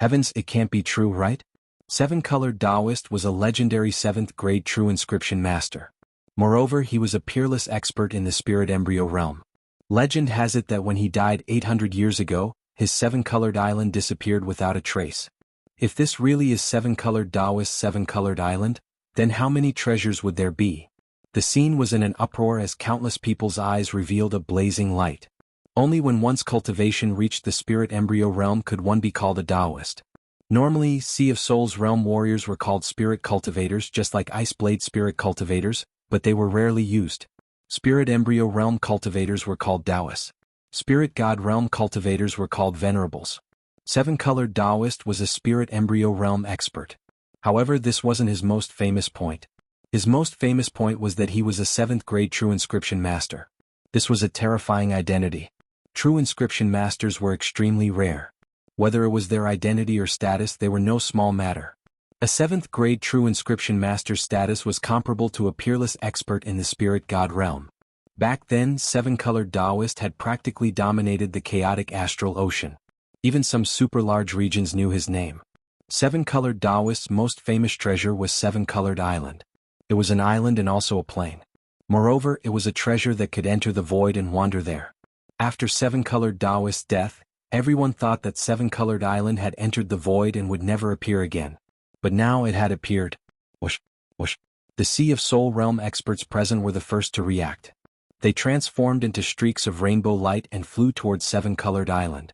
Heavens, it can't be true, right? Seven-colored Taoist was a legendary 7th grade true inscription master. Moreover, he was a peerless expert in the spirit embryo realm. Legend has it that when he died 800 years ago, his seven-colored island disappeared without a trace. If this really is seven-colored Taoist seven-colored island, then how many treasures would there be? The scene was in an uproar as countless people's eyes revealed a blazing light. Only when one's cultivation reached the spirit embryo realm could one be called a Taoist. Normally, Sea of Souls realm warriors were called spirit cultivators just like Ice Blade spirit cultivators, but they were rarely used. Spirit embryo realm cultivators were called Taoists. Spirit god realm cultivators were called venerables. Seven-colored Taoist was a spirit embryo realm expert. However, this wasn't his most famous point. His most famous point was that he was a 7th grade true inscription master. This was a terrifying identity. True inscription masters were extremely rare. Whether it was their identity or status, they were no small matter. A 7th grade true inscription master's status was comparable to a peerless expert in the spirit god realm. Back then, seven-colored Taoist had practically dominated the chaotic astral ocean. Even some super-large regions knew his name. Seven-colored Taoist's most famous treasure was Seven-Colored Island. It was an island and also a plain. Moreover, it was a treasure that could enter the void and wander there. After Seven-Colored Taoist's death, everyone thought that Seven-Colored Island had entered the void and would never appear again. But now it had appeared. Whoosh, whoosh. The Sea of Soul realm experts present were the first to react. They transformed into streaks of rainbow light and flew towards Seven-Colored Island.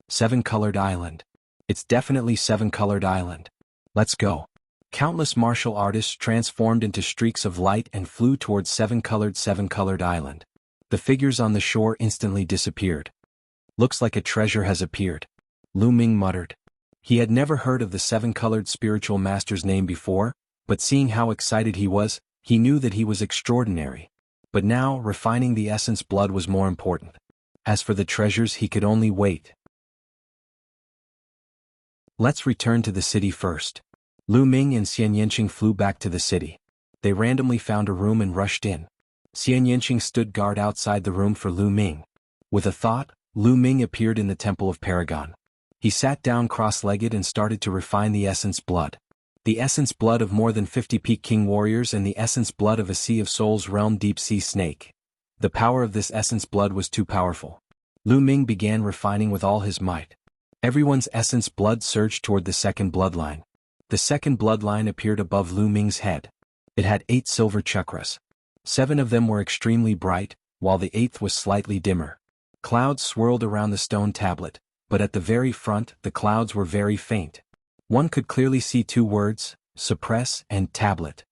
Seven-Colored Island. It's definitely Seven-Colored Island. Let's go. Countless martial artists transformed into streaks of light and flew towards Seven-Colored Island. The figures on the shore instantly disappeared. Looks like a treasure has appeared. Lu Ming muttered. He had never heard of the seven-colored spiritual master's name before, but seeing how excited he was, he knew that he was extraordinary. But now, refining the essence blood was more important. As for the treasures, he could only wait. Let's return to the city first. Lu Ming and Xian Yanqing flew back to the city. They randomly found a room and rushed in. Xian Yanqing stood guard outside the room for Lu Ming. With a thought, Lu Ming appeared in the Temple of Paragon. He sat down cross-legged and started to refine the essence blood. The essence blood of more than 50 Peak King warriors and the essence blood of a Sea of Souls realm deep sea snake. The power of this essence blood was too powerful. Lu Ming began refining with all his might. Everyone's essence blood surged toward the second bloodline. The second bloodline appeared above Lu Ming's head. It had 8 silver chakras. 7 of them were extremely bright, while the 8th was slightly dimmer. Clouds swirled around the stone tablet, but at the very front, the clouds were very faint. One could clearly see 2 words, suppress and tablet.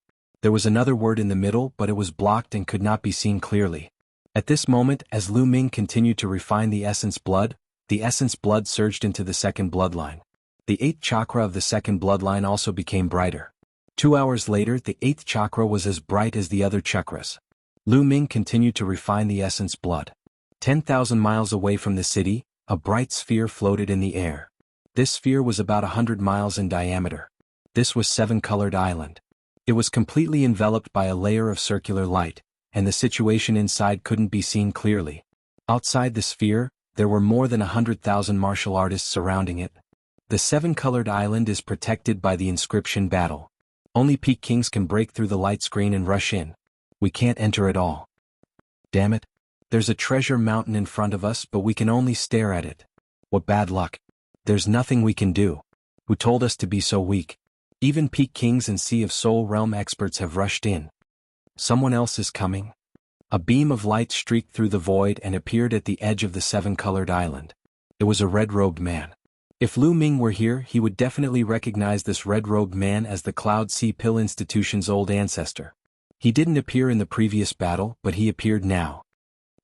There was another word in the middle, but it was blocked and could not be seen clearly. At this moment, as Lu Ming continued to refine the essence blood surged into the second bloodline. The 8th chakra of the second bloodline also became brighter. 2 hours later, the 8th chakra was as bright as the other chakras. Lu Ming continued to refine the essence blood. 10,000 miles away from the city, a bright sphere floated in the air. This sphere was about 100 miles in diameter. This was Seven-Colored Island. It was completely enveloped by a layer of circular light, and the situation inside couldn't be seen clearly. Outside the sphere, there were more than 100,000 martial artists surrounding it. The Seven-Colored Island is protected by the inscription battle. Only Peak Kings can break through the light screen and rush in. We can't enter at all. Damn it. There's a treasure mountain in front of us, but we can only stare at it. What bad luck. There's nothing we can do. Who told us to be so weak? Even Peak Kings and Sea of Soul Realm experts have rushed in. Someone else is coming. A beam of light streaked through the void and appeared at the edge of the seven-colored island. It was a red-robed man. If Lu Ming were here, he would definitely recognize this red-robed man as the Cloud Sea Pill Institution's old ancestor. He didn't appear in the previous battle, but he appeared now.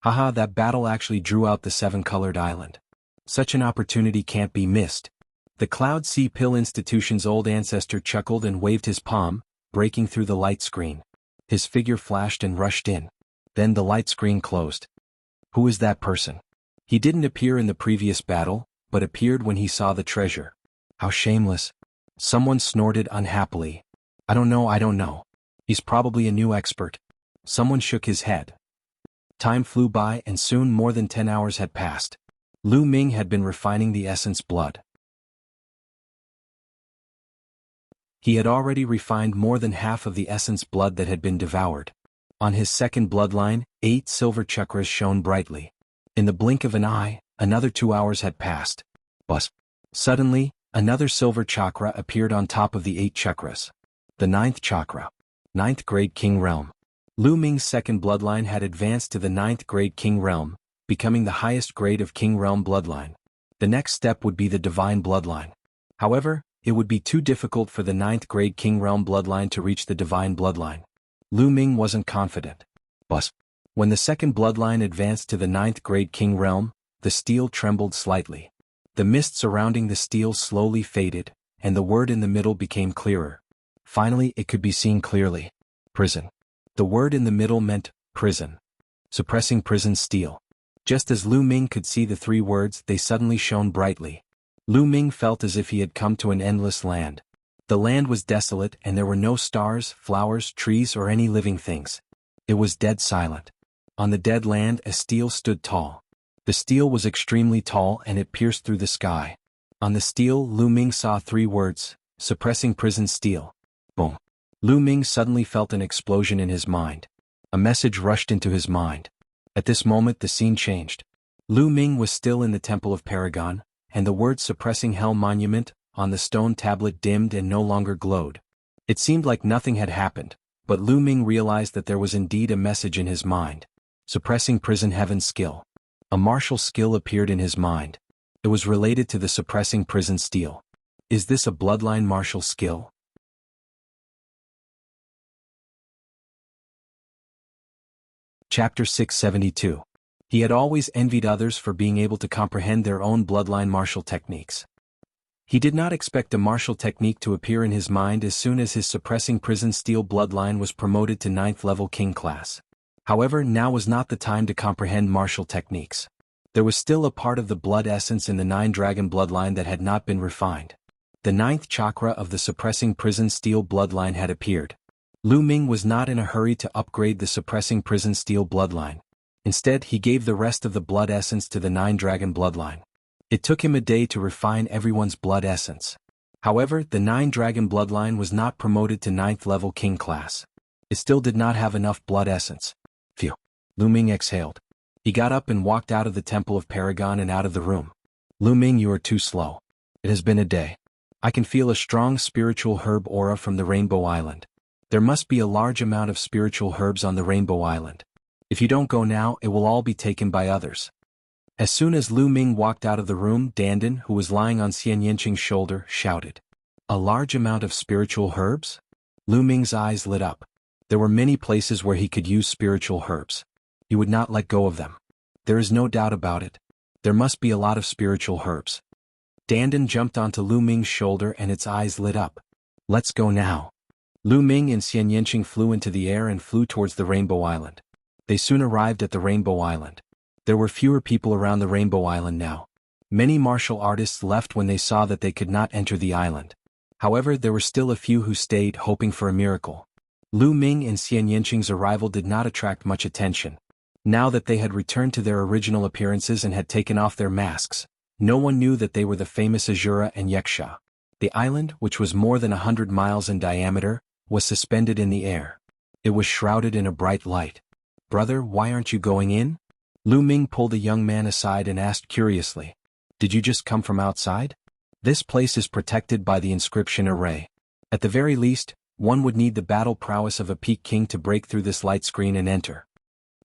Haha, that battle actually drew out the seven-colored island. Such an opportunity can't be missed. The Cloud Sea Pill Institution's old ancestor chuckled and waved his palm, breaking through the light screen. His figure flashed and rushed in. Then the light screen closed. Who is that person? He didn't appear in the previous battle, but appeared when he saw the treasure. How shameless. Someone snorted unhappily. I don't know. He's probably a new expert. Someone shook his head. Time flew by and soon more than 10 hours had passed. Lu Ming had been refining the essence blood. He had already refined more than half of the essence blood that had been devoured. On his second bloodline, 8 silver chakras shone brightly. In the blink of an eye, another 2 hours had passed. But suddenly, another silver chakra appeared on top of the 8 chakras. The 9th chakra. 9th grade King Realm. Lu Ming's second bloodline had advanced to the 9th grade King Realm, becoming the highest grade of King Realm bloodline. The next step would be the Divine bloodline. However, it would be too difficult for the 9th grade King Realm bloodline to reach the Divine bloodline. Lu Ming wasn't confident. But when the second bloodline advanced to the 9th grade King Realm, the steel trembled slightly. The mist surrounding the steel slowly faded, and the word in the middle became clearer. Finally, it could be seen clearly. Prison. The word in the middle meant prison. Suppressing prison steel. Just as Lu Ming could see the 3 words, they suddenly shone brightly. Lu Ming felt as if he had come to an endless land. The land was desolate and there were no stars, flowers, trees or any living things. It was dead silent. On the dead land a steel stood tall. The steel was extremely tall and it pierced through the sky. On the steel Lu Ming saw 3 words, suppressing prison steel. Boom. Lu Ming suddenly felt an explosion in his mind. A message rushed into his mind. At this moment the scene changed. Lu Ming was still in the Temple of Paragon, and the word suppressing hell monument on the stone tablet dimmed and no longer glowed. It seemed like nothing had happened, but Lu Ming realized that there was indeed a message in his mind. Suppressing prison heaven skill. A martial skill appeared in his mind. It was related to the suppressing prison steel. Is this a bloodline martial skill? Chapter 672. He had always envied others for being able to comprehend their own bloodline martial techniques. He did not expect a martial technique to appear in his mind as soon as his suppressing prison steel bloodline was promoted to 9th level king class. However, now was not the time to comprehend martial techniques. There was still a part of the blood essence in the 9 dragon bloodline that had not been refined. The 9th chakra of the suppressing prison steel bloodline had appeared. Lu Ming was not in a hurry to upgrade the suppressing prison steel bloodline. Instead, he gave the rest of the blood essence to the 9 dragon bloodline. It took him a day to refine everyone's blood essence. However, the 9 dragon bloodline was not promoted to 9th level king class. It still did not have enough blood essence. Phew. Lu Ming exhaled. He got up and walked out of the Temple of Paragon and out of the room. Lu Ming, you are too slow. It has been a day. I can feel a strong spiritual herb aura from the Rainbow Island. There must be a large amount of spiritual herbs on the Rainbow Island. If you don't go now, it will all be taken by others. As soon as Lu Ming walked out of the room, Dandan, who was lying on Xian Yanqing's shoulder, shouted. A large amount of spiritual herbs? Lu Ming's eyes lit up. There were many places where he could use spiritual herbs. He would not let go of them. There is no doubt about it. There must be a lot of spiritual herbs. Dandan jumped onto Lu Ming's shoulder and its eyes lit up. Let's go now. Lu Ming and Xian Yanqing flew into the air and flew towards the Rainbow Island. They soon arrived at the Rainbow Island. There were fewer people around the Rainbow Island now. Many martial artists left when they saw that they could not enter the island. However, there were still a few who stayed, hoping for a miracle. Lu Ming and Xian Yanqing's arrival did not attract much attention. Now that they had returned to their original appearances and had taken off their masks, no one knew that they were the famous Azura and Yeksha. The island, which was more than 100 miles in diameter, was suspended in the air. It was shrouded in a bright light. "Brother, why aren't you going in?" Lu Ming pulled the young man aside and asked curiously. "Did you just come from outside? This place is protected by the inscription array. At the very least, one would need the battle prowess of a peak king to break through this light screen and enter."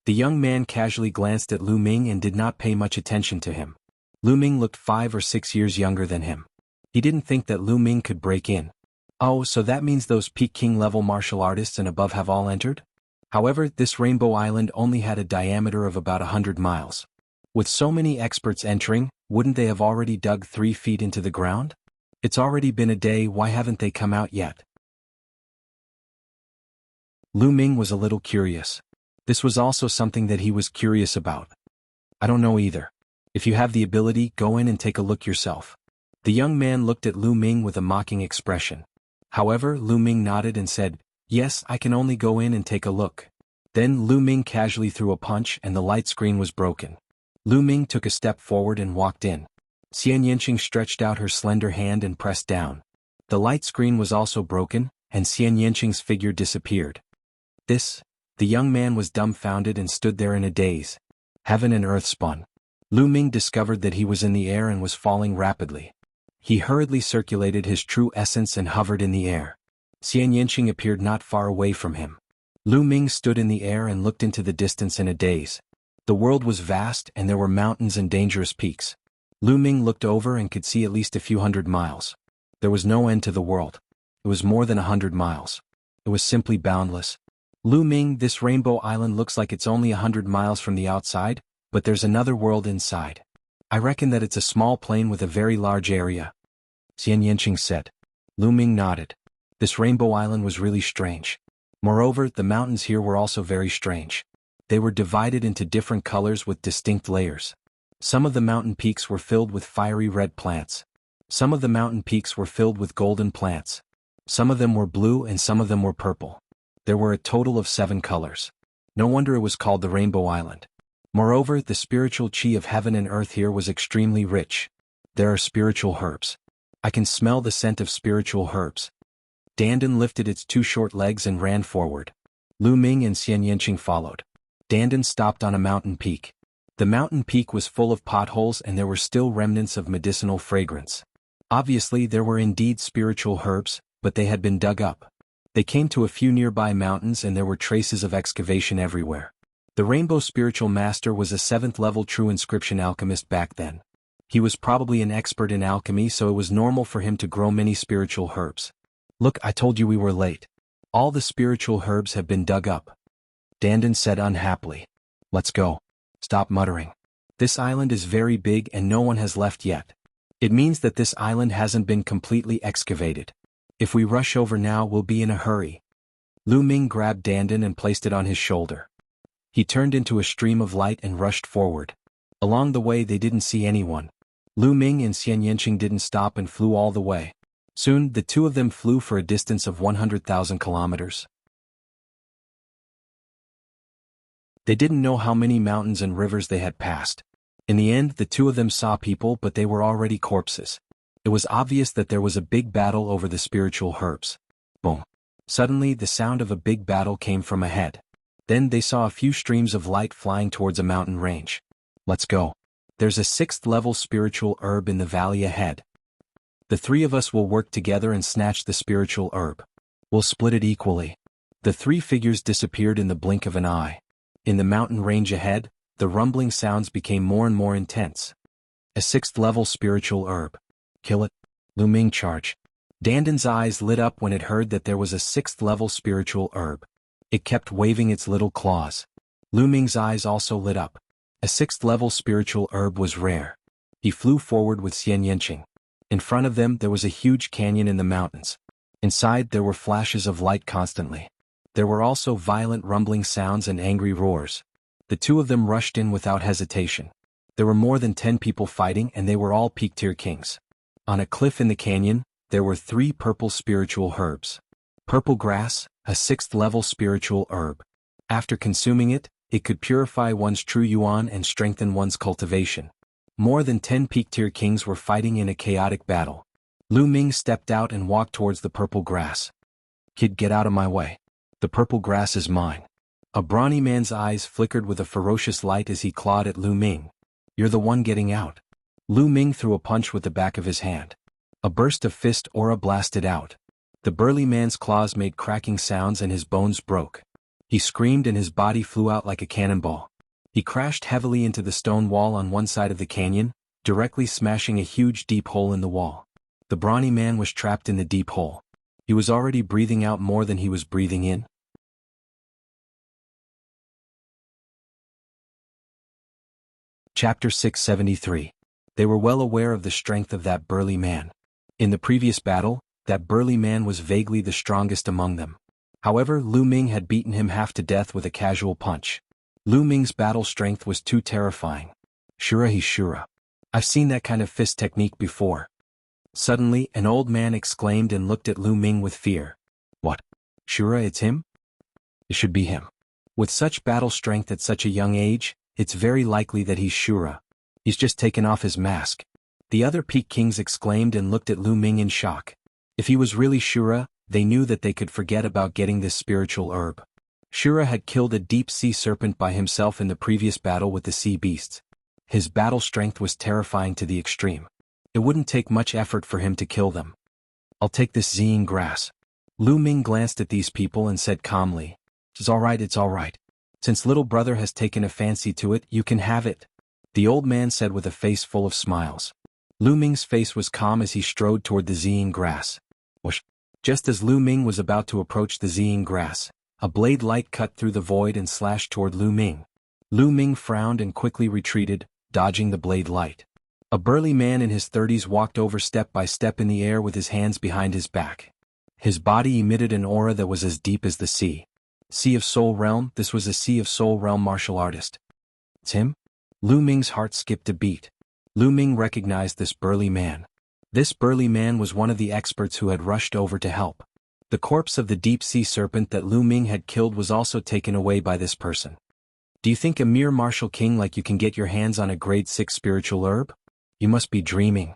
The young man casually glanced at Lu Ming and did not pay much attention to him. Lu Ming looked 5 or 6 years younger than him. He didn't think that Lu Ming could break in. Oh, so that means those peak king level martial artists and above have all entered? However, this Rainbow Island only had a diameter of about 100 miles. With so many experts entering, wouldn't they have already dug 3 feet into the ground? It's already been a day, why haven't they come out yet? Lu Ming was a little curious. This was also something that he was curious about. "I don't know either. If you have the ability, go in and take a look yourself." The young man looked at Lu Ming with a mocking expression. However, Lu Ming nodded and said, "Yes, I can only go in and take a look." Then Lu Ming casually threw a punch and the light screen was broken. Lu Ming took a step forward and walked in. Xian Yanqing stretched out her slender hand and pressed down. The light screen was also broken, and Xian Yanqing's figure disappeared. The young man was dumbfounded and stood there in a daze. Heaven and earth spun. Lu Ming discovered that he was in the air and was falling rapidly. He hurriedly circulated his true essence and hovered in the air. Xian Yanqing appeared not far away from him. Lu Ming stood in the air and looked into the distance in a daze. The world was vast and there were mountains and dangerous peaks. Lu Ming looked over and could see at least a few hundred miles. There was no end to the world. It was more than 100 miles. It was simply boundless. "Lu Ming, this Rainbow Island looks like it's only 100 miles from the outside, but there's another world inside. I reckon that it's a small plain with a very large area," Xian Yanqing said. Lu Ming nodded. This Rainbow Island was really strange. Moreover, the mountains here were also very strange. They were divided into different colors with distinct layers. Some of the mountain peaks were filled with fiery red plants. Some of the mountain peaks were filled with golden plants. Some of them were blue and some of them were purple. There were a total of 7 colors. No wonder it was called the Rainbow Island. Moreover, the spiritual chi of heaven and earth here was extremely rich. There are spiritual herbs. I can smell the scent of spiritual herbs. Dandan lifted its 2 short legs and ran forward. Lu Ming and Xian Yanqing followed. Dandan stopped on a mountain peak. The mountain peak was full of potholes and there were still remnants of medicinal fragrance. Obviously, there were indeed spiritual herbs, but they had been dug up. They came to a few nearby mountains and there were traces of excavation everywhere. The Rainbow Spiritual Master was a 7th level true inscription alchemist back then. He was probably an expert in alchemy, so it was normal for him to grow many spiritual herbs. "Look, I told you we were late. All the spiritual herbs have been dug up," Dandan said unhappily. "Let's go." "Stop muttering. This island is very big and no one has left yet. It means that this island hasn't been completely excavated. If we rush over now, we'll be in a hurry." Lu Ming grabbed Dandan and placed it on his shoulder. He turned into a stream of light and rushed forward. Along the way they didn't see anyone. Lu Ming and Xian Yanqing didn't stop and flew all the way. Soon, the 2 of them flew for a distance of 100,000 kilometers. They didn't know how many mountains and rivers they had passed. In the end, the 2 of them saw people, but they were already corpses. It was obvious that there was a big battle over the spiritual herbs. Boom. Suddenly, the sound of a big battle came from ahead. Then they saw a few streams of light flying towards a mountain range. "Let's go. There's a 6th level spiritual herb in the valley ahead. The 3 of us will work together and snatch the spiritual herb. We'll split it equally." The 3 figures disappeared in the blink of an eye. In the mountain range ahead, the rumbling sounds became more and more intense. A 6th level spiritual herb. "Kill it." Lu Ming charged. Dandan's eyes lit up when it heard that there was a 6th level spiritual herb. It kept waving its little claws. Lu Ming's eyes also lit up. A 6th level spiritual herb was rare. He flew forward with Xian Yanqing. In front of them there was a huge canyon in the mountains. Inside there were flashes of light constantly. There were also violent rumbling sounds and angry roars. The 2 of them rushed in without hesitation. There were more than 10 people fighting and they were all peak-tier kings. On a cliff in the canyon, there were 3 purple spiritual herbs. Purple grass, a 6th level spiritual herb. After consuming it, it could purify one's true yuan and strengthen one's cultivation. More than 10 peak-tier kings were fighting in a chaotic battle. Lu Ming stepped out and walked towards the purple grass. Kid, get out of my way. The purple grass is mine. A brawny man's eyes flickered with a ferocious light as he clawed at Lu Ming. You're the one getting out. Lu Ming threw a punch with the back of his hand. A burst of fist aura blasted out. The burly man's claws made cracking sounds and his bones broke. He screamed and his body flew out like a cannonball. He crashed heavily into the stone wall on one side of the canyon, directly smashing a huge deep hole in the wall. The brawny man was trapped in the deep hole. He was already breathing out more than he was breathing in. Chapter 673. They were well aware of the strength of that burly man. In the previous battle, that burly man was vaguely the strongest among them. However, Lu Ming had beaten him half to death with a casual punch. Lu Ming's battle strength was too terrifying. Shura, he's Shura. I've seen that kind of fist technique before. Suddenly, an old man exclaimed and looked at Lu Ming with fear. What? Shura, it's him? It should be him. With such battle strength at such a young age, it's very likely that he's Shura. He's just taken off his mask. The other Peak Kings exclaimed and looked at Lu Ming in shock. If he was really Shura, they knew that they could forget about getting this spiritual herb. Shura had killed a deep sea serpent by himself in the previous battle with the sea beasts. His battle strength was terrifying to the extreme. It wouldn't take much effort for him to kill them. I'll take this Zine grass. Lu Ming glanced at these people and said calmly, it's all right. Since little brother has taken a fancy to it, you can have it. The old man said with a face full of smiles. Lu Ming's face was calm as he strode toward the Zine grass. Whoosh! Just as Lu Ming was about to approach the Zine grass, a blade light cut through the void and slashed toward Lu Ming. Lu Ming frowned and quickly retreated, dodging the blade light. A burly man in his 30s walked over step by step in the air with his hands behind his back. His body emitted an aura that was as deep as the sea. Sea of Soul Realm, this was a Sea of Soul Realm martial artist. It's him? Lu Ming's heart skipped a beat. Lu Ming recognized this burly man. This burly man was one of the experts who had rushed over to help. The corpse of the deep sea serpent that Lu Ming had killed was also taken away by this person. Do you think a mere martial king like you can get your hands on a grade 6 spiritual herb? You must be dreaming.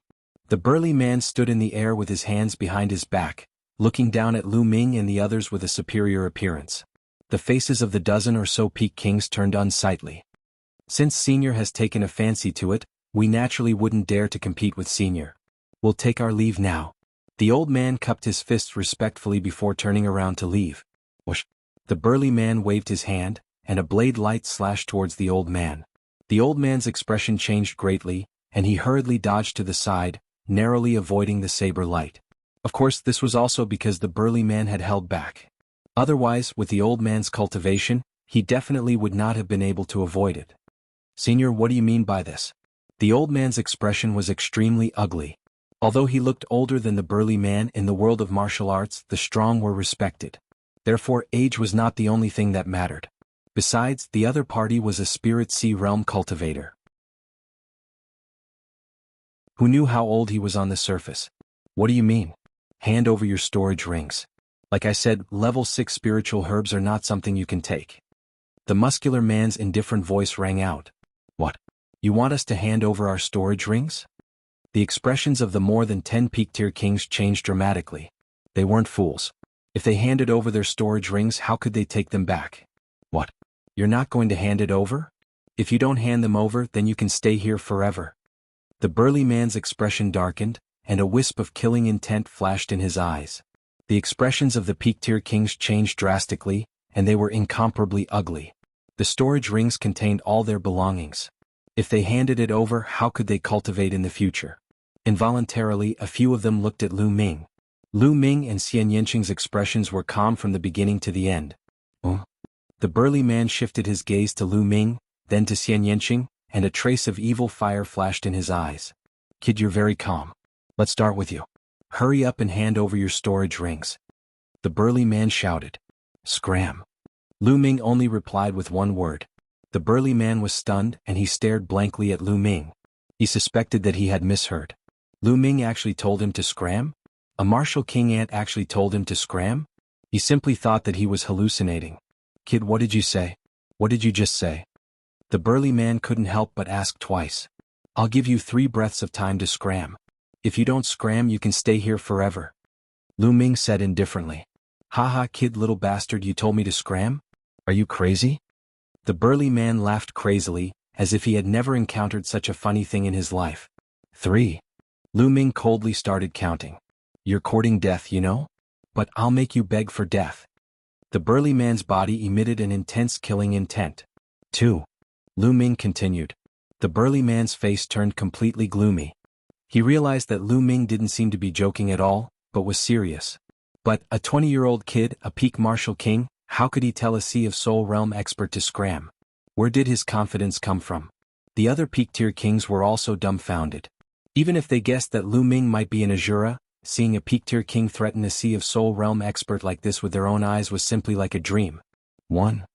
The burly man stood in the air with his hands behind his back, looking down at Lu Ming and the others with a superior appearance. The faces of the dozen or so Peak Kings turned unsightly. Since Senior has taken a fancy to it, we naturally wouldn't dare to compete with Senior. We'll take our leave now. The old man cupped his fists respectfully before turning around to leave. Whoosh! The burly man waved his hand, and a blade light slashed towards the old man. The old man's expression changed greatly, and he hurriedly dodged to the side, narrowly avoiding the saber light. Of course, this was also because the burly man had held back. Otherwise, with the old man's cultivation, he definitely would not have been able to avoid it. Senior, what do you mean by this? The old man's expression was extremely ugly. Although he looked older than the burly man, in the world of martial arts, the strong were respected. Therefore, age was not the only thing that mattered. Besides, the other party was a spirit sea realm cultivator, who knew how old he was on the surface. What do you mean? Hand over your storage rings. Like I said, level 6 spiritual herbs are not something you can take. The muscular man's indifferent voice rang out. What? You want us to hand over our storage rings? The expressions of the more than 10 peak tier kings changed dramatically. They weren't fools. If they handed over their storage rings, how could they take them back? What? You're not going to hand it over? If you don't hand them over, then you can stay here forever. The burly man's expression darkened, and a wisp of killing intent flashed in his eyes. The expressions of the peak tier kings changed drastically, and they were incomparably ugly. The storage rings contained all their belongings. If they handed it over, how could they cultivate in the future? Involuntarily, a few of them looked at Lu Ming. Lu Ming and Xian Yanqing's expressions were calm from the beginning to the end. Oh? The burly man shifted his gaze to Lu Ming, then to Xian Yanqing, and a trace of evil fire flashed in his eyes. Kid, you're very calm. Let's start with you. Hurry up and hand over your storage rings. The burly man shouted. Scram. Lu Ming only replied with one word. The burly man was stunned, and he stared blankly at Lu Ming. He suspected that he had misheard. Lu Ming actually told him to scram? A martial king ant actually told him to scram? He simply thought that he was hallucinating. Kid, what did you say? What did you just say? The burly man couldn't help but ask twice. I'll give you 3 breaths of time to scram. If you don't scram, you can stay here forever. Lu Ming said indifferently. Haha, kid, little bastard, you told me to scram? Are you crazy? The burly man laughed crazily, as if he had never encountered such a funny thing in his life. 3. Lu Ming coldly started counting. You're courting death, you know? But I'll make you beg for death. The burly man's body emitted an intense killing intent. 2. Lu Ming continued. The burly man's face turned completely gloomy. He realized that Lu Ming didn't seem to be joking at all, but was serious. But, a 20-year-old kid, a peak martial king, how could he tell a Sea of Soul Realm expert to scram? Where did his confidence come from? The other peak-tier kings were also dumbfounded. Even if they guessed that Lu Ming might be an Azura, seeing a peak-tier king threaten a Sea of Soul Realm expert like this with their own eyes was simply like a dream. 1.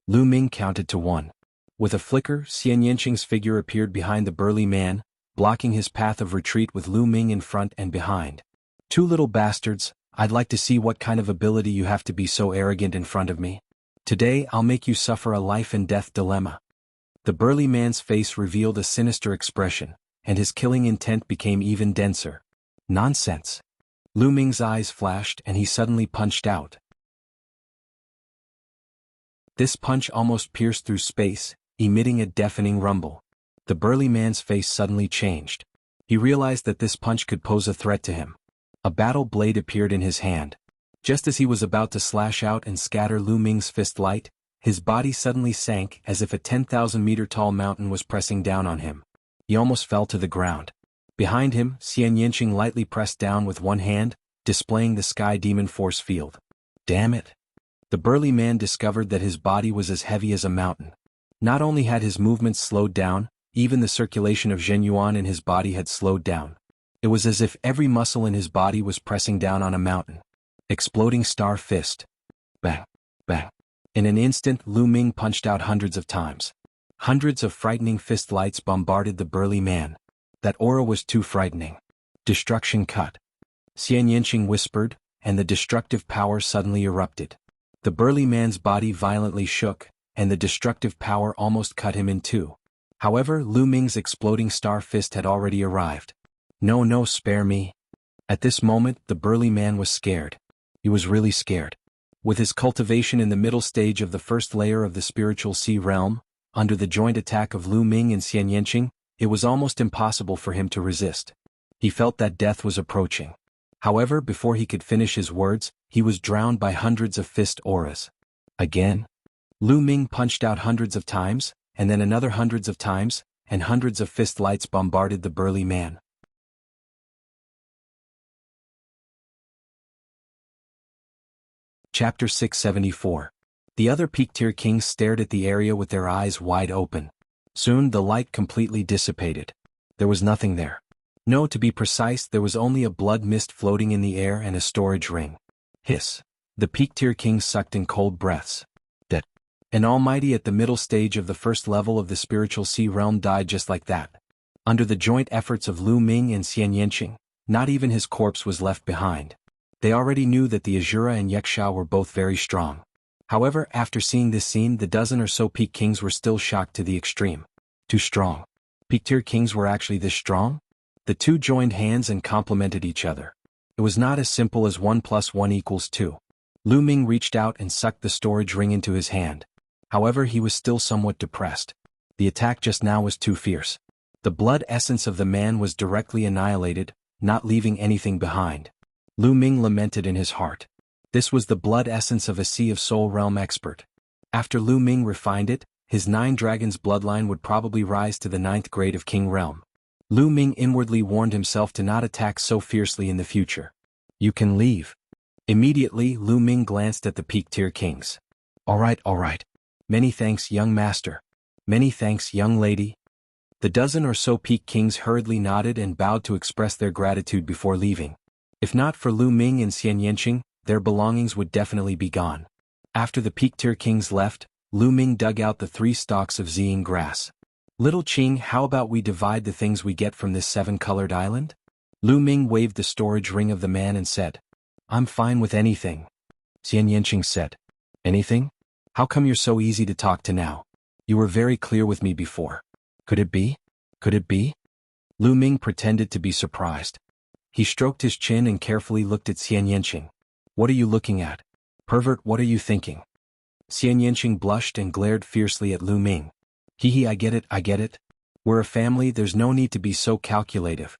Lu Ming counted to 1. With a flicker, Xian Yanqing's figure appeared behind the burly man, blocking his path of retreat with Lu Ming in front and behind. 2 little bastards, I'd like to see what kind of ability you have to be so arrogant in front of me. Today I'll make you suffer a life and death dilemma. The burly man's face revealed a sinister expression, and his killing intent became even denser. Nonsense. Lu Ming's eyes flashed and he suddenly punched out. This punch almost pierced through space, emitting a deafening rumble. The burly man's face suddenly changed. He realized that this punch could pose a threat to him. A battle blade appeared in his hand. Just as he was about to slash out and scatter Lu Ming's fist light, his body suddenly sank as if a 10,000-meter-tall mountain was pressing down on him. He almost fell to the ground. Behind him, Xian Yanqing lightly pressed down with one hand, displaying the Sky Demon Force field. Damn it! The burly man discovered that his body was as heavy as a mountain. Not only had his movements slowed down, even the circulation of Zhenyuan in his body had slowed down. It was as if every muscle in his body was pressing down on a mountain. Exploding Star Fist. Bang, bang. In an instant, Lu Ming punched out hundreds of times. Hundreds of frightening fist lights bombarded the burly man. That aura was too frightening. Destruction cut. Xian Yanqing whispered, and the destructive power suddenly erupted. The burly man's body violently shook, and the destructive power almost cut him in two. However, Lu Ming's exploding star fist had already arrived. No, spare me. At this moment, the burly man was scared. He was really scared. With his cultivation in the middle stage of the first layer of the spiritual sea realm, under the joint attack of Lu Ming and Xian Yanqing, it was almost impossible for him to resist. He felt that death was approaching. However, before he could finish his words, he was drowned by hundreds of fist auras. Again? Lu Ming punched out hundreds of times, and then another hundreds of times, and hundreds of fist lights bombarded the burly man. Chapter 674. The other peak-tier kings stared at the area with their eyes wide open. Soon the light completely dissipated. There was nothing there. No, to be precise, there was only a blood mist floating in the air and a storage ring. Hiss. The peak-tier kings sucked in cold breaths. That. An almighty at the middle stage of the first level of the spiritual sea realm died just like that. Under the joint efforts of Lu Ming and Xian Yanqing, not even his corpse was left behind. They already knew that the Azura and Yexia were both very strong. However, after seeing this scene, the dozen or so peak kings were still shocked to the extreme. Too strong. Peak-tier kings were actually this strong? The two joined hands and complemented each other. It was not as simple as 1 + 1 = 2. Lu Ming reached out and sucked the storage ring into his hand. However, he was still somewhat depressed. The attack just now was too fierce. The blood essence of the man was directly annihilated, not leaving anything behind. Lu Ming lamented in his heart. This was the blood essence of a Sea of Soul Realm expert. After Lu Ming refined it, his 9 dragons bloodline would probably rise to the 9th grade of King Realm. Lu Ming inwardly warned himself to not attack so fiercely in the future. You can leave. Immediately, Lu Ming glanced at the peak-tier kings. All right. Many thanks, young master. Many thanks, young lady. The dozen or so peak kings hurriedly nodded and bowed to express their gratitude before leaving. If not for Lu Ming and Xian Yanqing, their belongings would definitely be gone. After the peak-tier kings left, Lu Ming dug out the 3 stalks of Ziying grass. Little Qing, how about we divide the things we get from this 7-colored island? Lu Ming waved the storage ring of the man and said, I'm fine with anything. Xian Yanqing said, Anything? How come you're so easy to talk to now? You were very clear with me before. Could it be? Lu Ming pretended to be surprised. He stroked his chin and carefully looked at Xian Yanqing. What are you looking at? Pervert, what are you thinking? Xian Yanqing blushed and glared fiercely at Lu Ming. Hee, I get it. We're a family, there's no need to be so calculative.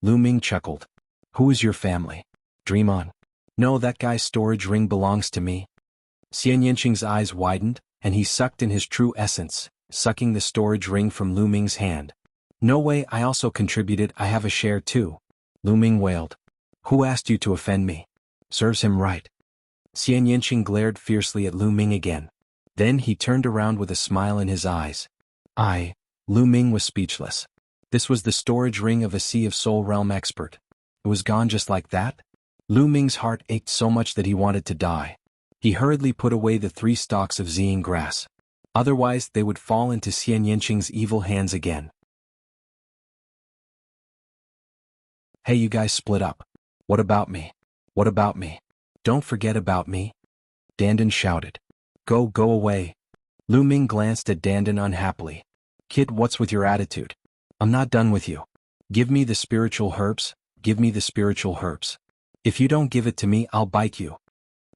Lu Ming chuckled. Who is your family? Dream on. No, that guy's storage ring belongs to me. Xian Yanqing's eyes widened, and he sucked in his true essence, sucking the storage ring from Lu Ming's hand. No way, I also contributed, I have a share too. Lu Ming wailed. Who asked you to offend me? Serves him right. Xian Yanqing glared fiercely at Lu Ming again. Then he turned around with a smile in his eyes. Lu Ming was speechless. This was the storage ring of a Sea of Soul Realm expert. It was gone just like that? Lu Ming's heart ached so much that he wanted to die. He hurriedly put away the 3 stalks of Ziying grass. Otherwise, they would fall into Xian Yanqing's evil hands again. Hey, you guys split up. What about me? What about me? Don't forget about me. Dandan shouted. Go away. Lu Ming glanced at Dandan unhappily. Kid, what's with your attitude? I'm not done with you. Give me the spiritual herbs, give me the spiritual herbs. If you don't give it to me, I'll bite you.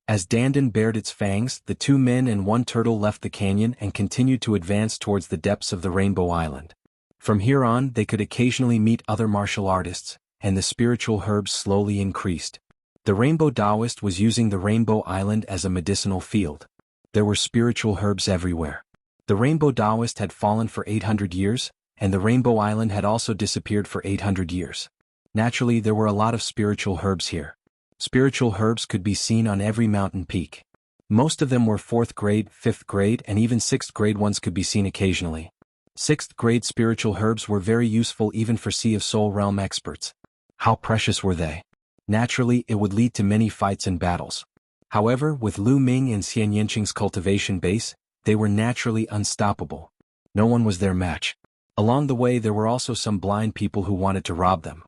As Dandan bared its fangs, the 2 men and 1 turtle left the canyon and continued to advance towards the depths of the Rainbow Island. From here on, they could occasionally meet other martial artists, and the spiritual herbs slowly increased. The Rainbow Taoist was using the Rainbow Island as a medicinal field. There were spiritual herbs everywhere. The Rainbow Taoist had fallen for 800 years, and the Rainbow Island had also disappeared for 800 years. Naturally, there were a lot of spiritual herbs here. Spiritual herbs could be seen on every mountain peak. Most of them were 4th grade, 5th grade, and even 6th grade ones could be seen occasionally. 6th grade spiritual herbs were very useful even for Sea of Soul Realm experts. How precious were they? Naturally, it would lead to many fights and battles. However, with Lu Ming and Xian Yanqing's cultivation base, they were naturally unstoppable. No one was their match. Along the way, there were also some blind people who wanted to rob them.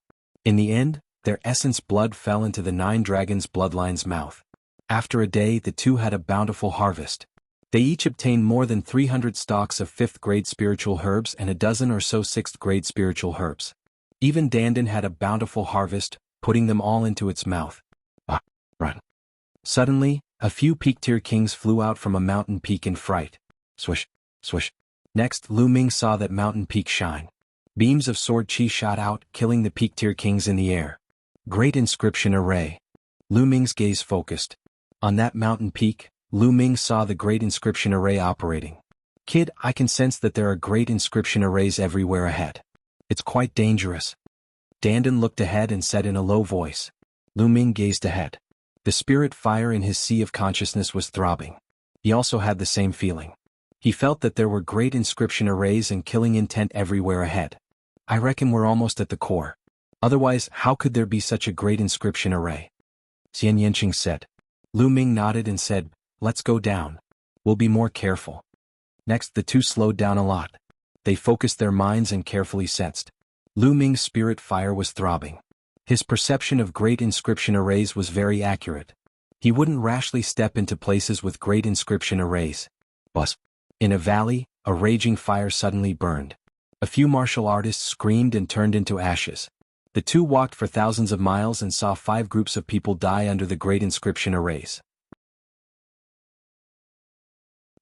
In the end, their essence blood fell into the 9 dragons' bloodline's mouth. After a day, the 2 had a bountiful harvest. They each obtained more than 300 stalks of 5th grade spiritual herbs and a dozen or so 6th grade spiritual herbs. Even Dandan had a bountiful harvest, putting them all into its mouth. Run. Suddenly, a few peak-tier kings flew out from a mountain peak in fright. Swish, swish. Next, Lu Ming saw that mountain peak shine. Beams of sword chi shot out, killing the peak-tier kings in the air. Great inscription array. Lu Ming's gaze focused. On that mountain peak, Lu Ming saw the great inscription array operating. Kid, I can sense that there are great inscription arrays everywhere ahead. It's quite dangerous. Dandan looked ahead and said in a low voice. Lu Ming gazed ahead. The spirit fire in his sea of consciousness was throbbing. He also had the same feeling. He felt that there were great inscription arrays and killing intent everywhere ahead. I reckon we're almost at the core. Otherwise, how could there be such a great inscription array? Xian Yanqing said. Lu Ming nodded and said, let's go down. We'll be more careful. Next, the 2 slowed down a lot. They focused their minds and carefully sensed. Lu Ming's spirit fire was throbbing. His perception of great inscription arrays was very accurate. He wouldn't rashly step into places with great inscription arrays. Buzz. In a valley, a raging fire suddenly burned. A few martial artists screamed and turned into ashes. The 2 walked for thousands of miles and saw 5 groups of people die under the great inscription arrays.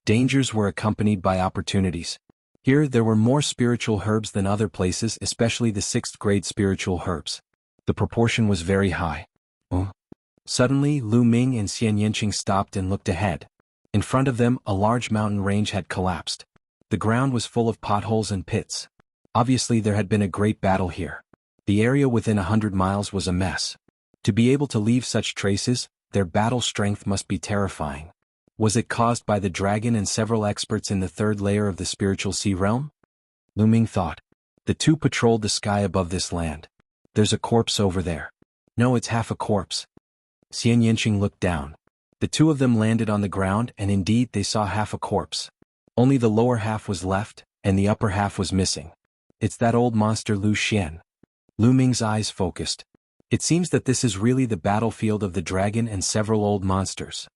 Dangers were accompanied by opportunities. Here there were more spiritual herbs than other places, especially the 6th grade spiritual herbs. The proportion was very high. Suddenly, Lu Ming and Xian Yanqing stopped and looked ahead. In front of them, a large mountain range had collapsed. The ground was full of potholes and pits. Obviously, there had been a great battle here. The area within 100 miles was a mess. To be able to leave such traces, their battle strength must be terrifying. Was it caused by the dragon and several experts in the 3rd layer of the spiritual sea realm? Lu Ming thought. The 2 patrolled the sky above this land. There's a corpse over there. No, it's half a corpse. Xian Yanqing looked down. The 2 of them landed on the ground and indeed they saw half a corpse. Only the lower half was left, and the upper half was missing. It's that old monster Lu Xian. Lu Ming's eyes focused. It seems that this is really the battlefield of the dragon and several old monsters.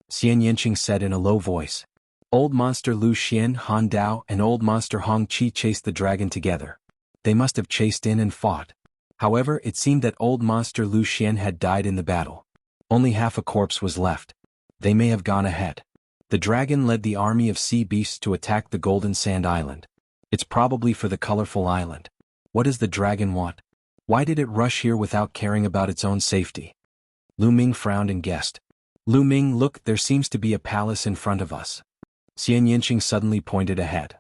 Xian Yanqing said in a low voice. Old monster Lu Xian, Han Dao, and old monster Hong Qi chased the dragon together. They must have chased in and fought. However, it seemed that old monster Lu Xian had died in the battle. Only half a corpse was left. They may have gone ahead. The dragon led the army of sea beasts to attack the Golden Sand Island. It's probably for the colorful island. What does the dragon want? Why did it rush here without caring about its own safety? Lu Ming frowned and guessed. Lu Ming, look, there seems to be a palace in front of us. Xian Yinqing suddenly pointed ahead.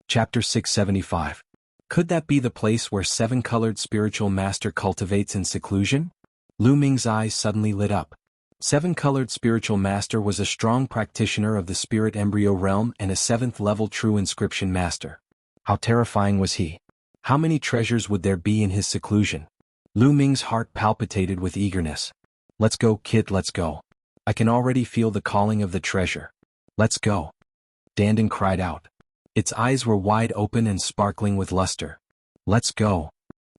Chapter 675. Could that be the place where seven-colored spiritual master cultivates in seclusion? Lu Ming's eyes suddenly lit up. Seven-colored spiritual master was a strong practitioner of the spirit embryo realm and a seventh-level true inscription master. How terrifying was he? How many treasures would there be in his seclusion? Lu Ming's heart palpitated with eagerness. Let's go, kid, let's go. I can already feel the calling of the treasure. Let's go. Dandan cried out. Its eyes were wide open and sparkling with luster. Let's go.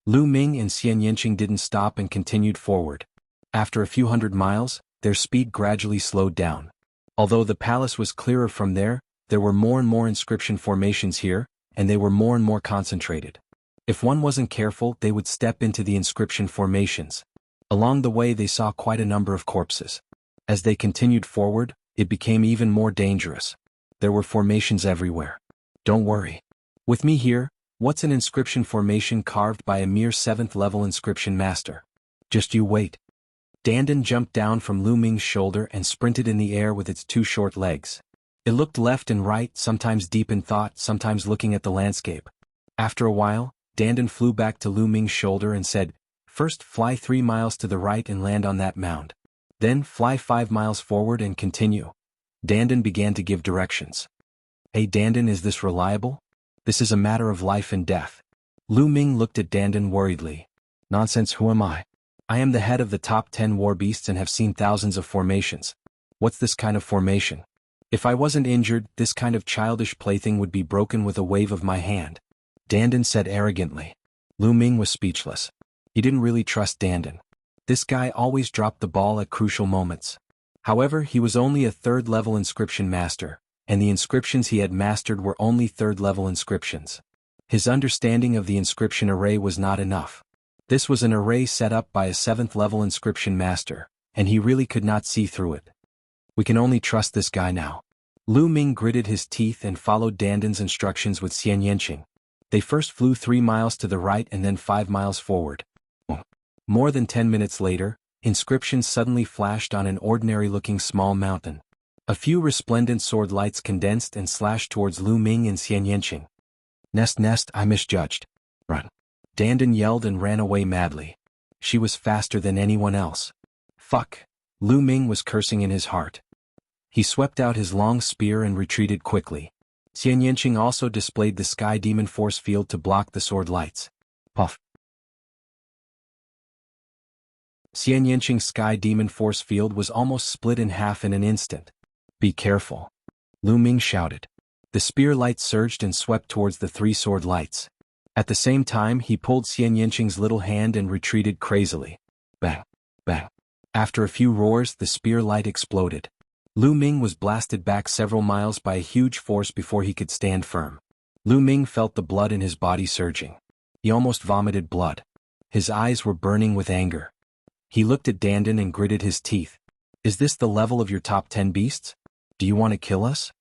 Lu Ming and Xian Yinqing didn't stop and continued forward. After a few hundred miles, their speed gradually slowed down. Although the palace was clearer from there were more and more inscription formations here, and they were more and more concentrated. If one wasn't careful, they would step into the inscription formations. Along the way they saw quite a number of corpses. As they continued forward, it became even more dangerous. There were formations everywhere. Don't worry. With me here, what's an inscription formation carved by a mere 7th-level inscription master? Just you wait. Dandan jumped down from Lu Ming's shoulder and sprinted in the air with its two short legs. It looked left and right, sometimes deep in thought, sometimes looking at the landscape. After a while, Dandan flew back to Lu Ming's shoulder and said, "First fly 3 miles to the right and land on that mound. Then fly 5 miles forward and continue." Dandan began to give directions. Hey Dandan, is this reliable? This is a matter of life and death. Lu Ming looked at Dandan worriedly. Nonsense, who am I? I am the head of the top 10 war beasts and have seen thousands of formations. What's this kind of formation? If I wasn't injured, this kind of childish plaything would be broken with a wave of my hand. Dandan said arrogantly. Lu Ming was speechless. He didn't really trust Dandan. This guy always dropped the ball at crucial moments. However, he was only a 3rd-level inscription master, and the inscriptions he had mastered were only 3rd-level inscriptions. His understanding of the inscription array was not enough. This was an array set up by a 7th-level inscription master, and he really could not see through it. We can only trust this guy now. Lu Ming gritted his teeth and followed Dandan's instructions with Xian Yinqing. They first flew 3 miles to the right and then 5 miles forward. More than 10 minutes later, inscriptions suddenly flashed on an ordinary-looking small mountain. A few resplendent sword lights condensed and slashed towards Lu Ming and Xian Yinqing. Nest, I misjudged. Run. Dandan yelled and ran away madly. She was faster than anyone else. Fuck. Lu Ming was cursing in his heart. He swept out his long spear and retreated quickly. Xian Yinqing also displayed the Sky Demon Force Field to block the sword lights. Puff. Xian Yinqing's Sky Demon Force Field was almost split in half in an instant. Be careful. Lu Ming shouted. The spear light surged and swept towards the 3 sword lights. At the same time, he pulled Xian Yinqing's little hand and retreated crazily. Bang. Bang. After a few roars, the spear light exploded. Lu Ming was blasted back several miles by a huge force before he could stand firm. Lu Ming felt the blood in his body surging. He almost vomited blood. His eyes were burning with anger. He looked at Dandan and gritted his teeth. Is this the level of your top 10 beasts? Do you want to kill us?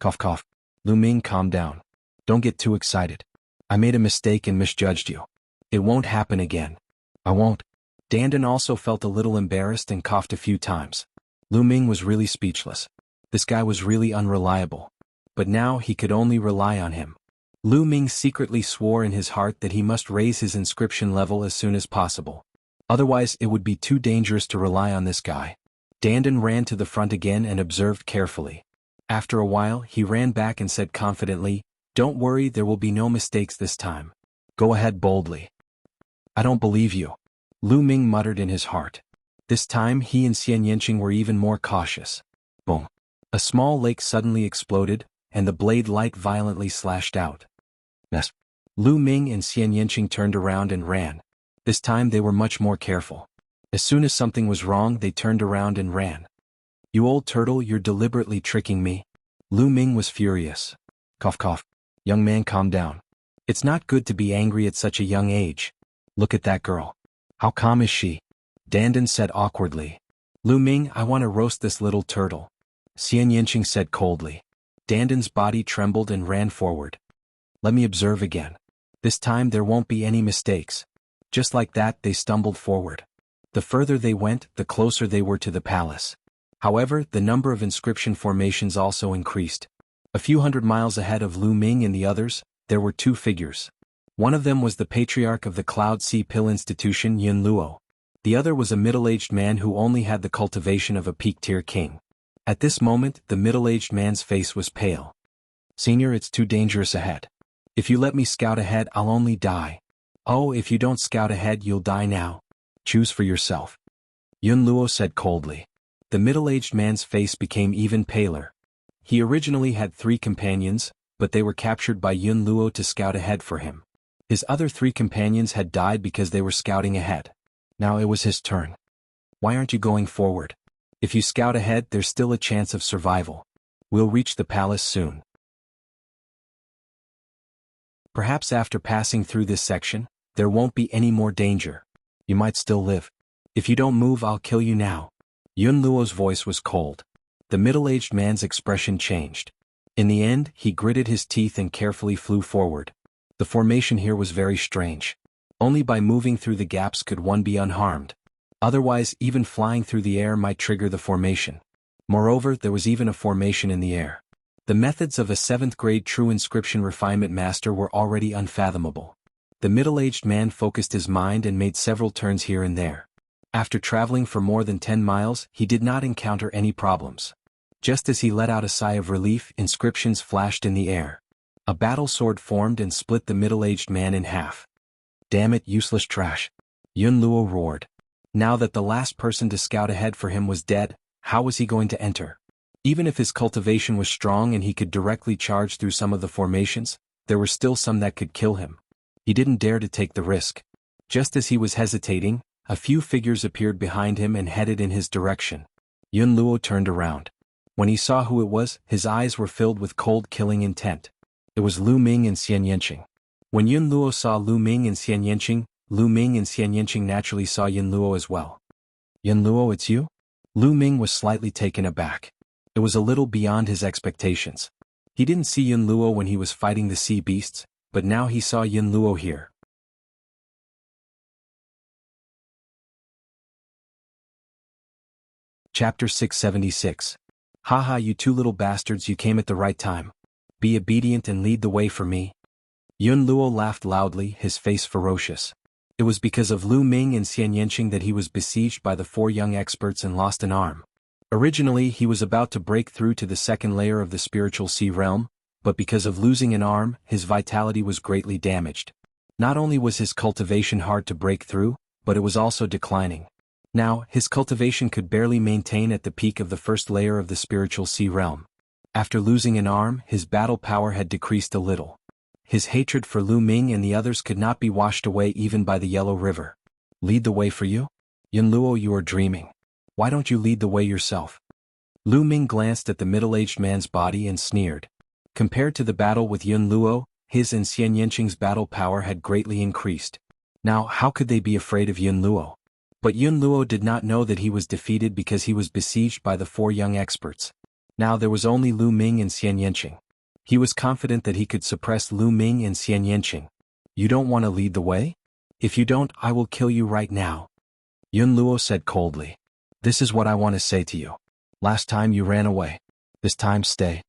Cough cough. Lu Ming, calm down. Don't get too excited. I made a mistake and misjudged you. It won't happen again. I won't. Dandan also felt a little embarrassed and coughed a few times. Lu Ming was really speechless. This guy was really unreliable. But now he could only rely on him. Lu Ming secretly swore in his heart that he must raise his inscription level as soon as possible. Otherwise it would be too dangerous to rely on this guy. Dandan ran to the front again and observed carefully. After a while he ran back and said confidently, "Don't worry, there will be no mistakes this time. Go ahead boldly." "I don't believe you," Lu Ming muttered in his heart. This time he and Xian Yinqing were even more cautious. Boom. A small lake suddenly exploded, and the blade light violently slashed out. Yes. Lu Ming and Xian Yinqing turned around and ran. This time they were much more careful. As soon as something was wrong, they turned around and ran. "You old turtle, you're deliberately tricking me." Lu Ming was furious. Cough cough. "Young man, calm down. It's not good to be angry at such a young age. Look at that girl. How calm is she? Dandan said awkwardly. Lu Ming, I want to roast this little turtle. Xian Yinqing said coldly. Dandan's body trembled and ran forward. Let me observe again. This time there won't be any mistakes. Just like that they stumbled forward. The further they went, the closer they were to the palace. However, the number of inscription formations also increased. A few hundred miles ahead of Lu Ming and the others, there were two figures. One of them was the patriarch of the Cloud Sea Pill Institution, Yun Luo. The other was a middle-aged man who only had the cultivation of a peak-tier king. At this moment, the middle-aged man's face was pale. Senior, it's too dangerous ahead. If you let me scout ahead, I'll only die. Oh, if you don't scout ahead, you'll die now. Choose for yourself. Yun Luo said coldly. The middle-aged man's face became even paler. He originally had 3 companions, but they were captured by Yun Luo to scout ahead for him. His other 3 companions had died because they were scouting ahead. Now it was his turn. Why aren't you going forward? If you scout ahead, there's still a chance of survival. We'll reach the palace soon. Perhaps after passing through this section, there won't be any more danger. You might still live. If you don't move, I'll kill you now. Yun Luo's voice was cold. The middle-aged man's expression changed. In the end, he gritted his teeth and carefully flew forward. The formation here was very strange. Only by moving through the gaps could one be unharmed. Otherwise, even flying through the air might trigger the formation. Moreover, there was even a formation in the air. The methods of a 7th-grade true inscription refinement master were already unfathomable. The middle-aged man focused his mind and made several turns here and there. After traveling for more than 10 miles, he did not encounter any problems. Just as he let out a sigh of relief, inscriptions flashed in the air. A battle sword formed and split the middle-aged man in half. Damn it, useless trash. Yun Luo roared. Now that the last person to scout ahead for him was dead, how was he going to enter? Even if his cultivation was strong and he could directly charge through some of the formations, there were still some that could kill him. He didn't dare to take the risk. Just as he was hesitating, a few figures appeared behind him and headed in his direction. Yun Luo turned around. When he saw who it was, his eyes were filled with cold killing intent. It was Lu Ming and Xian Yinqing. When Yun Luo saw Lu Ming and Xian Yinqing, Lu Ming and Xian Yinqing naturally saw Yun Luo as well. Yun Luo, it's you? Lu Ming was slightly taken aback. It was a little beyond his expectations. He didn't see Yun Luo when he was fighting the sea beasts, but now he saw Yun Luo here. Chapter 676. Haha, you 2 little bastards, you came at the right time. Be obedient and lead the way for me. Yun Luo laughed loudly, his face ferocious. It was because of Lu Ming and Xian Yinqing that he was besieged by the 4 young experts and lost an arm. Originally, he was about to break through to the 2nd layer of the spiritual sea realm, but because of losing an arm, his vitality was greatly damaged. Not only was his cultivation hard to break through, but it was also declining. Now, his cultivation could barely maintain at the peak of the 1st layer of the spiritual sea realm. After losing an arm, his battle power had decreased a little. His hatred for Lu Ming and the others could not be washed away even by the Yellow River. Lead the way for you? Yun Luo, you are dreaming. Why don't you lead the way yourself? Lu Ming glanced at the middle-aged man's body and sneered. Compared to the battle with Yun Luo, his and Xian Yinqing's battle power had greatly increased. Now, how could they be afraid of Yun Luo? But Yun Luo did not know that he was defeated because he was besieged by the 4 young experts. Now there was only Lu Ming and Xian Yinqing. He was confident that he could suppress Lu Ming and Xian Yinqing. You don't want to lead the way? If you don't, I will kill you right now. Yun Luo said coldly. This is what I want to say to you. Last time you ran away. This time stay.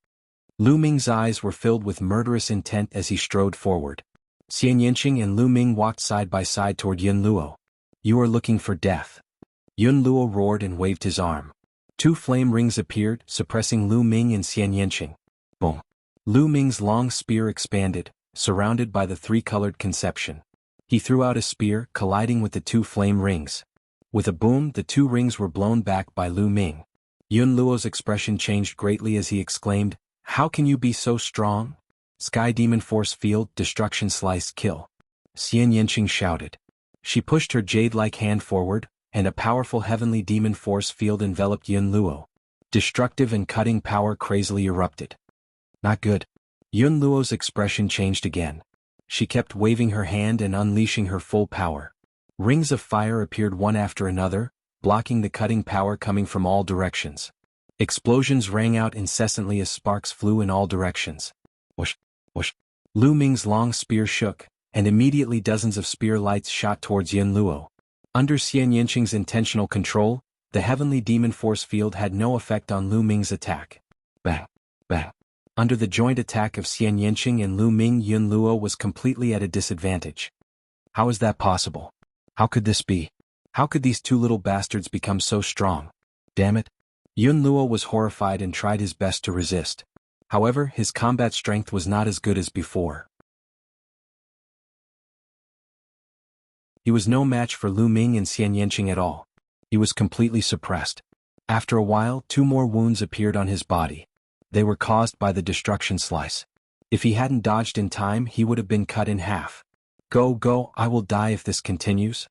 Lu Ming's eyes were filled with murderous intent as he strode forward. Xian Yinqing and Lu Ming walked side by side toward Yun Luo. You are looking for death. Yun Luo roared and waved his arm. 2 flame rings appeared, suppressing Lu Ming and Xian Yinqing. Boom. Lu Ming's long spear expanded, surrounded by the 3-colored conception. He threw out a spear, colliding with the 2 flame rings. With a boom, the 2 rings were blown back by Lu Ming. Yun Luo's expression changed greatly as he exclaimed, How can you be so strong? Sky Demon Force Field, Destruction Slice Kill. Xian Yinqing shouted. She pushed her jade-like hand forward, and a powerful heavenly demon force field enveloped Yun Luo. Destructive and cutting power crazily erupted. Not good. Yun Luo's expression changed again. She kept waving her hand and unleashing her full power. Rings of fire appeared one after another, blocking the cutting power coming from all directions. Explosions rang out incessantly as sparks flew in all directions. Whoosh, whoosh. Lu Ming's long spear shook, and immediately dozens of spear lights shot towards Yun Luo. Under Xian Yanqing's intentional control, the heavenly demon force field had no effect on Lu Ming's attack. Bang, bang. Under the joint attack of Xian Yanqing and Lu Ming, Yun Luo was completely at a disadvantage. How is that possible? How could this be? How could these two little bastards become so strong? Damn it. Yun Luo was horrified and tried his best to resist. However, his combat strength was not as good as before. He was no match for Lu Ming and Xian Yanqing at all. He was completely suppressed. After a while, 2 more wounds appeared on his body. They were caused by the destruction slice. If he hadn't dodged in time, he would have been cut in half. Go, I will die if this continues.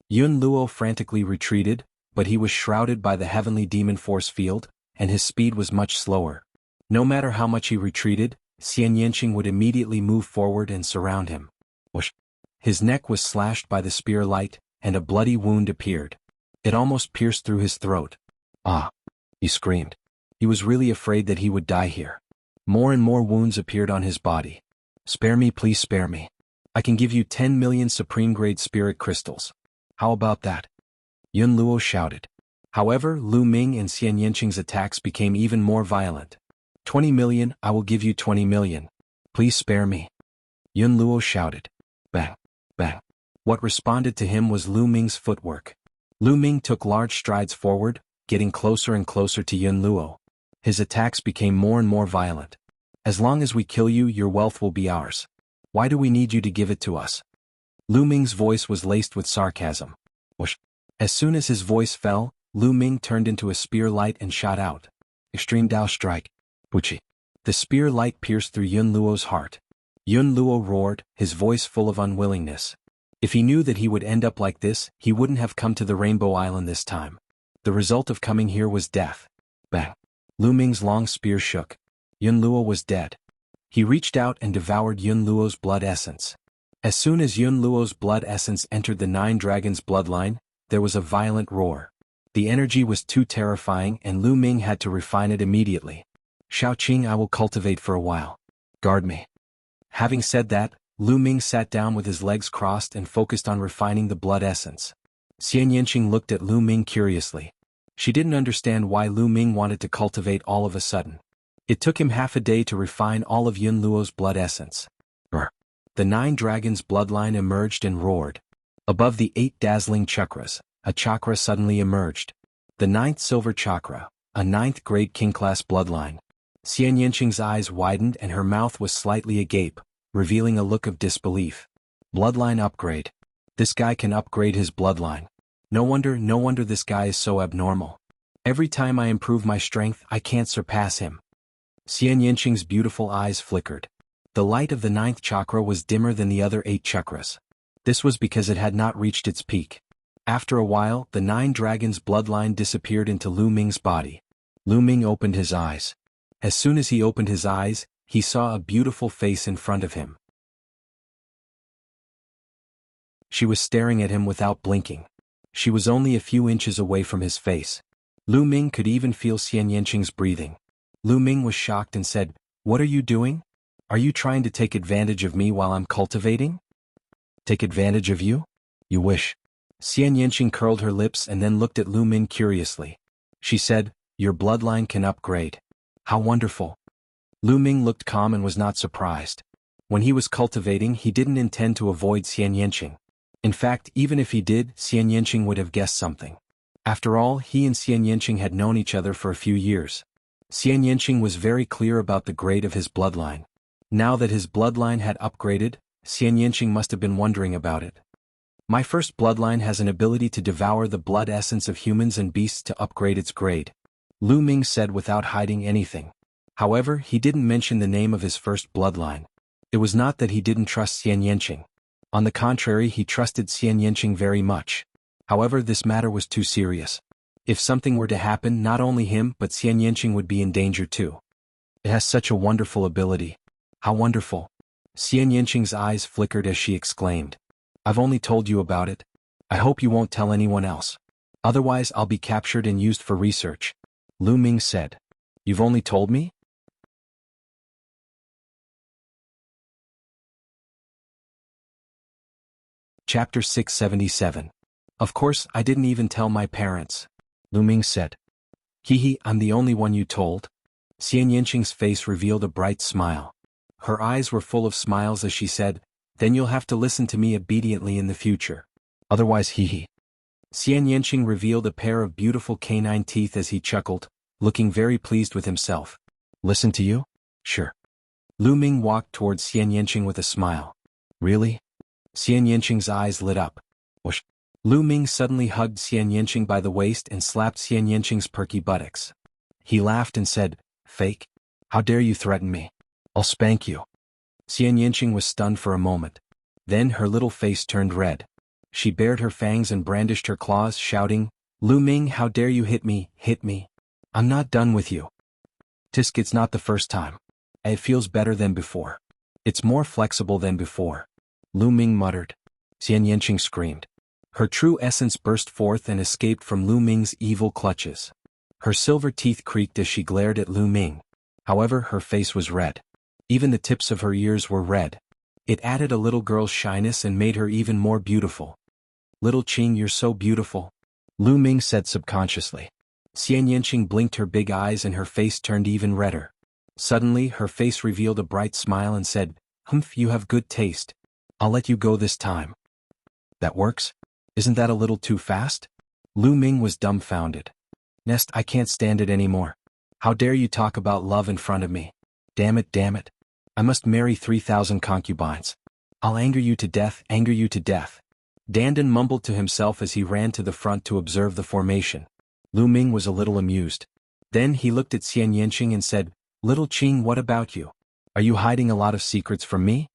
Yun Luo frantically retreated, but he was shrouded by the heavenly demon force field, and his speed was much slower. No matter how much he retreated, Xian Yanqing would immediately move forward and surround him. Whoosh. His neck was slashed by the spear light, and a bloody wound appeared. It almost pierced through his throat. Ah! He screamed. He was really afraid that he would die here. More and more wounds appeared on his body. Spare me, please spare me. I can give you 10 million supreme-grade spirit crystals. How about that? Yun Luo shouted. However, Lu Ming and Xian Yanqing's attacks became even more violent. 20 million, I will give you 20 million. Please spare me. Yun Luo shouted. Bang, bang. What responded to him was Lu Ming's footwork. Lu Ming took large strides forward, getting closer and closer to Yun Luo. His attacks became more and more violent. As long as we kill you, your wealth will be ours. Why do we need you to give it to us? Lu Ming's voice was laced with sarcasm. Whoosh. As soon as his voice fell, Lu Ming turned into a spear light and shot out. Extreme Dao Strike. Wuxia. The spear light pierced through Yun Luo's heart. Yun Luo roared, his voice full of unwillingness. If he knew that he would end up like this, he wouldn't have come to the Rainbow Island this time. The result of coming here was death. Bang. Lu Ming's long spear shook. Yun Luo was dead. He reached out and devoured Yun Luo's blood essence. As soon as Yun Luo's blood essence entered the 9 dragons' bloodline, there was a violent roar. The energy was too terrifying and Lu Ming had to refine it immediately. Shaoqing, I will cultivate for a while. Guard me. Having said that, Lu Ming sat down with his legs crossed and focused on refining the blood essence. Xian Yanqing looked at Lu Ming curiously. She didn't understand why Lu Ming wanted to cultivate all of a sudden. It took him half a day to refine all of Yun Luo's blood essence. The 9 dragons' bloodline emerged and roared. Above the 8 dazzling chakras, a chakra suddenly emerged. The 9th silver chakra, a 9th grade king-class bloodline. Xian Yanqing's eyes widened and her mouth was slightly agape, revealing a look of disbelief. Bloodline upgrade. This guy can upgrade his bloodline. No wonder this guy is so abnormal. Every time I improve my strength, I can't surpass him. Xian Yanqing's beautiful eyes flickered. The light of the 9th chakra was dimmer than the other 8 chakras. This was because it had not reached its peak. After a while, the 9 dragons' bloodline disappeared into Lu Ming's body. Lu Ming opened his eyes. As soon as he opened his eyes, he saw a beautiful face in front of him. She was staring at him without blinking. She was only a few inches away from his face. Lu Ming could even feel Xian Yanqing's breathing. Lu Ming was shocked and said, "What are you doing? Are you trying to take advantage of me while I'm cultivating?" "Take advantage of you? You wish." Xian Yanqing curled her lips and then looked at Lu Ming curiously. She said, "Your bloodline can upgrade. How wonderful." Lu Ming looked calm and was not surprised. When he was cultivating, he didn't intend to avoid Xian Yanqing. In fact, even if he did, Xian Yanqing would have guessed something. After all, he and Xian Yanqing had known each other for a few years. Xian Yanqing was very clear about the grade of his bloodline. Now that his bloodline had upgraded, Xian Yanqing must have been wondering about it. "My first bloodline has an ability to devour the blood essence of humans and beasts to upgrade its grade," Lu Ming said without hiding anything. However, he didn't mention the name of his first bloodline. It was not that he didn't trust Xian Yanqing. On the contrary, he trusted Xian Yanqing very much. However, this matter was too serious. If something were to happen, not only him but Xian Yanqing would be in danger too. It has such a wonderful ability. How wonderful. Xian Yanqing's eyes flickered as she exclaimed. "I've only told you about it. I hope you won't tell anyone else. Otherwise I'll be captured and used for research. Lu Ming said. You've only told me? Chapter 677. Of course, I didn't even tell my parents. Lu Ming said. Hehe, I'm the only one you told? Xian Yinqing's face revealed a bright smile. Her eyes were full of smiles as she said, then you'll have to listen to me obediently in the future. Otherwise hehe. Xian Yinqing revealed a pair of beautiful canine teeth as he chuckled, looking very pleased with himself. Listen to you? Sure. Lu Ming walked towards Xian Yinqing with a smile. Really? Xian Yinqing's eyes lit up. Whoosh. Lu Ming suddenly hugged Xian Yinqing by the waist and slapped Xian Yinqing's perky buttocks. He laughed and said, Fake? How dare you threaten me? I'll spank you. Xian Yinqing was stunned for a moment. Then her little face turned red. She bared her fangs and brandished her claws, shouting, Lu Ming, how dare you hit me, hit me. I'm not done with you. Tisk, it's not the first time. It feels better than before. It's more flexible than before. Lu Ming muttered. Xian Yinqing screamed. Her true essence burst forth and escaped from Lu Ming's evil clutches. Her silver teeth creaked as she glared at Lu Ming. However, her face was red. Even the tips of her ears were red. It added a little girl's shyness and made her even more beautiful. Little Qing, you're so beautiful. Lu Ming said subconsciously. Xian Yinqing blinked her big eyes and her face turned even redder. Suddenly, her face revealed a bright smile and said, Humph, you have good taste. I'll let you go this time. That works? Isn't that a little too fast? Lu Ming was dumbfounded. Nest, I can't stand it anymore. How dare you talk about love in front of me? Damn it, damn it. I must marry 3,000 concubines. I'll anger you to death, anger you to death. Dandan mumbled to himself as he ran to the front to observe the formation. Lu Ming was a little amused. Then he looked at Xian Yinqing and said, Little Qing, what about you? Are you hiding a lot of secrets from me?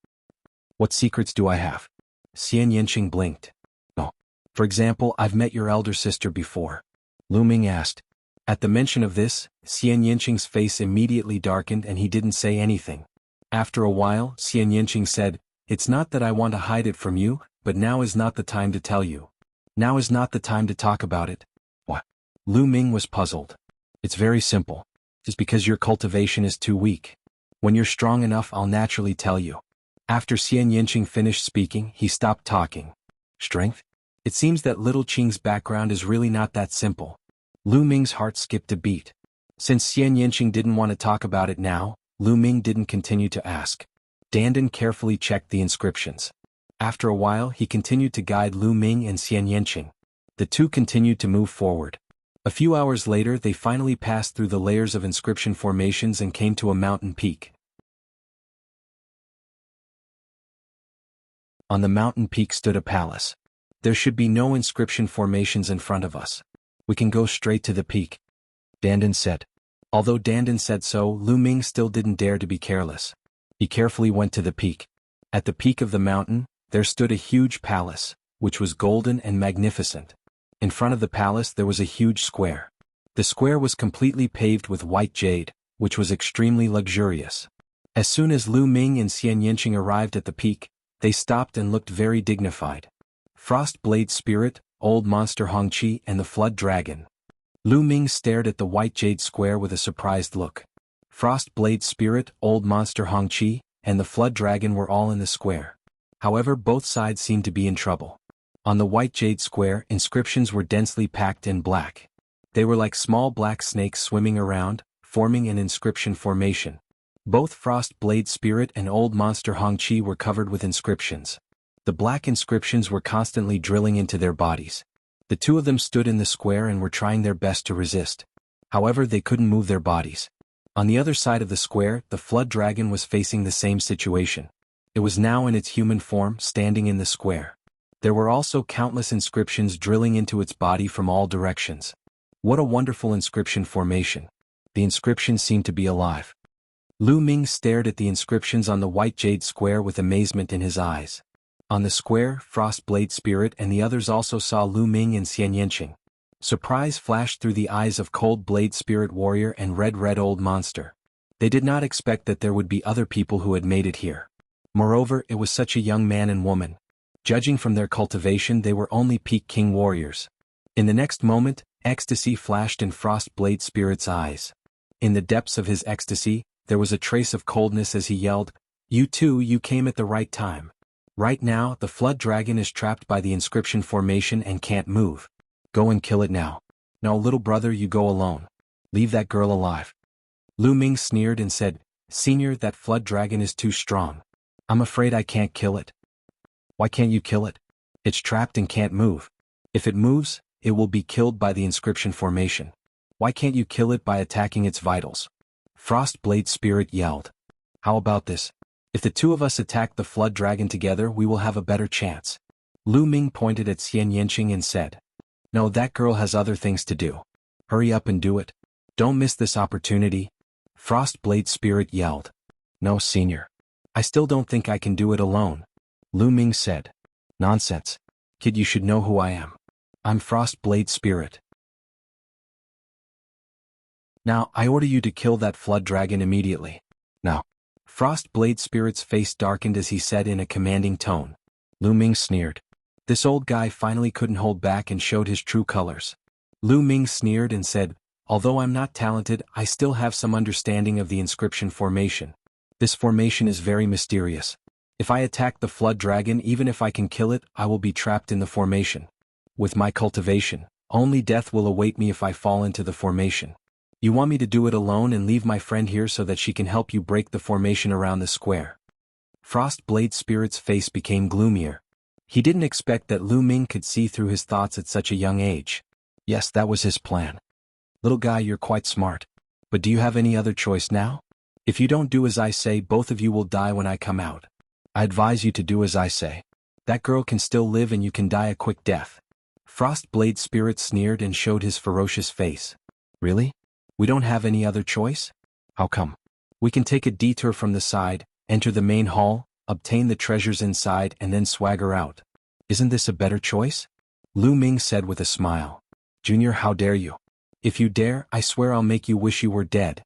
What secrets do I have? Xian Yinqing blinked. Oh. For example, I've met your elder sister before. Lu Ming asked. At the mention of this, Xian Yinqing's face immediately darkened and he didn't say anything. After a while, Xian Yinqing said, It's not that I want to hide it from you, but now is not the time to tell you. Now is not the time to talk about it. What? Lu Ming was puzzled. It's very simple. It's because your cultivation is too weak. When you're strong enough, I'll naturally tell you. After Xian Yinqing finished speaking, he stopped talking. Strength? It seems that little Qing's background is really not that simple. Lu Ming's heart skipped a beat. Since Xian Yinqing didn't want to talk about it now, Lu Ming didn't continue to ask. Dandan carefully checked the inscriptions. After a while, he continued to guide Lu Ming and Xian Yinqing. The two continued to move forward. A few hours later, they finally passed through the layers of inscription formations and came to a mountain peak. On the mountain peak stood a palace. There should be no inscription formations in front of us. We can go straight to the peak. Dandan said. Although Dandan said so, Lu Ming still didn't dare to be careless. He carefully went to the peak. At the peak of the mountain, there stood a huge palace, which was golden and magnificent. In front of the palace there was a huge square. The square was completely paved with white jade, which was extremely luxurious. As soon as Lu Ming and Xian Yinqing arrived at the peak, they stopped and looked very dignified. Frost Blade Spirit, Old Monster Hongqi and the Flood Dragon. Lu Ming stared at the white jade square with a surprised look. Frost Blade Spirit, Old Monster Hongqi, and the Flood Dragon were all in the square. However, both sides seemed to be in trouble. On the white jade square, inscriptions were densely packed in black. They were like small black snakes swimming around, forming an inscription formation. Both Frost Blade Spirit and Old Monster Hongqi were covered with inscriptions. The black inscriptions were constantly drilling into their bodies. The two of them stood in the square and were trying their best to resist. However, they couldn't move their bodies. On the other side of the square, the Flood Dragon was facing the same situation. It was now in its human form, standing in the square. There were also countless inscriptions drilling into its body from all directions. What a wonderful inscription formation. The inscriptions seemed to be alive. Lu Ming stared at the inscriptions on the white jade square with amazement in his eyes. On the square, Frost Blade Spirit and the others also saw Lu Ming and Xian Yinqing. Surprise flashed through the eyes of Cold Blade Spirit Warrior and Red Old Monster. They did not expect that there would be other people who had made it here. Moreover, it was such a young man and woman. Judging from their cultivation, they were only peak king warriors. In the next moment, ecstasy flashed in Frostblade Spirit's eyes. In the depths of his ecstasy, there was a trace of coldness as he yelled, "You too, you came at the right time. Right now, the Flood Dragon is trapped by the inscription formation and can't move. Go and kill it now. No, little brother, you go alone. Leave that girl alive." Lu Ming sneered and said, "Senior, that Flood Dragon is too strong. I'm afraid I can't kill it." "Why can't you kill it? It's trapped and can't move. If it moves, it will be killed by the inscription formation. Why can't you kill it by attacking its vitals?" Frostblade Spirit yelled. "How about this? If the two of us attack the Flood Dragon together, we will have a better chance." Lu Ming pointed at Xian Yanqing and said, "No, that girl has other things to do. Hurry up and do it. Don't miss this opportunity." Frostblade Spirit yelled. "No, Senior. I still don't think I can do it alone." Lu Ming said, "Nonsense. Kid, you should know who I am. I'm Frostblade Spirit. Now, I order you to kill that Flood Dragon immediately. Now." Frostblade Spirit's face darkened as he said in a commanding tone. Lu Ming sneered. This old guy finally couldn't hold back and showed his true colors. Lu Ming sneered and said, "Although I'm not talented, I still have some understanding of the inscription formation. This formation is very mysterious. If I attack the Flood Dragon, even if I can kill it, I will be trapped in the formation. With my cultivation, only death will await me if I fall into the formation. You want me to do it alone and leave my friend here so that she can help you break the formation around the square?" Frostblade Spirit's face became gloomier. He didn't expect that Lu Ming could see through his thoughts at such a young age. Yes, that was his plan. "Little guy, you're quite smart. But do you have any other choice now? If you don't do as I say, both of you will die when I come out. I advise you to do as I say. That girl can still live and you can die a quick death." Frostblade Spirit sneered and showed his ferocious face. "Really? We don't have any other choice? How come? We can take a detour from the side, enter the main hall, obtain the treasures inside and then swagger out. Isn't this a better choice?" Lu Ming said with a smile. "Junior, how dare you? If you dare, I swear I'll make you wish you were dead."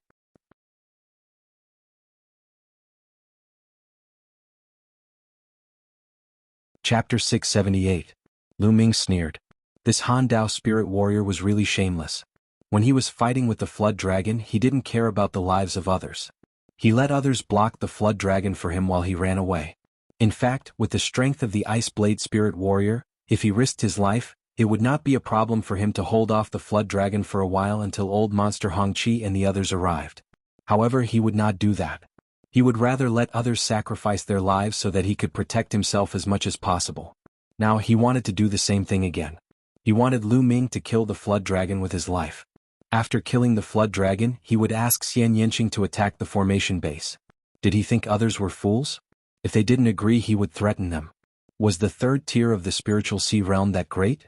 Chapter 678. Lu Ming sneered. This Han Dao spirit warrior was really shameless. When he was fighting with the Flood Dragon, he didn't care about the lives of others. He let others block the Flood Dragon for him while he ran away. In fact, with the strength of the Ice Blade Spirit Warrior, if he risked his life, it would not be a problem for him to hold off the Flood Dragon for a while until old monster Hongqi and the others arrived. However, he would not do that. He would rather let others sacrifice their lives so that he could protect himself as much as possible. Now he wanted to do the same thing again. He wanted Lu Ming to kill the Flood Dragon with his life. After killing the Flood Dragon, he would ask Xian Yanqing to attack the formation base. Did he think others were fools? If they didn't agree, he would threaten them. Was the third tier of the spiritual sea realm that great?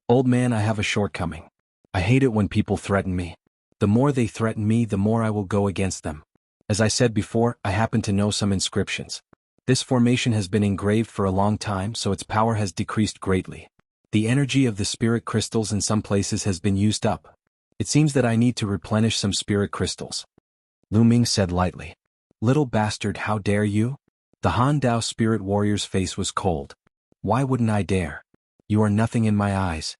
"Old man, I have a shortcoming. I hate it when people threaten me. The more they threaten me, the more I will go against them. As I said before, I happen to know some inscriptions. This formation has been engraved for a long time, so its power has decreased greatly. The energy of the spirit crystals in some places has been used up. It seems that I need to replenish some spirit crystals." Lu Ming said lightly. "Little bastard, how dare you?" The Han Dao spirit warrior's face was cold. "Why wouldn't I dare? You are nothing in my eyes."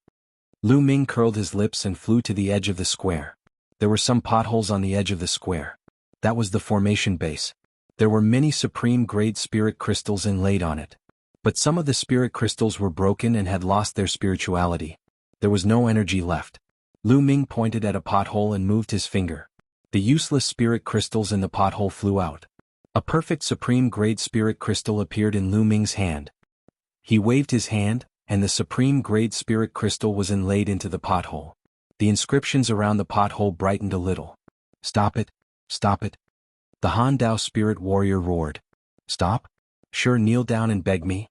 Lu Ming curled his lips and flew to the edge of the square. There were some potholes on the edge of the square. That was the formation base. There were many supreme-grade spirit crystals inlaid on it. But some of the spirit crystals were broken and had lost their spirituality. There was no energy left. Lu Ming pointed at a pothole and moved his finger. The useless spirit crystals in the pothole flew out. A perfect supreme-grade spirit crystal appeared in Lu Ming's hand. He waved his hand, and the supreme-grade spirit crystal was inlaid into the pothole. The inscriptions around the pothole brightened a little. "Stop it! Stop it!" The Han Dao spirit warrior roared. "Stop? Sure, kneel down and beg me."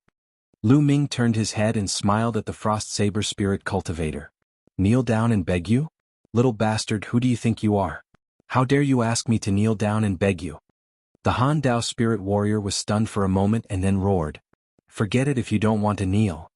Lu Ming turned his head and smiled at the Frost Saber spirit cultivator. "Kneel down and beg you? Little bastard, who do you think you are? How dare you ask me to kneel down and beg you?" The Han Dao spirit warrior was stunned for a moment and then roared. "Forget it if you don't want to kneel."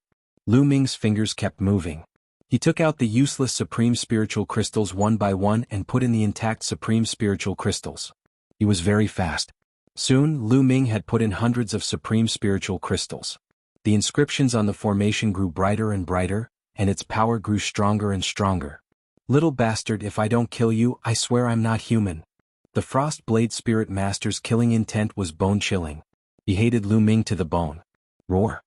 Lu Ming's fingers kept moving. He took out the useless supreme spiritual crystals one by one and put in the intact supreme spiritual crystals. He was very fast. Soon, Lu Ming had put in hundreds of supreme spiritual crystals. The inscriptions on the formation grew brighter and brighter, and its power grew stronger and stronger. "Little bastard, if I don't kill you, I swear I'm not human." The Frost Blade Spirit Master's killing intent was bone-chilling. He hated Lu Ming to the bone. Roar.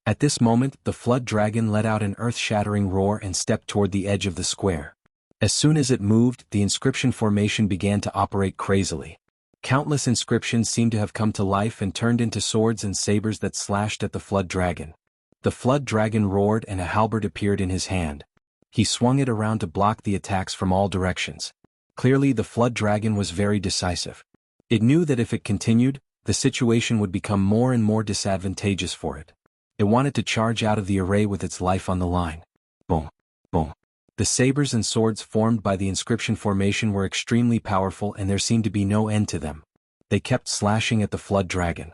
At this moment, the Flood Dragon let out an earth-shattering roar and stepped toward the edge of the square. As soon as it moved, the inscription formation began to operate crazily. Countless inscriptions seemed to have come to life and turned into swords and sabers that slashed at the Flood Dragon. The Flood Dragon roared and a halberd appeared in his hand. He swung it around to block the attacks from all directions. Clearly, the Flood Dragon was very decisive. It knew that if it continued, the situation would become more and more disadvantageous for it. It wanted to charge out of the array with its life on the line. Boom. Boom. The sabers and swords formed by the inscription formation were extremely powerful and there seemed to be no end to them. They kept slashing at the Flood Dragon.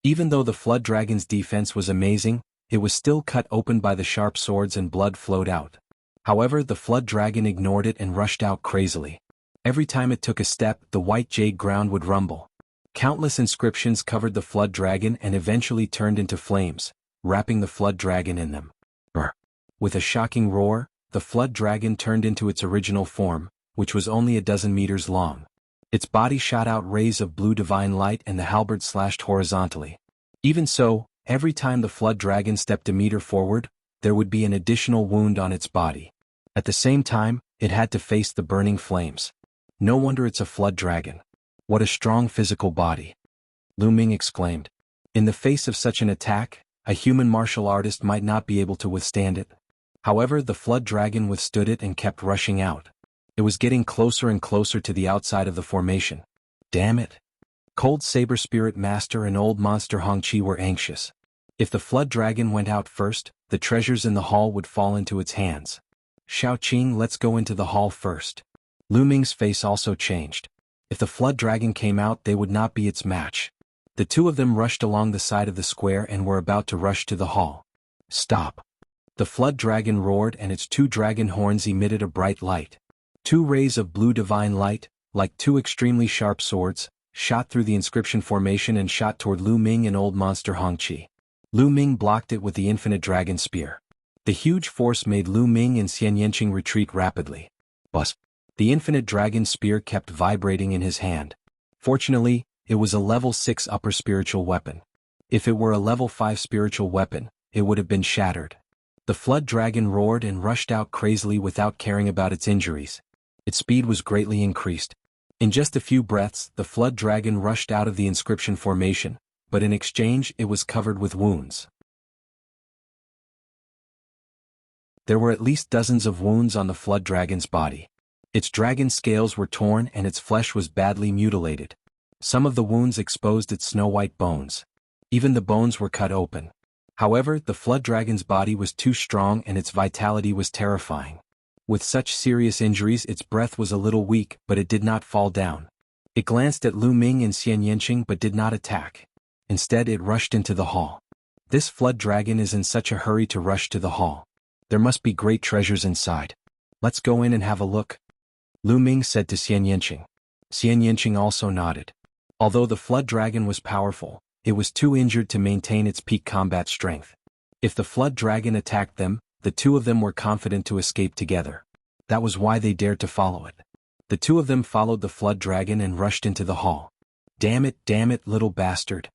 Even though the Flood Dragon's defense was amazing, it was still cut open by the sharp swords and blood flowed out. However, the Flood Dragon ignored it and rushed out crazily. Every time it took a step, the white jade ground would rumble. Countless inscriptions covered the Flood Dragon and eventually turned into flames, wrapping the Flood Dragon in them. With a shocking roar, the Flood Dragon turned into its original form, which was only a dozen meters long. Its body shot out rays of blue divine light and the halberd slashed horizontally. Even so, every time the Flood Dragon stepped a meter forward, there would be an additional wound on its body. At the same time, it had to face the burning flames. No wonder it's a Flood Dragon. What a strong physical body. Lu Ming exclaimed. In the face of such an attack, a human martial artist might not be able to withstand it. However, the Flood Dragon withstood it and kept rushing out. It was getting closer and closer to the outside of the formation. Damn it. Cold Saber Spirit Master and Old Monster Hongqi were anxious. If the Flood Dragon went out first, the treasures in the hall would fall into its hands. Xiaoqing, let's go into the hall first. Lu Ming's face also changed. If the Flood Dragon came out, they would not be its match. The two of them rushed along the side of the square and were about to rush to the hall. Stop. The Flood Dragon roared and its two dragon horns emitted a bright light. Two rays of blue divine light, like two extremely sharp swords, shot through the inscription formation and shot toward Lu Ming and Old Monster Hongqi. Lu Ming blocked it with the Infinite Dragon Spear. The huge force made Lu Ming and Xian Yanqing retreat rapidly. Buzz. The Infinite Dragon Spear kept vibrating in his hand. Fortunately, it was a level 6 upper spiritual weapon. If it were a level 5 spiritual weapon, it would have been shattered. The Flood Dragon roared and rushed out crazily without caring about its injuries. Its speed was greatly increased. In just a few breaths, the Flood Dragon rushed out of the inscription formation, but in exchange it was covered with wounds. There were at least dozens of wounds on the Flood Dragon's body. Its dragon scales were torn and its flesh was badly mutilated. Some of the wounds exposed its snow-white bones. Even the bones were cut open. However, the Flood Dragon's body was too strong and its vitality was terrifying. With such serious injuries, its breath was a little weak, but it did not fall down. It glanced at Lu Ming and Xian Yanqing but did not attack. Instead, it rushed into the hall. This Flood Dragon is in such a hurry to rush to the hall. There must be great treasures inside. Let's go in and have a look. Lu Ming said to Xian Yanqing. Xian Yanqing also nodded. Although the Flood Dragon was powerful, it was too injured to maintain its peak combat strength. If the Flood Dragon attacked them, the two of them were confident to escape together. That was why they dared to follow it. The two of them followed the Flood Dragon and rushed into the hall. Damn it, little bastard.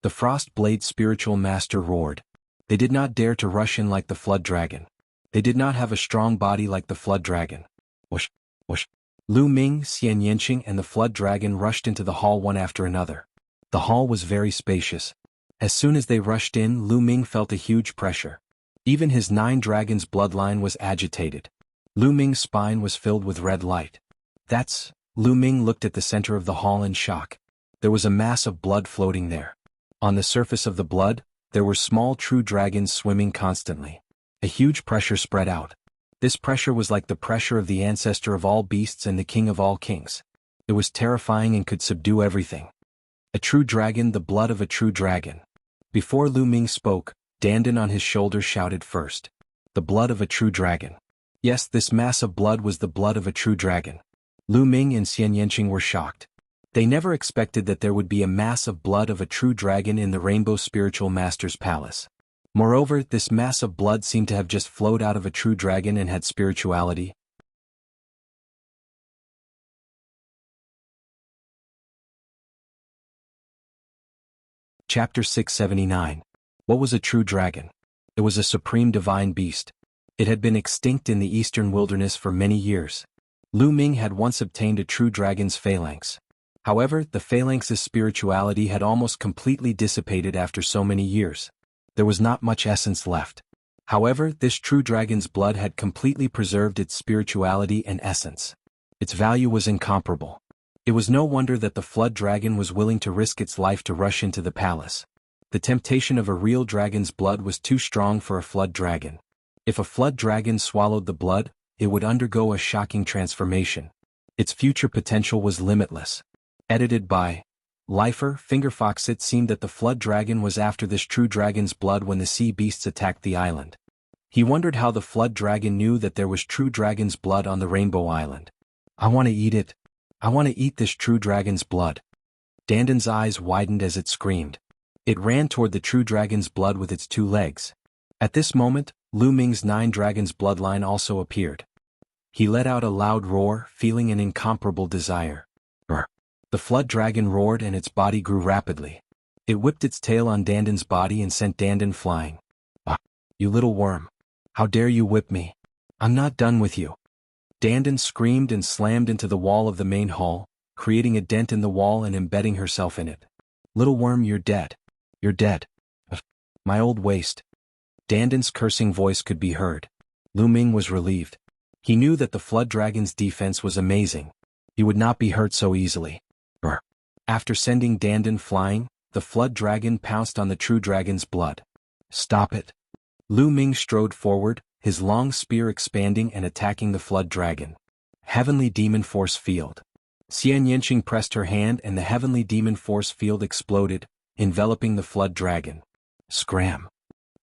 The Frost Blade Spiritual Master roared. They did not dare to rush in like the Flood Dragon. They did not have a strong body like the Flood Dragon. Whoosh, whoosh. Lu Ming, Xian Yanqing and the Flood Dragon rushed into the hall one after another. The hall was very spacious. As soon as they rushed in, Lu Ming felt a huge pressure. Even his 9 dragons bloodline was agitated. Lu Ming's spine was filled with red light. That's... Lu Ming looked at the center of the hall in shock. There was a mass of blood floating there. On the surface of the blood, there were small true dragons swimming constantly. A huge pressure spread out. This pressure was like the pressure of the ancestor of all beasts and the king of all kings. It was terrifying and could subdue everything. A true dragon, the blood of a true dragon. Before Lu Ming spoke, Dandan on his shoulder shouted first. The blood of a true dragon. Yes, this mass of blood was the blood of a true dragon. Lu Ming and Xian Yanqing were shocked. They never expected that there would be a mass of blood of a true dragon in the Rainbow Spiritual Master's palace. Moreover, this mass of blood seemed to have just flowed out of a true dragon and had spirituality. Chapter 679. What was a true dragon? It was a supreme divine beast. It had been extinct in the eastern wilderness for many years. Lu Ming had once obtained a true dragon's phalanx. However, the phalanx's spirituality had almost completely dissipated after so many years. There was not much essence left. However, this true dragon's blood had completely preserved its spirituality and essence. Its value was incomparable. It was no wonder that the flood dragon was willing to risk its life to rush into the palace. The temptation of a real dragon's blood was too strong for a flood dragon. If a flood dragon swallowed the blood, it would undergo a shocking transformation. Its future potential was limitless. Edited by Lifer Fingerfox. It seemed that the flood dragon was after this true dragon's blood when the sea beasts attacked the island. He wondered how the flood dragon knew that there was true dragon's blood on the Rainbow Island. I want to eat it. I want to eat this true dragon's blood. Dandan's eyes widened as it screamed. It ran toward the true dragon's blood with its 2 legs. At this moment, Lu Ming's 9 dragons bloodline also appeared. He let out a loud roar, feeling an incomparable desire. Brr. The flood dragon roared and its body grew rapidly. It whipped its tail on Dandan's body and sent Dandan flying. Ah, you little worm. How dare you whip me? I'm not done with you. Dandan screamed and slammed into the wall of the main hall, creating a dent in the wall and embedding herself in it. Little worm, you're dead. You're dead. My old waist. Dandan's cursing voice could be heard. Lu Ming was relieved. He knew that the flood dragon's defense was amazing. He would not be hurt so easily. Brr. After sending Dandan flying, the flood dragon pounced on the true dragon's blood. Stop it. Lu Ming strode forward, his long spear expanding and attacking the flood dragon. Heavenly Demon Force Field. Xian Yanqing pressed her hand and the Heavenly Demon Force Field exploded, enveloping the flood dragon. Scram.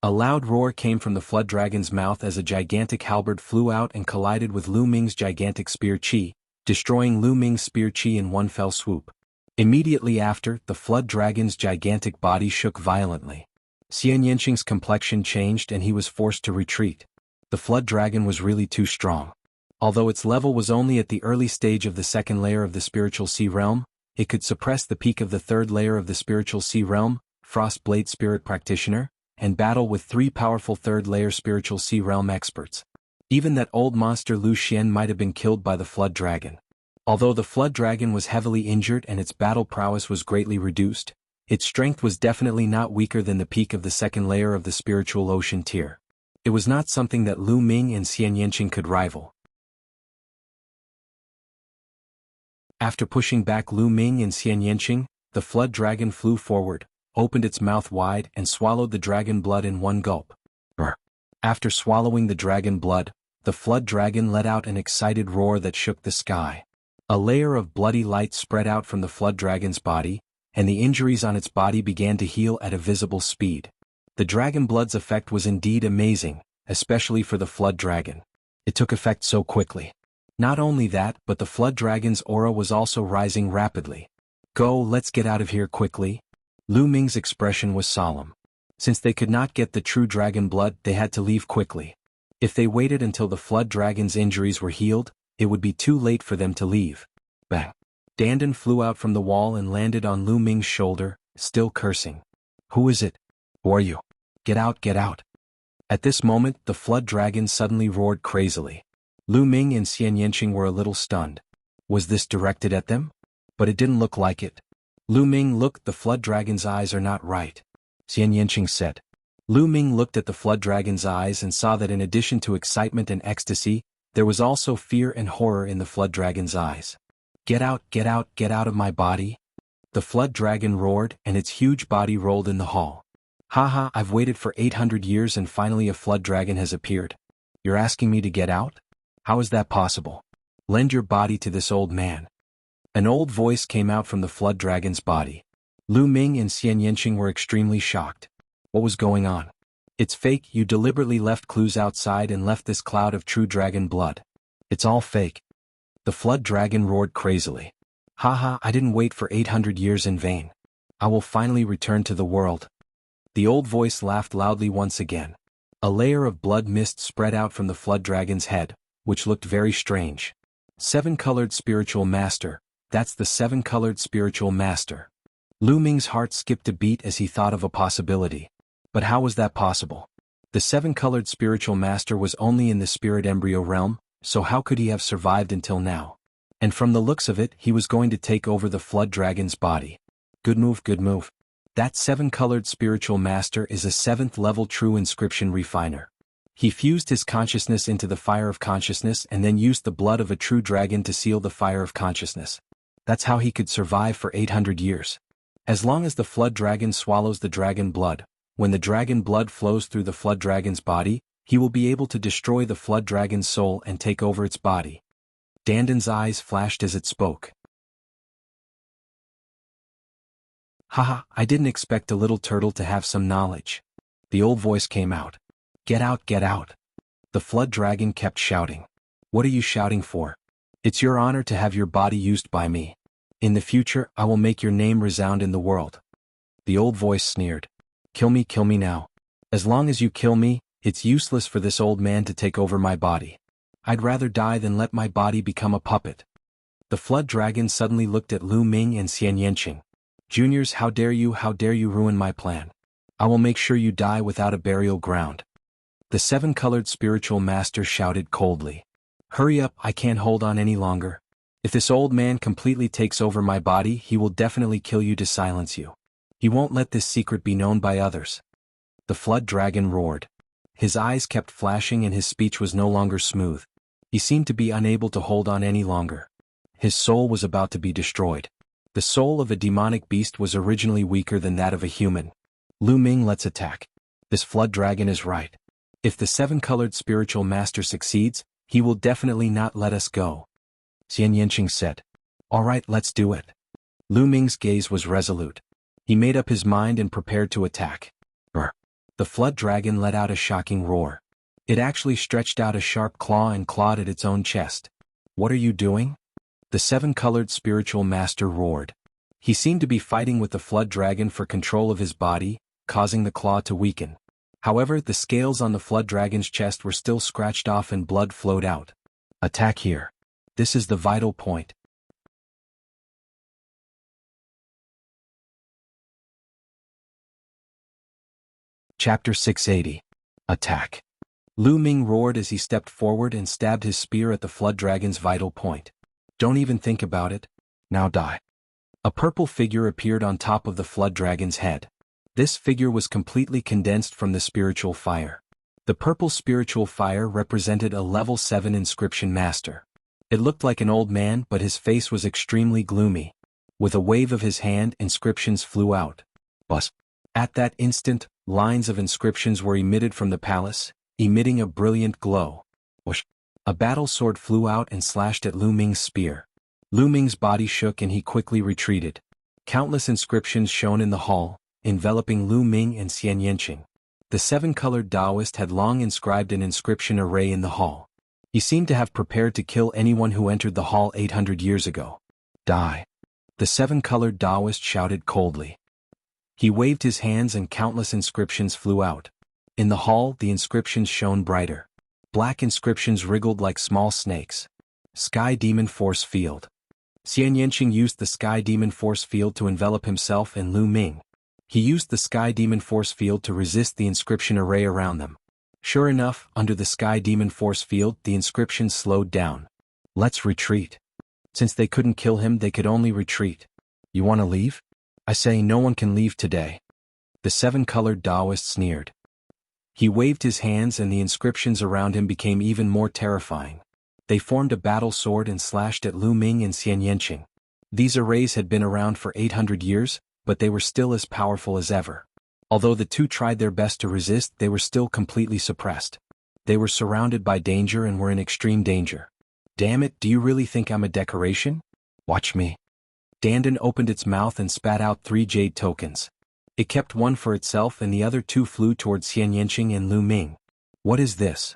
A loud roar came from the flood dragon's mouth as a gigantic halberd flew out and collided with Lu Ming's gigantic spear chi, destroying Lu Ming's spear chi in one fell swoop. Immediately after, the flood dragon's gigantic body shook violently. Xian Yanqing's complexion changed and he was forced to retreat. The flood dragon was really too strong. Although its level was only at the early stage of the 2nd layer of the spiritual sea realm, it could suppress the peak of the 3rd layer of the spiritual sea realm, Frost Blade Spirit Practitioner, and battle with 3 powerful 3rd layer spiritual sea realm experts. Even that old monster Lu Xian might have been killed by the flood dragon. Although the flood dragon was heavily injured and its battle prowess was greatly reduced, its strength was definitely not weaker than the peak of the 2nd layer of the spiritual ocean tier. It was not something that Lu Ming and Xian Yanqing could rival. After pushing back Lu Ming and Xian Yanqing, the flood dragon flew forward, opened its mouth wide and swallowed the dragon blood in one gulp. Brr. After swallowing the dragon blood, the flood dragon let out an excited roar that shook the sky. A layer of bloody light spread out from the flood dragon's body, and the injuries on its body began to heal at a visible speed. The dragon blood's effect was indeed amazing, especially for the flood dragon. It took effect so quickly. Not only that, but the flood dragon's aura was also rising rapidly. Go, let's get out of here quickly. Lu Ming's expression was solemn. Since they could not get the true dragon blood, they had to leave quickly. If they waited until the flood dragon's injuries were healed, it would be too late for them to leave. Bang. Dandan flew out from the wall and landed on Lu Ming's shoulder, still cursing. Who is it? Who are you? Get out, get out. At this moment, the flood dragon suddenly roared crazily. Lu Ming and Xian Yanqing were a little stunned. Was this directed at them? But it didn't look like it. Lu Ming looked, the flood dragon's eyes are not right. Xian Yanqing said. Lu Ming looked at the flood dragon's eyes and saw that in addition to excitement and ecstasy, there was also fear and horror in the flood dragon's eyes. Get out, get out, get out of my body. The flood dragon roared and its huge body rolled in the hall. Haha, I've waited for 800 years and finally a flood dragon has appeared. You're asking me to get out? How is that possible? Lend your body to this old man. An old voice came out from the flood dragon's body. Lu Ming and Xian Yanqing were extremely shocked. What was going on? It's fake, you deliberately left clues outside and left this cloud of true dragon blood. It's all fake. The flood dragon roared crazily. Haha, I didn't wait for 800 years in vain. I will finally return to the world. The old voice laughed loudly once again. A layer of blood mist spread out from the flood dragon's head, which looked very strange. Seven-colored spiritual master, that's the seven-colored spiritual master. Lu Ming's heart skipped a beat as he thought of a possibility. But how was that possible? The seven-colored spiritual master was only in the spirit embryo realm, so how could he have survived until now? And from the looks of it, he was going to take over the flood dragon's body. Good move, good move. That seven-colored spiritual master is a 7th level true inscription refiner. He fused his consciousness into the fire of consciousness and then used the blood of a true dragon to seal the fire of consciousness. That's how he could survive for 800 years. As long as the flood dragon swallows the dragon blood, when the dragon blood flows through the flood dragon's body, he will be able to destroy the flood dragon's soul and take over its body. Dandan's eyes flashed as it spoke. Haha, I didn't expect a little turtle to have some knowledge. The old voice came out. Get out, get out. The flood dragon kept shouting. What are you shouting for? It's your honor to have your body used by me. In the future, I will make your name resound in the world. The old voice sneered. Kill me now. As long as you kill me, it's useless for this old man to take over my body. I'd rather die than let my body become a puppet. The flood dragon suddenly looked at Lu Ming and Xian Yanqing. Juniors, how dare you ruin my plan. I will make sure you die without a burial ground. The seven-colored spiritual master shouted coldly. Hurry up, I can't hold on any longer. If this old man completely takes over my body, he will definitely kill you to silence you. He won't let this secret be known by others. The flood dragon roared. His eyes kept flashing and his speech was no longer smooth. He seemed to be unable to hold on any longer. His soul was about to be destroyed. The soul of a demonic beast was originally weaker than that of a human. Lu Ming, let's attack. This flood dragon is right. If the seven-colored spiritual master succeeds, he will definitely not let us go. Xian Yanqing said. All right, let's do it. Lu Ming's gaze was resolute. He made up his mind and prepared to attack. Brr. The flood dragon let out a shocking roar. It actually stretched out a sharp claw and clawed at its own chest. What are you doing? The seven-colored spiritual master roared. He seemed to be fighting with the flood dragon for control of his body, causing the claw to weaken. However, the scales on the flood dragon's chest were still scratched off and blood flowed out. Attack here. This is the vital point. Chapter 680. Attack. Lu Ming roared as he stepped forward and stabbed his spear at the flood dragon's vital point. Don't even think about it. Now die. A purple figure appeared on top of the flood dragon's head. This figure was completely condensed from the spiritual fire. The purple spiritual fire represented a level 7 inscription master. It looked like an old man, but his face was extremely gloomy. With a wave of his hand, inscriptions flew out. Buzz. At that instant, lines of inscriptions were emitted from the palace, emitting a brilliant glow. Whoosh. A battle sword flew out and slashed at Lu Ming's spear. Lu Ming's body shook and he quickly retreated. Countless inscriptions shone in the hall, enveloping Lu Ming and Xian Yanqing. The seven-colored Taoist had long inscribed an inscription array in the hall. He seemed to have prepared to kill anyone who entered the hall 800 years ago. Die. The seven-colored Taoist shouted coldly. He waved his hands and countless inscriptions flew out. In the hall, the inscriptions shone brighter. Black inscriptions wriggled like small snakes. Sky Demon Force Field. Xian Yanqing used the Sky Demon Force Field to envelop himself and Lu Ming. He used the Sky Demon Force Field to resist the inscription array around them. Sure enough, under the Sky Demon Force Field, the inscriptions slowed down. Let's retreat. Since they couldn't kill him, they could only retreat. You want to leave? I say no one can leave today. The seven-colored Taoist sneered. He waved his hands and the inscriptions around him became even more terrifying. They formed a battle sword and slashed at Lu Ming and Xian Yanqing. These arrays had been around for 800 years, but they were still as powerful as ever. Although the two tried their best to resist, they were still completely suppressed. They were surrounded by danger and were in extreme danger. Damn it, do you really think I'm a decoration? Watch me. Dandan opened its mouth and spat out 3 jade tokens. It kept one for itself and the other 2 flew towards Xian Yanqing and Lu Ming. What is this?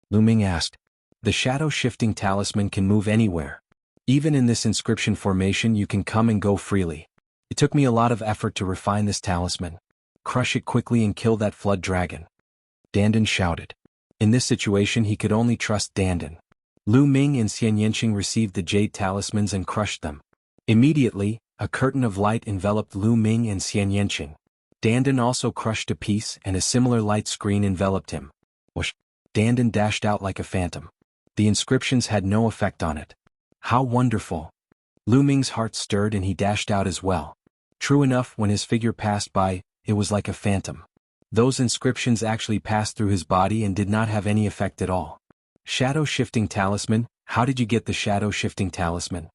Lu Ming asked. The shadow-shifting talisman can move anywhere. Even in this inscription formation you can come and go freely. It took me a lot of effort to refine this talisman. Crush it quickly and kill that flood dragon. Dandan shouted. In this situation he could only trust Dandan. Lu Ming and Xian Yanqing received the jade talismans and crushed them. Immediately, a curtain of light enveloped Lu Ming and Xian Yanqing. Dandan also crushed a piece and a similar light screen enveloped him. Whoosh! Dandan dashed out like a phantom. The inscriptions had no effect on it. How wonderful! Lu Ming's heart stirred and he dashed out as well. True enough, when his figure passed by, it was like a phantom. Those inscriptions actually passed through his body and did not have any effect at all. Shadow-shifting talisman, how did you get the shadow-shifting talisman?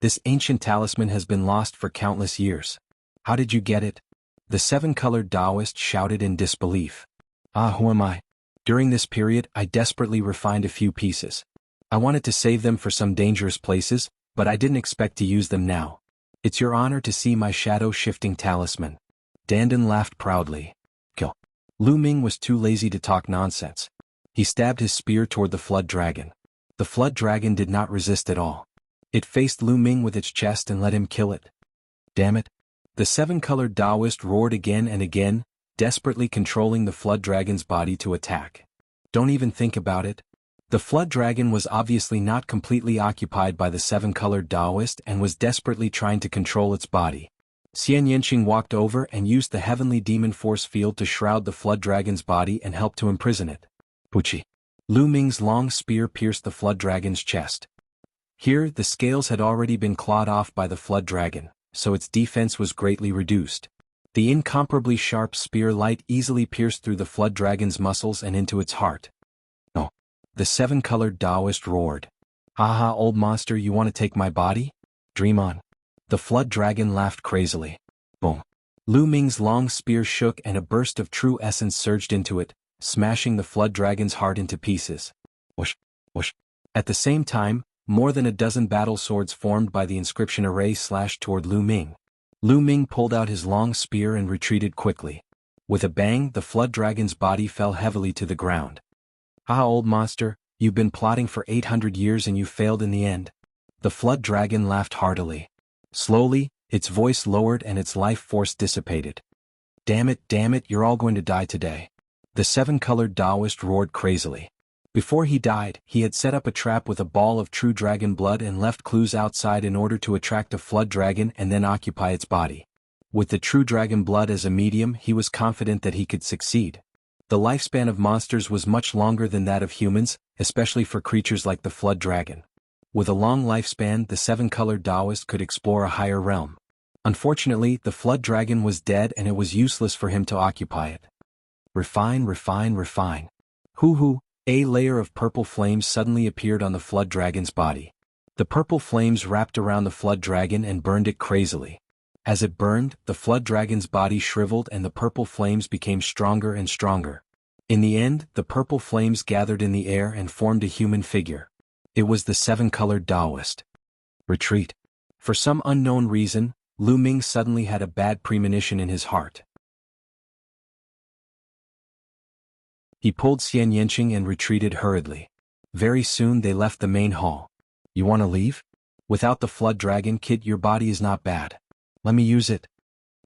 This ancient talisman has been lost for countless years. How did you get it? The seven-colored Taoist shouted in disbelief. Ah, who am I? During this period, I desperately refined a few pieces. I wanted to save them for some dangerous places, but I didn't expect to use them now. It's your honor to see my shadow-shifting talisman. Dandan laughed proudly. Kill. Lu Ming was too lazy to talk nonsense. He stabbed his spear toward the flood dragon. The flood dragon did not resist at all. It faced Lu Ming with its chest and let him kill it. Damn it. The seven-colored Taoist roared again and again, desperately controlling the flood dragon's body to attack. Don't even think about it. The flood dragon was obviously not completely occupied by the seven-colored Taoist and was desperately trying to control its body. Xian Yanqing walked over and used the heavenly demon force field to shroud the flood dragon's body and help to imprison it. Puchi. Lu Ming's long spear pierced the flood dragon's chest. Here, the scales had already been clawed off by the flood dragon, so its defense was greatly reduced. The incomparably sharp spear light easily pierced through the flood dragon's muscles and into its heart. No. The seven-colored Taoist roared. Haha, old monster, you want to take my body? Dream on. The flood dragon laughed crazily. Boom. Lu Ming's long spear shook and a burst of true essence surged into it, smashing the flood dragon's heart into pieces. Whoosh, whoosh. At the same time, more than a dozen battle swords formed by the inscription array slashed toward Lu Ming. Lu Ming pulled out his long spear and retreated quickly. With a bang, the flood dragon's body fell heavily to the ground. Ah, old monster, you've been plotting for 800 years and you failed in the end. The flood dragon laughed heartily. Slowly, its voice lowered and its life force dissipated. Damn it, you're all going to die today. The seven-colored Taoist roared crazily. Before he died, he had set up a trap with a ball of true dragon blood and left clues outside in order to attract a flood dragon and then occupy its body. With the true dragon blood as a medium, he was confident that he could succeed. The lifespan of monsters was much longer than that of humans, especially for creatures like the flood dragon. With a long lifespan, the seven-colored Taoist could explore a higher realm. Unfortunately, the flood dragon was dead and it was useless for him to occupy it. Refine. Hoo-hoo. A layer of purple flames suddenly appeared on the flood dragon's body. The purple flames wrapped around the flood dragon and burned it crazily. As it burned, the flood dragon's body shriveled and the purple flames became stronger and stronger. In the end, the purple flames gathered in the air and formed a human figure. It was the seven-colored Taoist. Retreat. For some unknown reason, Lu Ming suddenly had a bad premonition in his heart. He pulled Xian Yanqing and retreated hurriedly. Very soon they left the main hall. You want to leave? Without the flood dragon kit your body is not bad. Let me use it.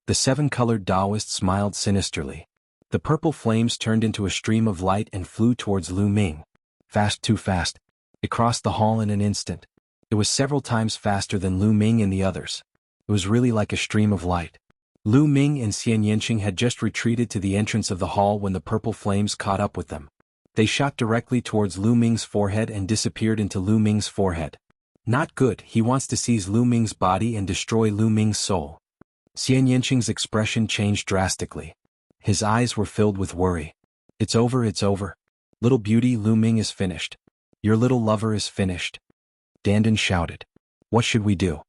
The seven-colored Taoist smiled sinisterly. The purple flames turned into a stream of light and flew towards Lu Ming. Fast, too fast. It crossed the hall in an instant. It was several times faster than Lu Ming and the others. It was really like a stream of light. Lu Ming and Xian Yanqing had just retreated to the entrance of the hall when the purple flames caught up with them. They shot directly towards Lu Ming's forehead and disappeared into Lu Ming's forehead. Not good, he wants to seize Lu Ming's body and destroy Lu Ming's soul. Xian Yanqing's expression changed drastically. His eyes were filled with worry. It's over. Little beauty, Lu Ming is finished. Your little lover is finished. Dandan shouted. What should we do?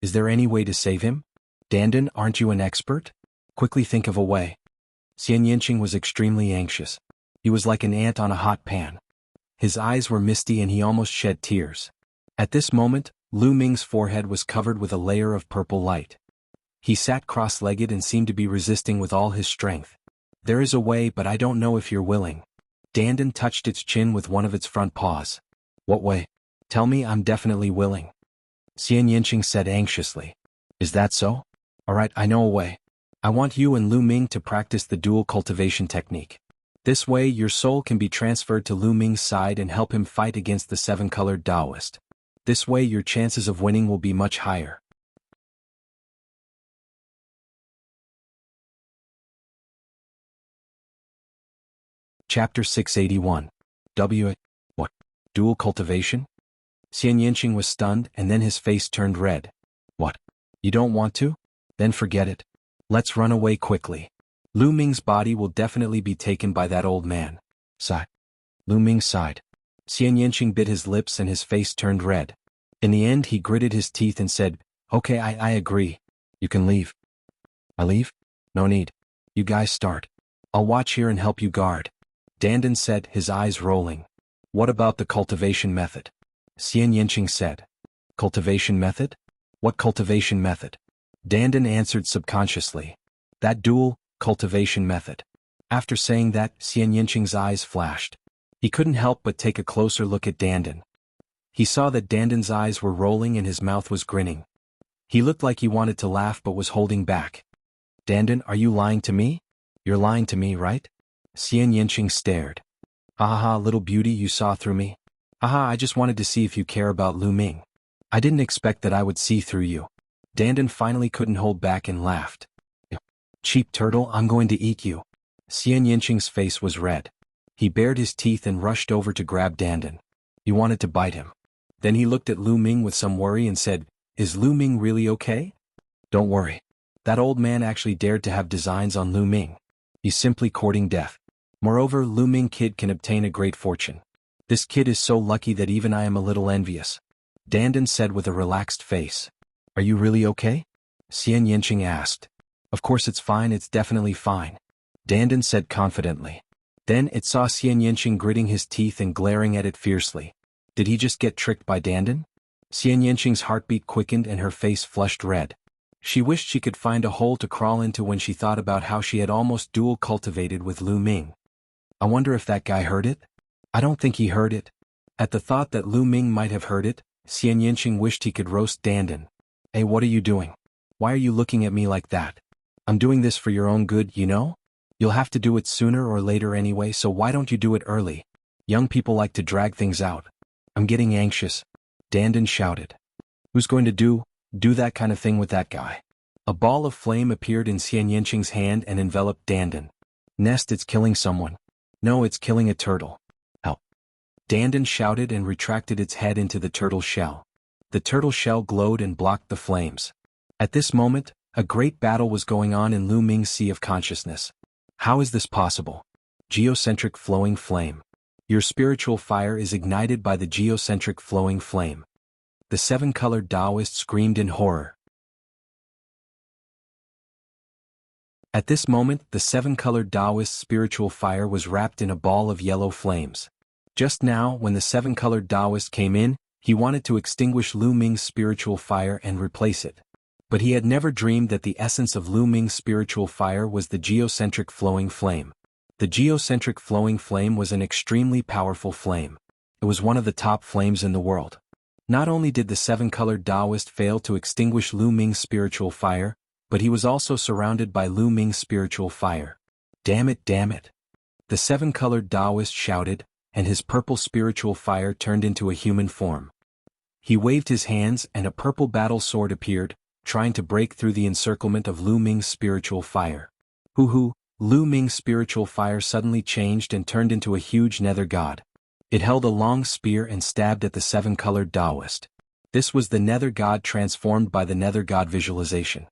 Is there any way to save him? Dandan, aren't you an expert? Quickly think of a way. Xian Yanqing was extremely anxious. He was like an ant on a hot pan. His eyes were misty and he almost shed tears. At this moment, Lu Ming's forehead was covered with a layer of purple light. He sat cross-legged and seemed to be resisting with all his strength. There is a way, but I don't know if you're willing. Dandan touched its chin with one of its front paws. What way? Tell me, I'm definitely willing. Xian Yinqing said anxiously. Is that so? Alright, I know a way. I want you and Lu Ming to practice the dual cultivation technique. This way your soul can be transferred to Lu Ming's side and help him fight against the seven-colored Taoist. This way your chances of winning will be much higher. Chapter 681. What? Dual cultivation? Xian Yinqing was stunned and then his face turned red. What? You don't want to? Then forget it. Let's run away quickly. Lu Ming's body will definitely be taken by that old man. Sigh. Lu Ming sighed. Xian Yinqing bit his lips and his face turned red. In the end he gritted his teeth and said, Okay, I agree. You can leave. I leave? No need. You guys start. I'll watch here and help you guard. Dandan said, his eyes rolling. What about the cultivation method? Xian Yinqing said. Cultivation method? What cultivation method? Dandan answered subconsciously. That dual cultivation method. After saying that, Xian Yinqing's eyes flashed. He couldn't help but take a closer look at Dandan. He saw that Dandan's eyes were rolling and his mouth was grinning. He looked like he wanted to laugh but was holding back. Dandan, are you lying to me? You're lying to me, right? Xian Yinqing stared. Ha, little beauty, you saw through me. Aha, I just wanted to see if you care about Lu Ming. I didn't expect that I would see through you. Dandan finally couldn't hold back and laughed. Cheap turtle, I'm going to eat you. Xian Yinqing's face was red. He bared his teeth and rushed over to grab Dandan. He wanted to bite him. Then he looked at Lu Ming with some worry and said, Is Lu Ming really okay? Don't worry. That old man actually dared to have designs on Lu Ming. He's simply courting death. Moreover, Lu Ming kid can obtain a great fortune. This kid is so lucky that even I am a little envious. Dandan said with a relaxed face. Are you really okay? Xian Yinqing asked. Of course it's fine, it's definitely fine. Dandan said confidently. Then it saw Xian Yinqing gritting his teeth and glaring at it fiercely. Did he just get tricked by Dandan? Xian Yinqing's heartbeat quickened and her face flushed red. She wished she could find a hole to crawl into when she thought about how she had almost dual cultivated with Lu Ming. I wonder if that guy heard it? I don't think he heard it. At the thought that Lu Ming might have heard it, Xian Yinqing wished he could roast Dandan. Hey, what are you doing? Why are you looking at me like that? I'm doing this for your own good, you know? You'll have to do it sooner or later anyway, so why don't you do it early? Young people like to drag things out. I'm getting anxious. Dandan shouted. Who's going to do that kind of thing with that guy? A ball of flame appeared in Xian Yinqing's hand and enveloped Dandan. Nest, it's killing someone. No, it's killing a turtle. Help. Dandan shouted and retracted its head into the turtle shell. The turtle shell glowed and blocked the flames. At this moment, a great battle was going on in Lu Ming's sea of consciousness. How is this possible? Geocentric flowing flame. Your spiritual fire is ignited by the geocentric flowing flame. The seven-colored Taoist screamed in horror. At this moment, the seven-colored Taoist's spiritual fire was wrapped in a ball of yellow flames. Just now, when the seven-colored Taoist came in, he wanted to extinguish Lu Ming's spiritual fire and replace it. But he had never dreamed that the essence of Lu Ming's spiritual fire was the geocentric flowing flame. The geocentric flowing flame was an extremely powerful flame. It was one of the top flames in the world. Not only did the seven-colored Taoist fail to extinguish Lu Ming's spiritual fire, but he was also surrounded by Lu Ming's spiritual fire. Damn it, damn it. The seven-colored Taoist shouted, and his purple spiritual fire turned into a human form. He waved his hands and a purple battle sword appeared, trying to break through the encirclement of Lu Ming's spiritual fire. Hoo-hoo, Lu Ming's spiritual fire suddenly changed and turned into a huge nether god. It held a long spear and stabbed at the seven-colored Taoist. This was the nether god transformed by the nether god visualization.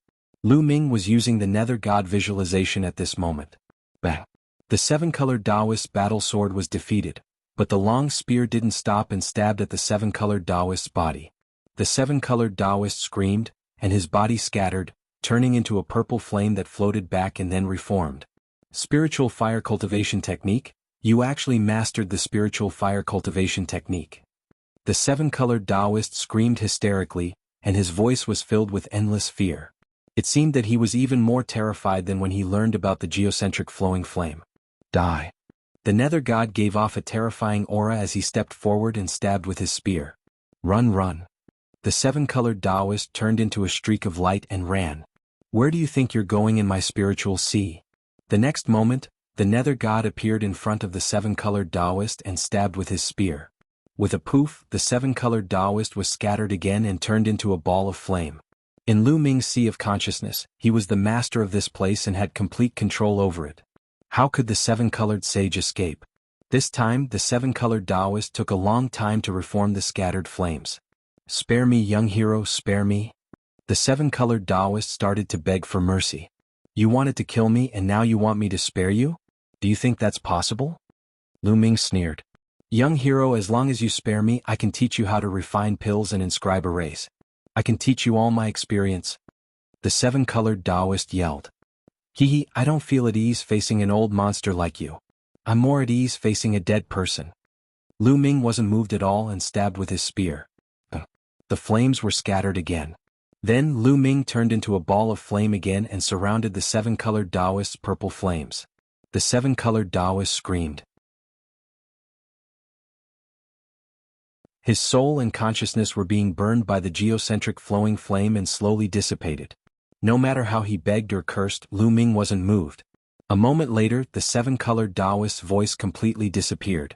Lu Ming was using the nether god visualization at this moment. Bang! The seven-colored Taoist's battle sword was defeated, but the long spear didn't stop and stabbed at the seven-colored Taoist's body. The seven-colored Taoist screamed, and his body scattered, turning into a purple flame that floated back and then reformed. Spiritual fire cultivation technique? You actually mastered the spiritual fire cultivation technique. The seven-colored Taoist screamed hysterically, and his voice was filled with endless fear. It seemed that he was even more terrified than when he learned about the geocentric flowing flame. Die. The nether god gave off a terrifying aura as he stepped forward and stabbed with his spear. Run, run. The seven-colored Taoist turned into a streak of light and ran. Where do you think you're going in my spiritual sea? The next moment, the nether god appeared in front of the seven-colored Taoist and stabbed with his spear. With a poof, the seven-colored Taoist was scattered again and turned into a ball of flame. In Lu Ming's sea of consciousness, he was the master of this place and had complete control over it. How could the seven-colored sage escape? This time, the seven-colored Taoist took a long time to reform the scattered flames. Spare me, young hero, spare me. The seven-colored Taoist started to beg for mercy. You wanted to kill me and now you want me to spare you? Do you think that's possible? Lu Ming sneered. Young hero, as long as you spare me, I can teach you how to refine pills and inscribe arrays. I can teach you all my experience. The seven-colored Taoist yelled. Hee, I don't feel at ease facing an old monster like you. I'm more at ease facing a dead person. Lu Ming wasn't moved at all and stabbed with his spear. The flames were scattered again. Then Lu Ming turned into a ball of flame again and surrounded the seven-colored Taoist's purple flames. The seven-colored Taoist screamed. His soul and consciousness were being burned by the geocentric flowing flame and slowly dissipated. No matter how he begged or cursed, Lu Ming wasn't moved. A moment later, the seven-colored Taoist's voice completely disappeared.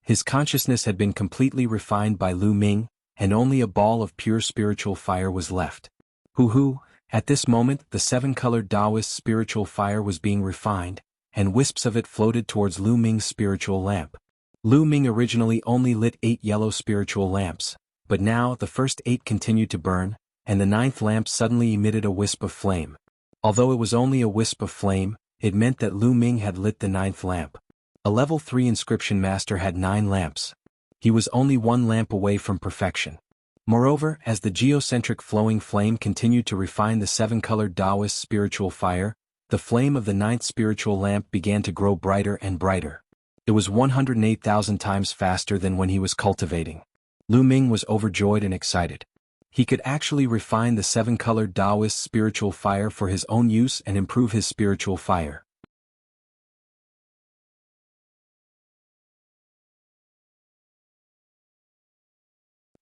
His consciousness had been completely refined by Lu Ming, and only a ball of pure spiritual fire was left. Hoo-hoo, at this moment the seven-colored Taoist's spiritual fire was being refined, and wisps of it floated towards Lu Ming's spiritual lamp. Lu Ming originally only lit 8 yellow spiritual lamps, but now the first 8 continued to burn, and the 9th lamp suddenly emitted a wisp of flame. Although it was only a wisp of flame, it meant that Lu Ming had lit the 9th lamp. A level 3 inscription master had 9 lamps. He was only 1 lamp away from perfection. Moreover, as the geocentric flowing flame continued to refine the seven-colored Taoist spiritual fire, the flame of the 9th spiritual lamp began to grow brighter and brighter. It was 108,000 times faster than when he was cultivating. Lu Ming was overjoyed and excited. He could actually refine the seven-colored Taoist spiritual fire for his own use and improve his spiritual fire.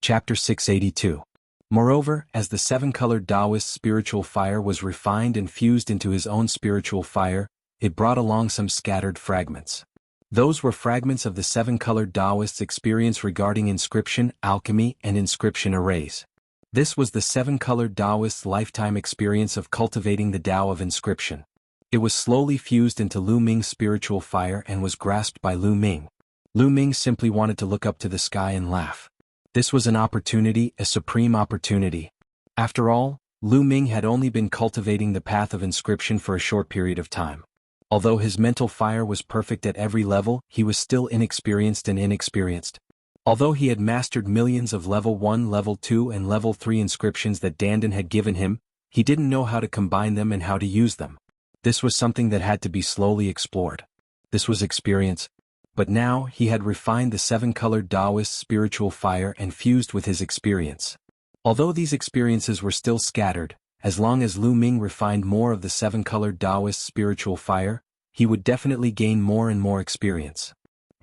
Chapter 682. Moreover, as the seven-colored Taoist spiritual fire was refined and fused into his own spiritual fire, it brought along some scattered fragments. Those were fragments of the seven-colored Taoist's experience regarding inscription, alchemy, and inscription arrays. This was the seven-colored Taoist's lifetime experience of cultivating the Tao of inscription. It was slowly fused into Lu Ming's spiritual fire and was grasped by Lu Ming. Lu Ming simply wanted to look up to the sky and laugh. This was an opportunity, a supreme opportunity. After all, Lu Ming had only been cultivating the path of inscription for a short period of time. Although his mental fire was perfect at every level, he was still inexperienced. Although he had mastered millions of level 1, level 2 and level 3 inscriptions that Dandan had given him, he didn't know how to combine them and how to use them. This was something that had to be slowly explored. This was experience. But now he had refined the seven-colored Taoist spiritual fire and fused with his experience. Although these experiences were still scattered, as long as Lu Ming refined more of the seven-colored Taoist spiritual fire, he would definitely gain more and more experience.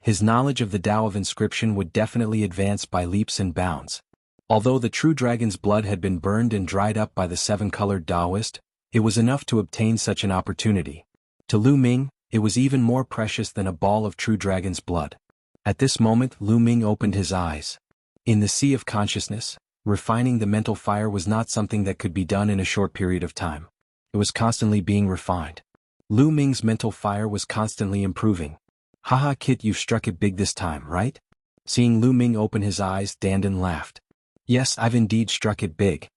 His knowledge of the Tao of inscription would definitely advance by leaps and bounds. Although the true dragon's blood had been burned and dried up by the seven-colored Taoist, it was enough to obtain such an opportunity. To Lu Ming, it was even more precious than a ball of true dragon's blood. At this moment Lu Ming opened his eyes. In the sea of consciousness, refining the mental fire was not something that could be done in a short period of time. It was constantly being refined. Lu Ming's mental fire was constantly improving. Haha kid, you've struck it big this time, right? Seeing Lu Ming open his eyes, Dandan laughed. Yes, I've indeed struck it big.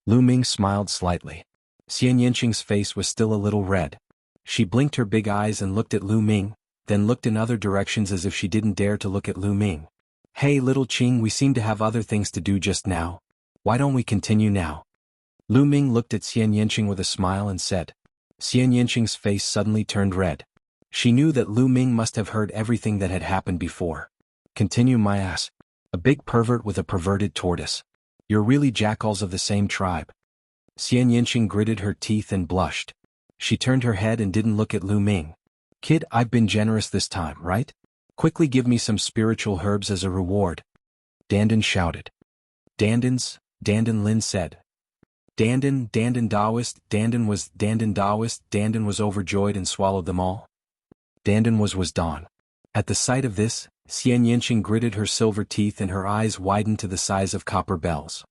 Lu Ming smiled slightly. Xian Yanqing's face was still a little red. She blinked her big eyes and looked at Lu Ming, then looked in other directions as if she didn't dare to look at Lu Ming. Hey little Qing, we seem to have other things to do just now. Why don't we continue now? Lu Ming looked at Xian Yanqing with a smile and said. Xian Yanqing's face suddenly turned red. She knew that Lu Ming must have heard everything that had happened before. Continue my ass. A big pervert with a perverted tortoise. You're really jackals of the same tribe. Xian Yanqing gritted her teeth and blushed. She turned her head and didn't look at Lu Ming. Kid, I've been generous this time, right? Quickly give me some spiritual herbs as a reward. Dandan shouted. Dandan Lin said. Dandan Taoist, Dandan was overjoyed and swallowed them all. Dandan was Dawn. At the sight of this, Xian Yinqing gritted her silver teeth and her eyes widened to the size of copper bells.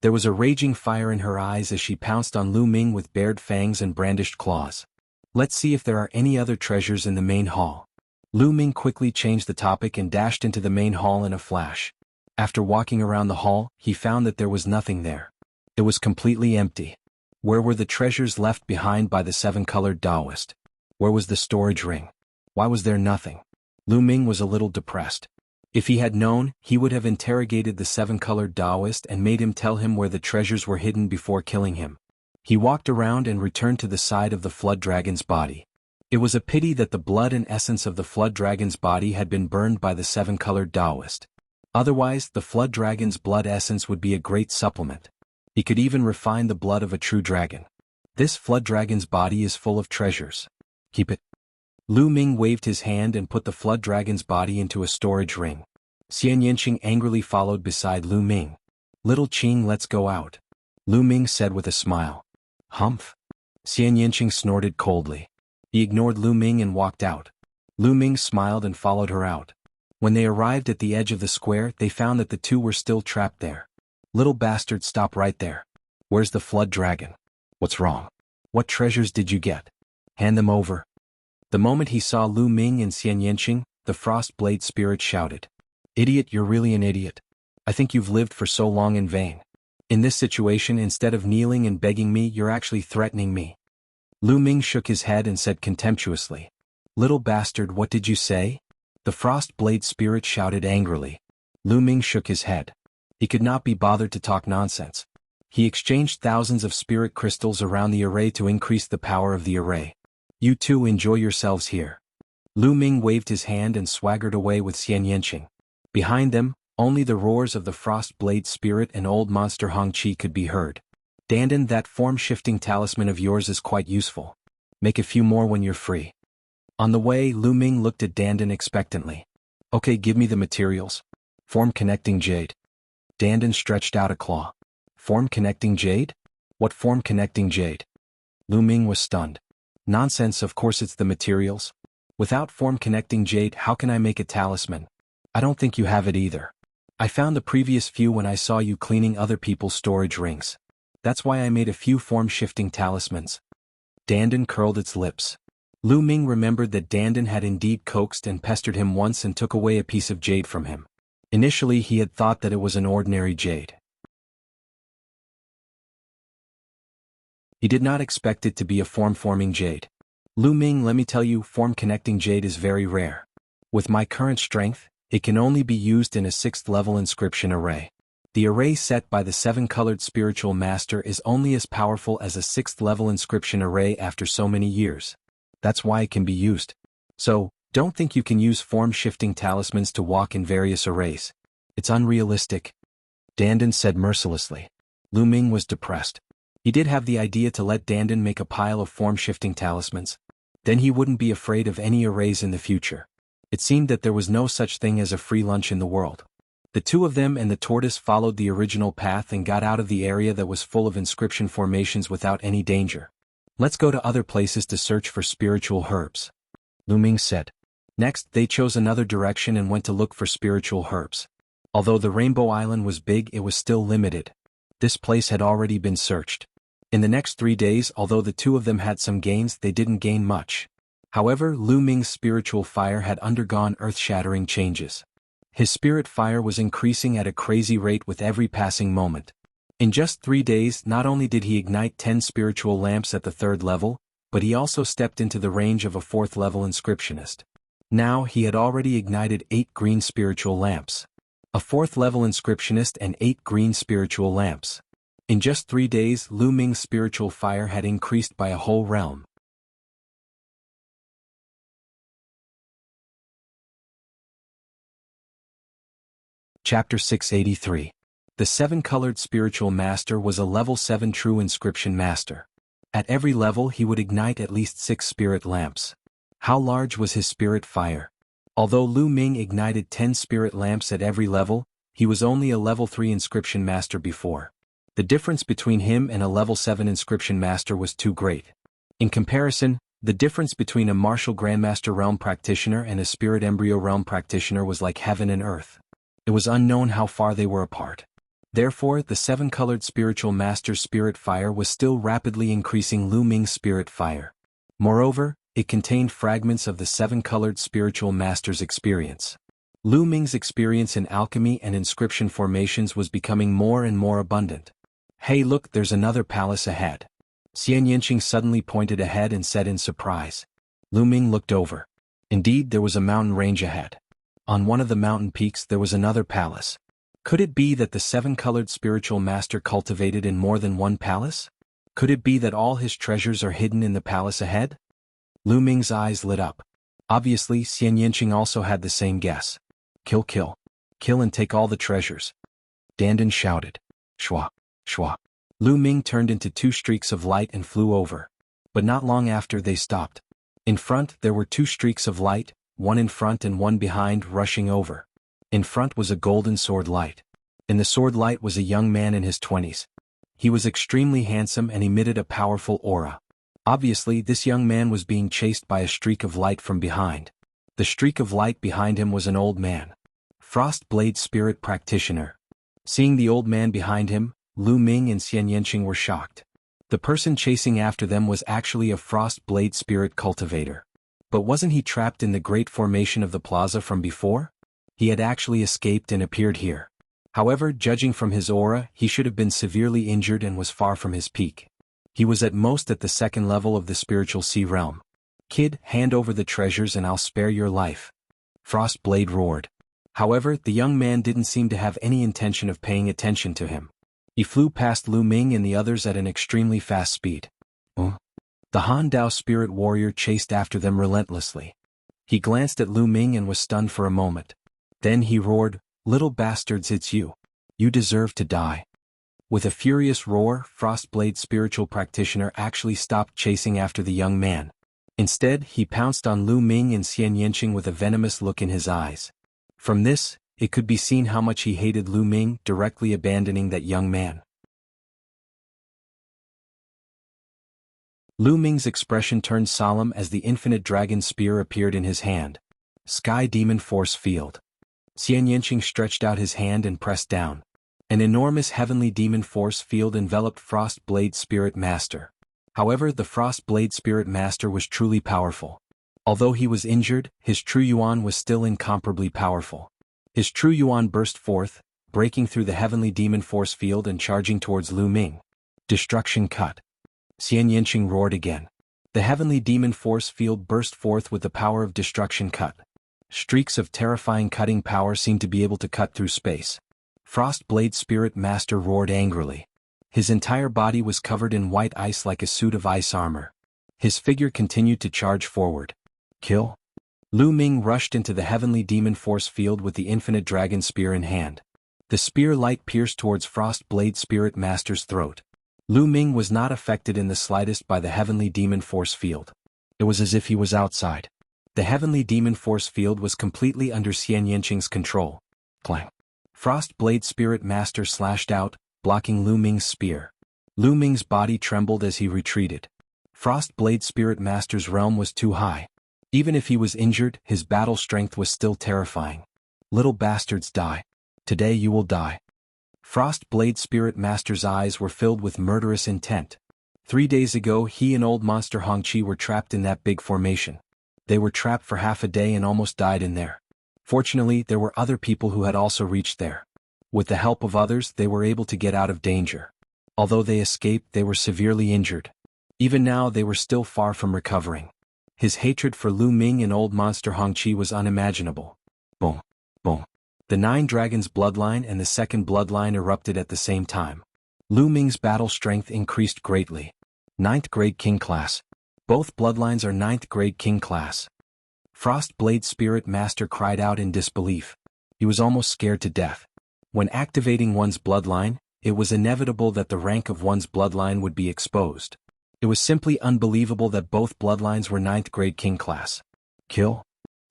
There was a raging fire in her eyes as she pounced on Lu Ming with bared fangs and brandished claws. Let's see if there are any other treasures in the main hall. Lu Ming quickly changed the topic and dashed into the main hall in a flash. After walking around the hall, he found that there was nothing there. It was completely empty. Where were the treasures left behind by the seven-colored Taoist? Where was the storage ring? Why was there nothing? Lu Ming was a little depressed. If he had known, he would have interrogated the seven-colored Taoist and made him tell him where the treasures were hidden before killing him. He walked around and returned to the side of the flood dragon's body. It was a pity that the blood and essence of the flood dragon's body had been burned by the seven-colored Taoist. Otherwise, the flood dragon's blood essence would be a great supplement. He could even refine the blood of a true dragon. This flood dragon's body is full of treasures. Keep it. Lu Ming waved his hand and put the flood dragon's body into a storage ring. Xian Yinqing angrily followed beside Lu Ming. Little Qing, let's go out. Lu Ming said with a smile. Humph. Xian Yinqing snorted coldly. He ignored Lu Ming and walked out. Lu Ming smiled and followed her out. When they arrived at the edge of the square, they found that the two were still trapped there. Little bastard, stop right there. Where's the flood dragon? What's wrong? What treasures did you get? Hand them over. The moment he saw Lu Ming and Xian Yinqing, the frost blade spirit shouted. Idiot, you're really an idiot. I think you've lived for so long in vain. In this situation, instead of kneeling and begging me, you're actually threatening me. Lu Ming shook his head and said contemptuously. Little bastard, what did you say? The frost blade spirit shouted angrily. Lu Ming shook his head. He could not be bothered to talk nonsense. He exchanged thousands of spirit crystals around the array to increase the power of the array. You two enjoy yourselves here. Lu Ming waved his hand and swaggered away with Xian Yinqing. Behind them, only the roars of the frost blade spirit and old monster Hong Qi could be heard. Dandan, that form-shifting talisman of yours is quite useful. Make a few more when you're free. On the way, Lu Ming looked at Dandan expectantly. Okay, give me the materials. Form-connecting jade. Dandan stretched out a claw. Form-connecting jade? What form-connecting jade? Lu Ming was stunned. Nonsense, of course it's the materials. Without form-connecting jade, how can I make a talisman? I don't think you have it either. I found the previous few when I saw you cleaning other people's storage rings. That's why I made a few form-shifting talismans. Dandan curled its lips. Lu Ming remembered that Dandan had indeed coaxed and pestered him once and took away a piece of jade from him. Initially he had thought that it was an ordinary jade. He did not expect it to be a form-forming jade. Lu Ming, let me tell you, form-connecting jade is very rare. With my current strength, it can only be used in a 6th-level inscription array. The array set by the 7-colored spiritual master is only as powerful as a 6th-level inscription array after so many years. That's why it can be used. So, don't think you can use form-shifting talismans to walk in various arrays. It's unrealistic. Dandan said mercilessly. Lu Ming was depressed. He did have the idea to let Dandan make a pile of form-shifting talismans. Then he wouldn't be afraid of any arrays in the future. It seemed that there was no such thing as a free lunch in the world. The two of them and the tortoise followed the original path and got out of the area that was full of inscription formations without any danger. Let's go to other places to search for spiritual herbs. Lu Ming said. Next, they chose another direction and went to look for spiritual herbs. Although the Rainbow Island was big, it was still limited. This place had already been searched. In the next 3 days, although the two of them had some gains, they didn't gain much. However, Lu Ming's spiritual fire had undergone earth-shattering changes. His spirit fire was increasing at a crazy rate with every passing moment. In just 3 days, not only did he ignite 10 spiritual lamps at the 3rd level, but he also stepped into the range of a 4th-level inscriptionist. Now he had already ignited 8 green spiritual lamps. A 4th-level inscriptionist and 8 green spiritual lamps. In just 3 days, Lu Ming's spiritual fire had increased by a whole realm. Chapter 683. The 7-colored spiritual master was a level 7 true inscription master. At every level he would ignite at least 6 spirit lamps. How large was his spirit fire? Although Lu Ming ignited 10 spirit lamps at every level, he was only a level 3 inscription master before. The difference between him and a level 7 inscription master was too great. In comparison, the difference between a martial grandmaster realm practitioner and a spirit embryo realm practitioner was like heaven and earth. It was unknown how far they were apart. Therefore, the 7-colored spiritual master's spirit fire was still rapidly increasing Lu Ming's spirit fire. Moreover, it contained fragments of the 7-colored spiritual master's experience. Lu Ming's experience in alchemy and inscription formations was becoming more and more abundant. Hey, look, there's another palace ahead. Xian Yinqing suddenly pointed ahead and said in surprise. Lu Ming looked over. Indeed, there was a mountain range ahead. On one of the mountain peaks there was another palace. Could it be that the 7-colored spiritual master cultivated in more than one palace? Could it be that all his treasures are hidden in the palace ahead? Lu Ming's eyes lit up. Obviously, Xian Yinqing also had the same guess. Kill, kill. Kill and take all the treasures. Dandan shouted. Shwa, shwa. Lu Ming turned into 2 streaks of light and flew over. But not long after they stopped. In front there were 2 streaks of light, one in front and one behind, rushing over. In front was a golden sword light. In the sword light was a young man in his 20s. He was extremely handsome and emitted a powerful aura. Obviously, this young man was being chased by a streak of light from behind. The streak of light behind him was an old man. Frost Blade Spirit Practitioner. Seeing the old man behind him, Lu Ming and Xian Yinqing were shocked. The person chasing after them was actually a Frost Blade Spirit Cultivator. But wasn't he trapped in the great formation of the plaza from before? He had actually escaped and appeared here. However, judging from his aura, he should have been severely injured and was far from his peak. He was at most at the 2nd level of the spiritual sea realm. Kid, hand over the treasures and I'll spare your life. Frost Blade roared. However, the young man didn't seem to have any intention of paying attention to him. He flew past Lu Ming and the others at an extremely fast speed. The Han Dao spirit warrior chased after them relentlessly. He glanced at Lu Ming and was stunned for a moment. Then he roared, "Little bastards, it's you. You deserve to die." With a furious roar, Frostblade spiritual practitioner actually stopped chasing after the young man. Instead, he pounced on Lu Ming and Xian Yinqing with a venomous look in his eyes. From this, it could be seen how much he hated Lu Ming, directly abandoning that young man. Lu Ming's expression turned solemn as the infinite dragon spear appeared in his hand. Sky Demon Force Field. Xian Yinqing stretched out his hand and pressed down. An enormous heavenly demon force field enveloped Frost Blade Spirit Master. However, the Frost Blade Spirit Master was truly powerful. Although he was injured, his true yuan was still incomparably powerful. His true yuan burst forth, breaking through the heavenly demon force field and charging towards Lu Ming. Destruction Cut. Xian Yinqing roared again. The heavenly demon force field burst forth with the power of Destruction Cut. Streaks of terrifying cutting power seemed to be able to cut through space. Frost Blade Spirit Master roared angrily. His entire body was covered in white ice like a suit of ice armor. His figure continued to charge forward. Kill. Lu Ming rushed into the heavenly demon force field with the infinite dragon spear in hand. The spear light pierced towards Frost Blade Spirit Master's throat. Lu Ming was not affected in the slightest by the heavenly demon force field. It was as if he was outside. The heavenly demon force field was completely under Xian Yinqing's control. Clang. Frost Blade Spirit Master slashed out, blocking Lu Ming's spear. Lu Ming's body trembled as he retreated. Frost Blade Spirit Master's realm was too high. Even if he was injured, his battle strength was still terrifying. Little bastards, die. Today you will die. Frost Blade Spirit Master's eyes were filled with murderous intent. 3 days ago he and old monster Hongqi were trapped in that big formation. They were trapped for half a day and almost died in there. Fortunately, there were other people who had also reached there. With the help of others, they were able to get out of danger. Although they escaped, they were severely injured. Even now they were still far from recovering. His hatred for Lu Ming and old monster Hongqi was unimaginable. Boom. Boom. The 9 dragons bloodline and the second bloodline erupted at the same time. Lu Ming's battle strength increased greatly. 9th grade king class. Both bloodlines are 9th grade king class. Frost Blade Spirit Master cried out in disbelief. He was almost scared to death. When activating one's bloodline, it was inevitable that the rank of one's bloodline would be exposed. It was simply unbelievable that both bloodlines were 9th grade king class. Kill?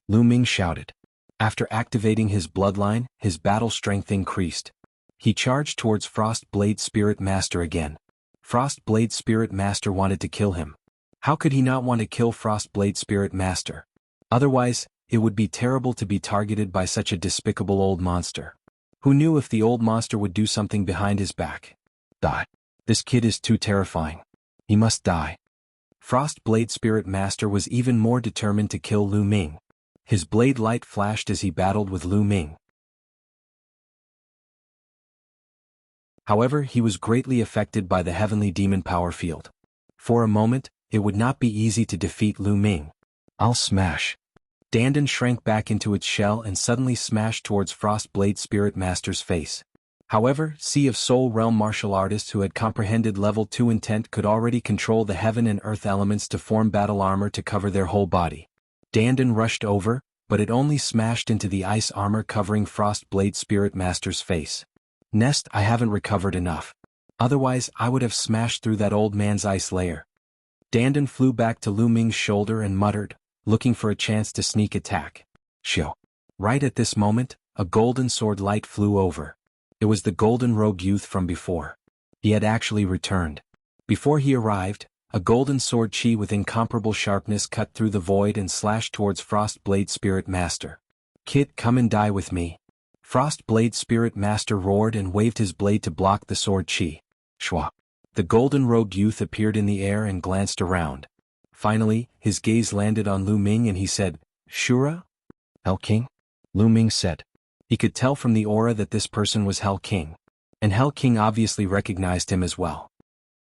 Lu Ming shouted. After activating his bloodline, his battle strength increased. He charged towards Frost Blade Spirit Master again. Frost Blade Spirit Master wanted to kill him. How could he not want to kill Frost Blade Spirit Master? Otherwise, it would be terrible to be targeted by such a despicable old monster. Who knew if the old monster would do something behind his back? Die. This kid is too terrifying. He must die. Frost Blade Spirit Master was even more determined to kill Lu Ming. His blade light flashed as he battled with Lu Ming. However, he was greatly affected by the heavenly demon power field. For a moment, it would not be easy to defeat Lu Ming. I'll smash. Dandan shrank back into its shell and suddenly smashed towards Frost Blade Spirit Master's face. However, Sea of Soul Realm martial artists who had comprehended level 2 intent could already control the heaven and earth elements to form battle armor to cover their whole body. Dandan rushed over, but it only smashed into the ice armor covering Frost Blade Spirit Master's face. Nest, I haven't recovered enough. Otherwise, I would have smashed through that old man's ice layer. Dandan flew back to Lu Ming's shoulder and muttered, looking for a chance to sneak attack. Shoo. Right at this moment, a golden sword light flew over. It was the golden rogue youth from before. He had actually returned. Before he arrived, a golden sword chi with incomparable sharpness cut through the void and slashed towards Frost Blade Spirit Master. Kid, come and die with me. Frost Blade Spirit Master roared and waved his blade to block the sword chi. Shwa. The golden rogue youth appeared in the air and glanced around. Finally, his gaze landed on Lu Ming and he said, Shura? Hell King? Lu Ming said. He could tell from the aura that this person was Hell King. And Hell King obviously recognized him as well.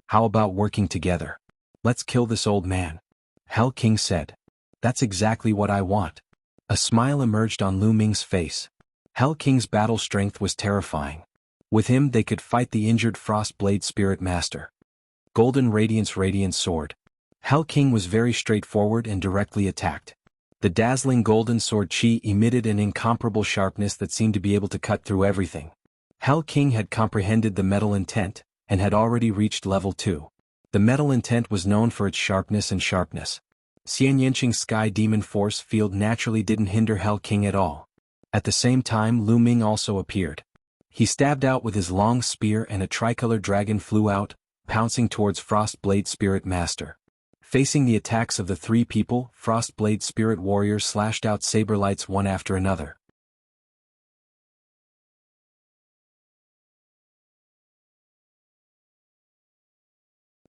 How about working together? Let's kill this old man. Hell King said. That's exactly what I want. A smile emerged on Lu Ming's face. Hell King's battle strength was terrifying. With him they could fight the injured Frost Blade Spirit Master. Golden Radiance Radiant Sword. Hell King was very straightforward and directly attacked. The dazzling golden sword chi emitted an incomparable sharpness that seemed to be able to cut through everything. Hell King had comprehended the metal intent, and had already reached level 2. The metal intent was known for its sharpness and sharpness. Xianyanqing's Sky Demon Force field naturally didn't hinder Hell King at all. At the same time Lu Ming also appeared. He stabbed out with his long spear and a tricolor dragon flew out, pouncing towards Frost Blade Spirit Master. Facing the attacks of the three people, Frost Blade Spirit Warriors slashed out saber lights one after another.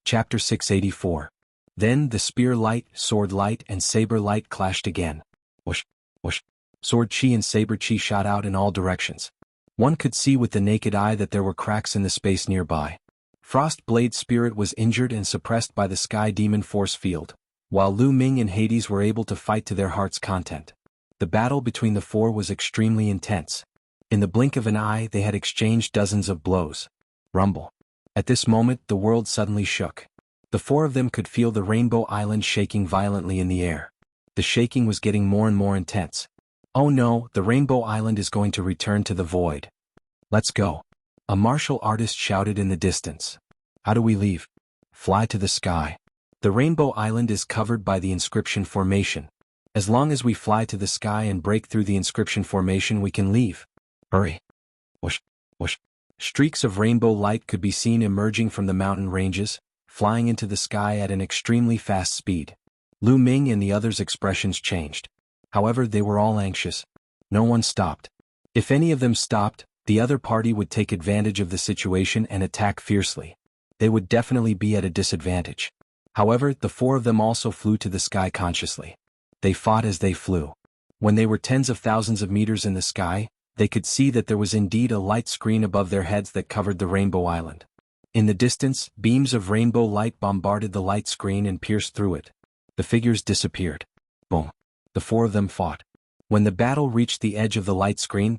Chapter 684. Then the spear light, sword light and saber light clashed again. Whoosh, whoosh. Sword chi and saber chi shot out in all directions. One could see with the naked eye that there were cracks in the space nearby. Frost Blade Spirit was injured and suppressed by the Sky Demon Force field, while Lu Ming and Hades were able to fight to their heart's content. The battle between the four was extremely intense. In the blink of an eye they had exchanged dozens of blows. Rumble. At this moment the world suddenly shook. The four of them could feel the Rainbow Island shaking violently in the air. The shaking was getting more and more intense. Oh no, the Rainbow Island is going to return to the void. Let's go. A martial artist shouted in the distance. How do we leave? Fly to the sky. The Rainbow Island is covered by the inscription formation. As long as we fly to the sky and break through the inscription formation we can leave. Hurry. Whoosh, whoosh. Streaks of rainbow light could be seen emerging from the mountain ranges, flying into the sky at an extremely fast speed. Lu Ming and the others' expressions changed. However, they were all anxious. No one stopped. If any of them stopped, the other party would take advantage of the situation and attack fiercely. They would definitely be at a disadvantage. However, the four of them also flew to the sky consciously. They fought as they flew. When they were tens of thousands of meters in the sky, they could see that there was indeed a light screen above their heads that covered the Rainbow Island. In the distance, beams of rainbow light bombarded the light screen and pierced through it. The figures disappeared. Boom. The four of them fought. When the battle reached the edge of the light screen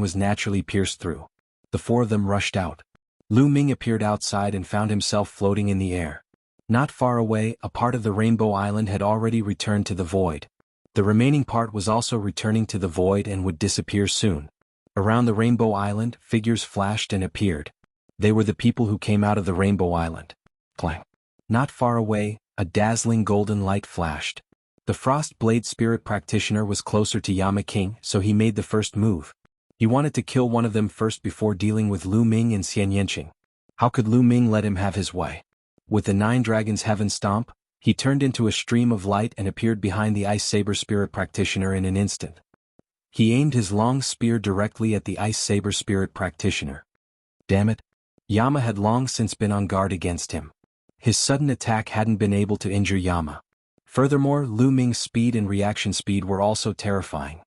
was naturally pierced through. The four of them rushed out. Lu Ming appeared outside and found himself floating in the air. Not far away, a part of the Rainbow Island had already returned to the void. The remaining part was also returning to the void and would disappear soon. Around the Rainbow Island, figures flashed and appeared. They were the people who came out of the Rainbow Island. Clang. Not far away, a dazzling golden light flashed. The Frost Blade Spirit Practitioner was closer to Yama King, so he made the first move. He wanted to kill one of them first before dealing with Lu Ming and Xian Yanqing. How could Lu Ming let him have his way? With the 9 Dragons Heaven Stomp, he turned into a stream of light and appeared behind the Ice Saber Spirit Practitioner in an instant. He aimed his long spear directly at the Ice Saber Spirit Practitioner. Damn it! Yama had long since been on guard against him. His sudden attack hadn't been able to injure Yama. Furthermore, Lu Ming's speed and reaction speed were also terrifying.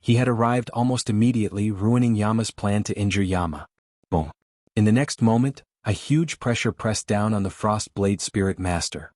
He had arrived almost immediately, ruining Yama's plan to injure Yama. Boom. In the next moment, a huge pressure pressed down on the Frost Blade Spirit Master.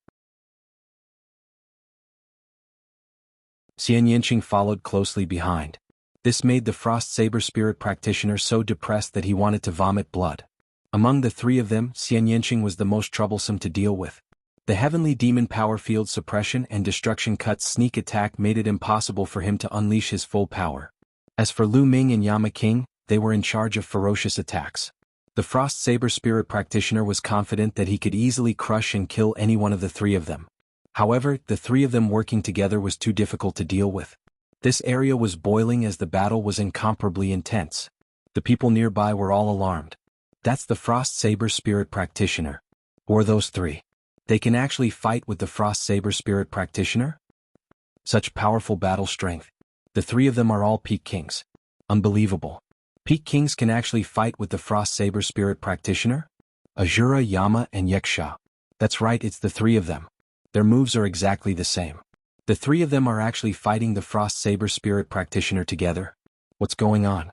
Xian Yanqing followed closely behind. This made the Frost Saber Spirit Practitioner so depressed that he wanted to vomit blood. Among the 3 of them, Xian Yanqing was the most troublesome to deal with. The Heavenly Demon Power Field Suppression and Destruction Cut's sneak attack made it impossible for him to unleash his full power. As for Lu Ming and Yama King, they were in charge of ferocious attacks. The Frost Saber Spirit Practitioner was confident that he could easily crush and kill any one of the 3 of them. However, the 3 of them working together was too difficult to deal with. This area was boiling as the battle was incomparably intense. The people nearby were all alarmed. That's the Frost Saber Spirit Practitioner. Who are those 3? They can actually fight with the Frost Saber Spirit Practitioner? Such powerful battle strength. The 3 of them are all Peak Kings. Unbelievable. Peak Kings can actually fight with the Frost Saber Spirit Practitioner? Azura, Yama, and Yeksha. That's right, it's the 3 of them. Their moves are exactly the same. The 3 of them are actually fighting the Frost Saber Spirit Practitioner together. What's going on?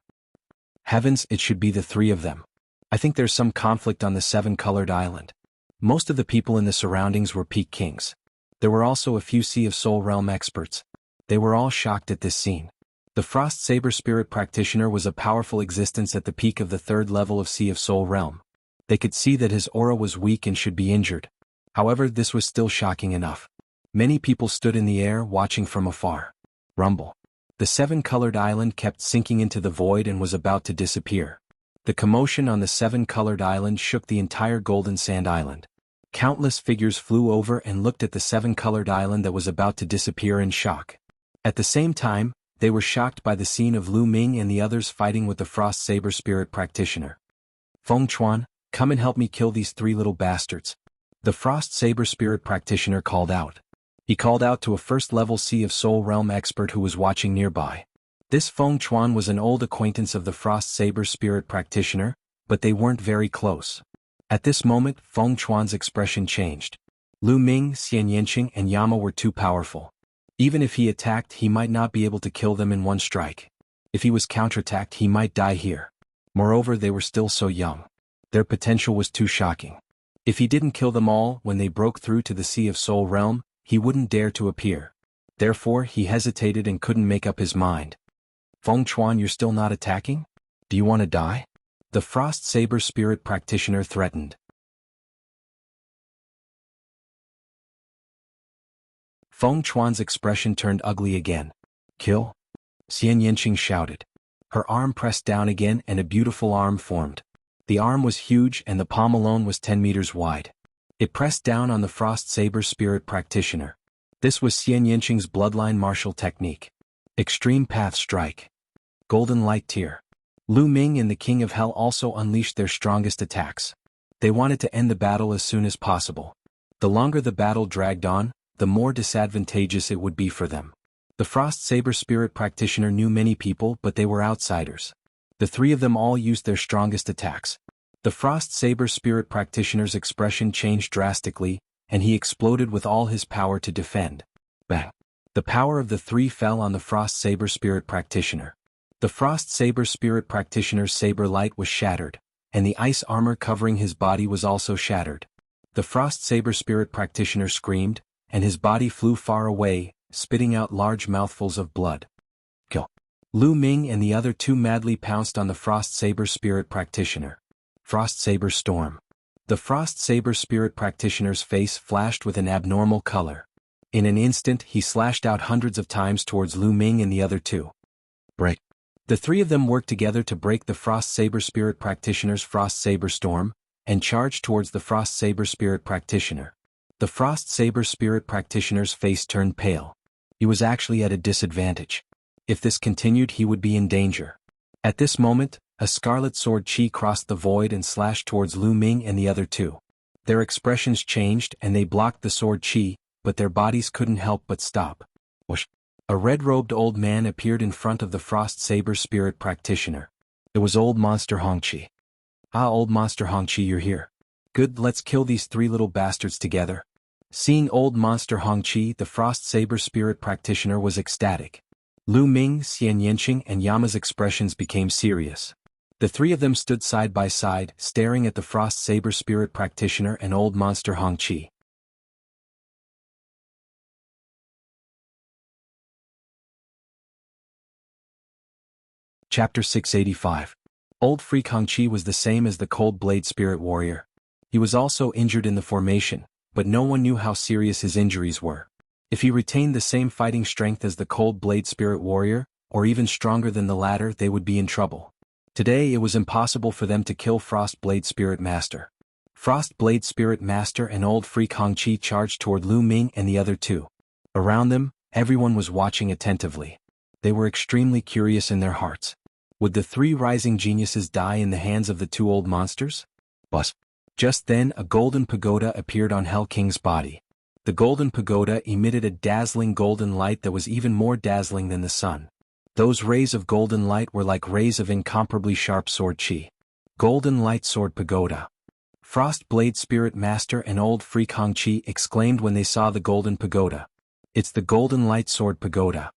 Heavens, it should be the 3 of them. I think there's some conflict on the 7-colored island. Most of the people in the surroundings were Peak Kings. There were also a few Sea of Soul Realm experts. They were all shocked at this scene. The Frost Saber Spirit Practitioner was a powerful existence at the peak of the 3rd level of Sea of Soul Realm. They could see that his aura was weak and should be injured. However, this was still shocking enough. Many people stood in the air watching from afar. Rumble. The 7-colored island kept sinking into the void and was about to disappear. The commotion on the 7-colored island shook the entire Golden Sand Island. Countless figures flew over and looked at the 7-colored island that was about to disappear in shock. At the same time, they were shocked by the scene of Lu Ming and the others fighting with the Frost Saber Spirit Practitioner. Feng Chuan, come and help me kill these 3 little bastards. The Frost Saber Spirit Practitioner called out. He called out to a 1st-level Sea of Soul Realm expert who was watching nearby. This Feng Chuan was an old acquaintance of the Frost Saber Spirit Practitioner, but they weren't very close. At this moment, Feng Chuan's expression changed. Lu Ming, Xian Yanqing, and Yama were too powerful. Even if he attacked, he might not be able to kill them in one strike. If he was counterattacked, he might die here. Moreover, they were still so young. Their potential was too shocking. If he didn't kill them all when they broke through to the Sea of Soul Realm, he wouldn't dare to appear. Therefore, he hesitated and couldn't make up his mind. Feng Chuan, you're still not attacking? Do you want to die? The Frost Saber Spirit Practitioner threatened. Feng Chuan's expression turned ugly again. Kill? Xian Yanqing shouted. Her arm pressed down again and a beautiful arm formed. The arm was huge and the palm alone was 10 meters wide. It pressed down on the Frost Saber Spirit Practitioner. This was Xian Yanqing's bloodline martial technique. Extreme Path Strike. Golden Light Tear. Lu Ming and the King of Hell also unleashed their strongest attacks. They wanted to end the battle as soon as possible. The longer the battle dragged on, the more disadvantageous it would be for them. The Frost Saber Spirit Practitioner knew many people, but they were outsiders. The 3 of them all used their strongest attacks. The Frost Saber Spirit Practitioner's expression changed drastically, and he exploded with all his power to defend. Bang! The power of the 3 fell on the Frost Saber Spirit Practitioner. The Frost Saber Spirit Practitioner's saber light was shattered, and the ice armor covering his body was also shattered. The Frost Saber Spirit Practitioner screamed, and his body flew far away, spitting out large mouthfuls of blood. Kill. Lu Ming and the other 2 madly pounced on the Frost Saber Spirit Practitioner. Frost Saber Storm. The Frost Saber Spirit Practitioner's face flashed with an abnormal color. In an instant, he slashed out hundreds of times towards Lu Ming and the other 2. Break. The 3 of them worked together to break the Frost Saber Spirit Practitioner's Frost Saber Storm, and charged towards the Frost Saber Spirit Practitioner. The Frost Saber Spirit Practitioner's face turned pale. He was actually at a disadvantage. If this continued, he would be in danger. At this moment, a scarlet sword chi crossed the void and slashed towards Lu Ming and the other two. Their expressions changed and they blocked the sword chi, but their bodies couldn't help but stop. Whoosh! A red-robed old man appeared in front of the Frost Saber Spirit practitioner. It was Old Monster Hongqi. Ah, Old Monster Hongqi, you're here. Good, let's kill these three little bastards together. Seeing Old Monster Hongqi, the Frost Saber Spirit practitioner was ecstatic. Lu Ming, Xian Yanqing and Yama's expressions became serious. The three of them stood side by side, staring at the Frost Saber Spirit practitioner and Old Monster Hongqi. Chapter 685. Old Freak Hongqi was the same as the Cold Blade Spirit Warrior. He was also injured in the formation, but no one knew how serious his injuries were. If he retained the same fighting strength as the Cold Blade Spirit Warrior, or even stronger than the latter, they would be in trouble. Today it was impossible for them to kill Frost Blade Spirit Master. Frost Blade Spirit Master and Old Freak Hongqi charged toward Lu Ming and the other two. Around them, everyone was watching attentively. They were extremely curious in their hearts. Would the three rising geniuses die in the hands of the two old monsters? Bus. Just then a golden pagoda appeared on Hell King's body. The golden pagoda emitted a dazzling golden light that was even more dazzling than the sun. Those rays of golden light were like rays of incomparably sharp sword chi. Golden Light Sword Pagoda. Frost Blade Spirit Master and Old Freak Hongqi exclaimed when they saw the golden pagoda. It's the Golden Light Sword Pagoda.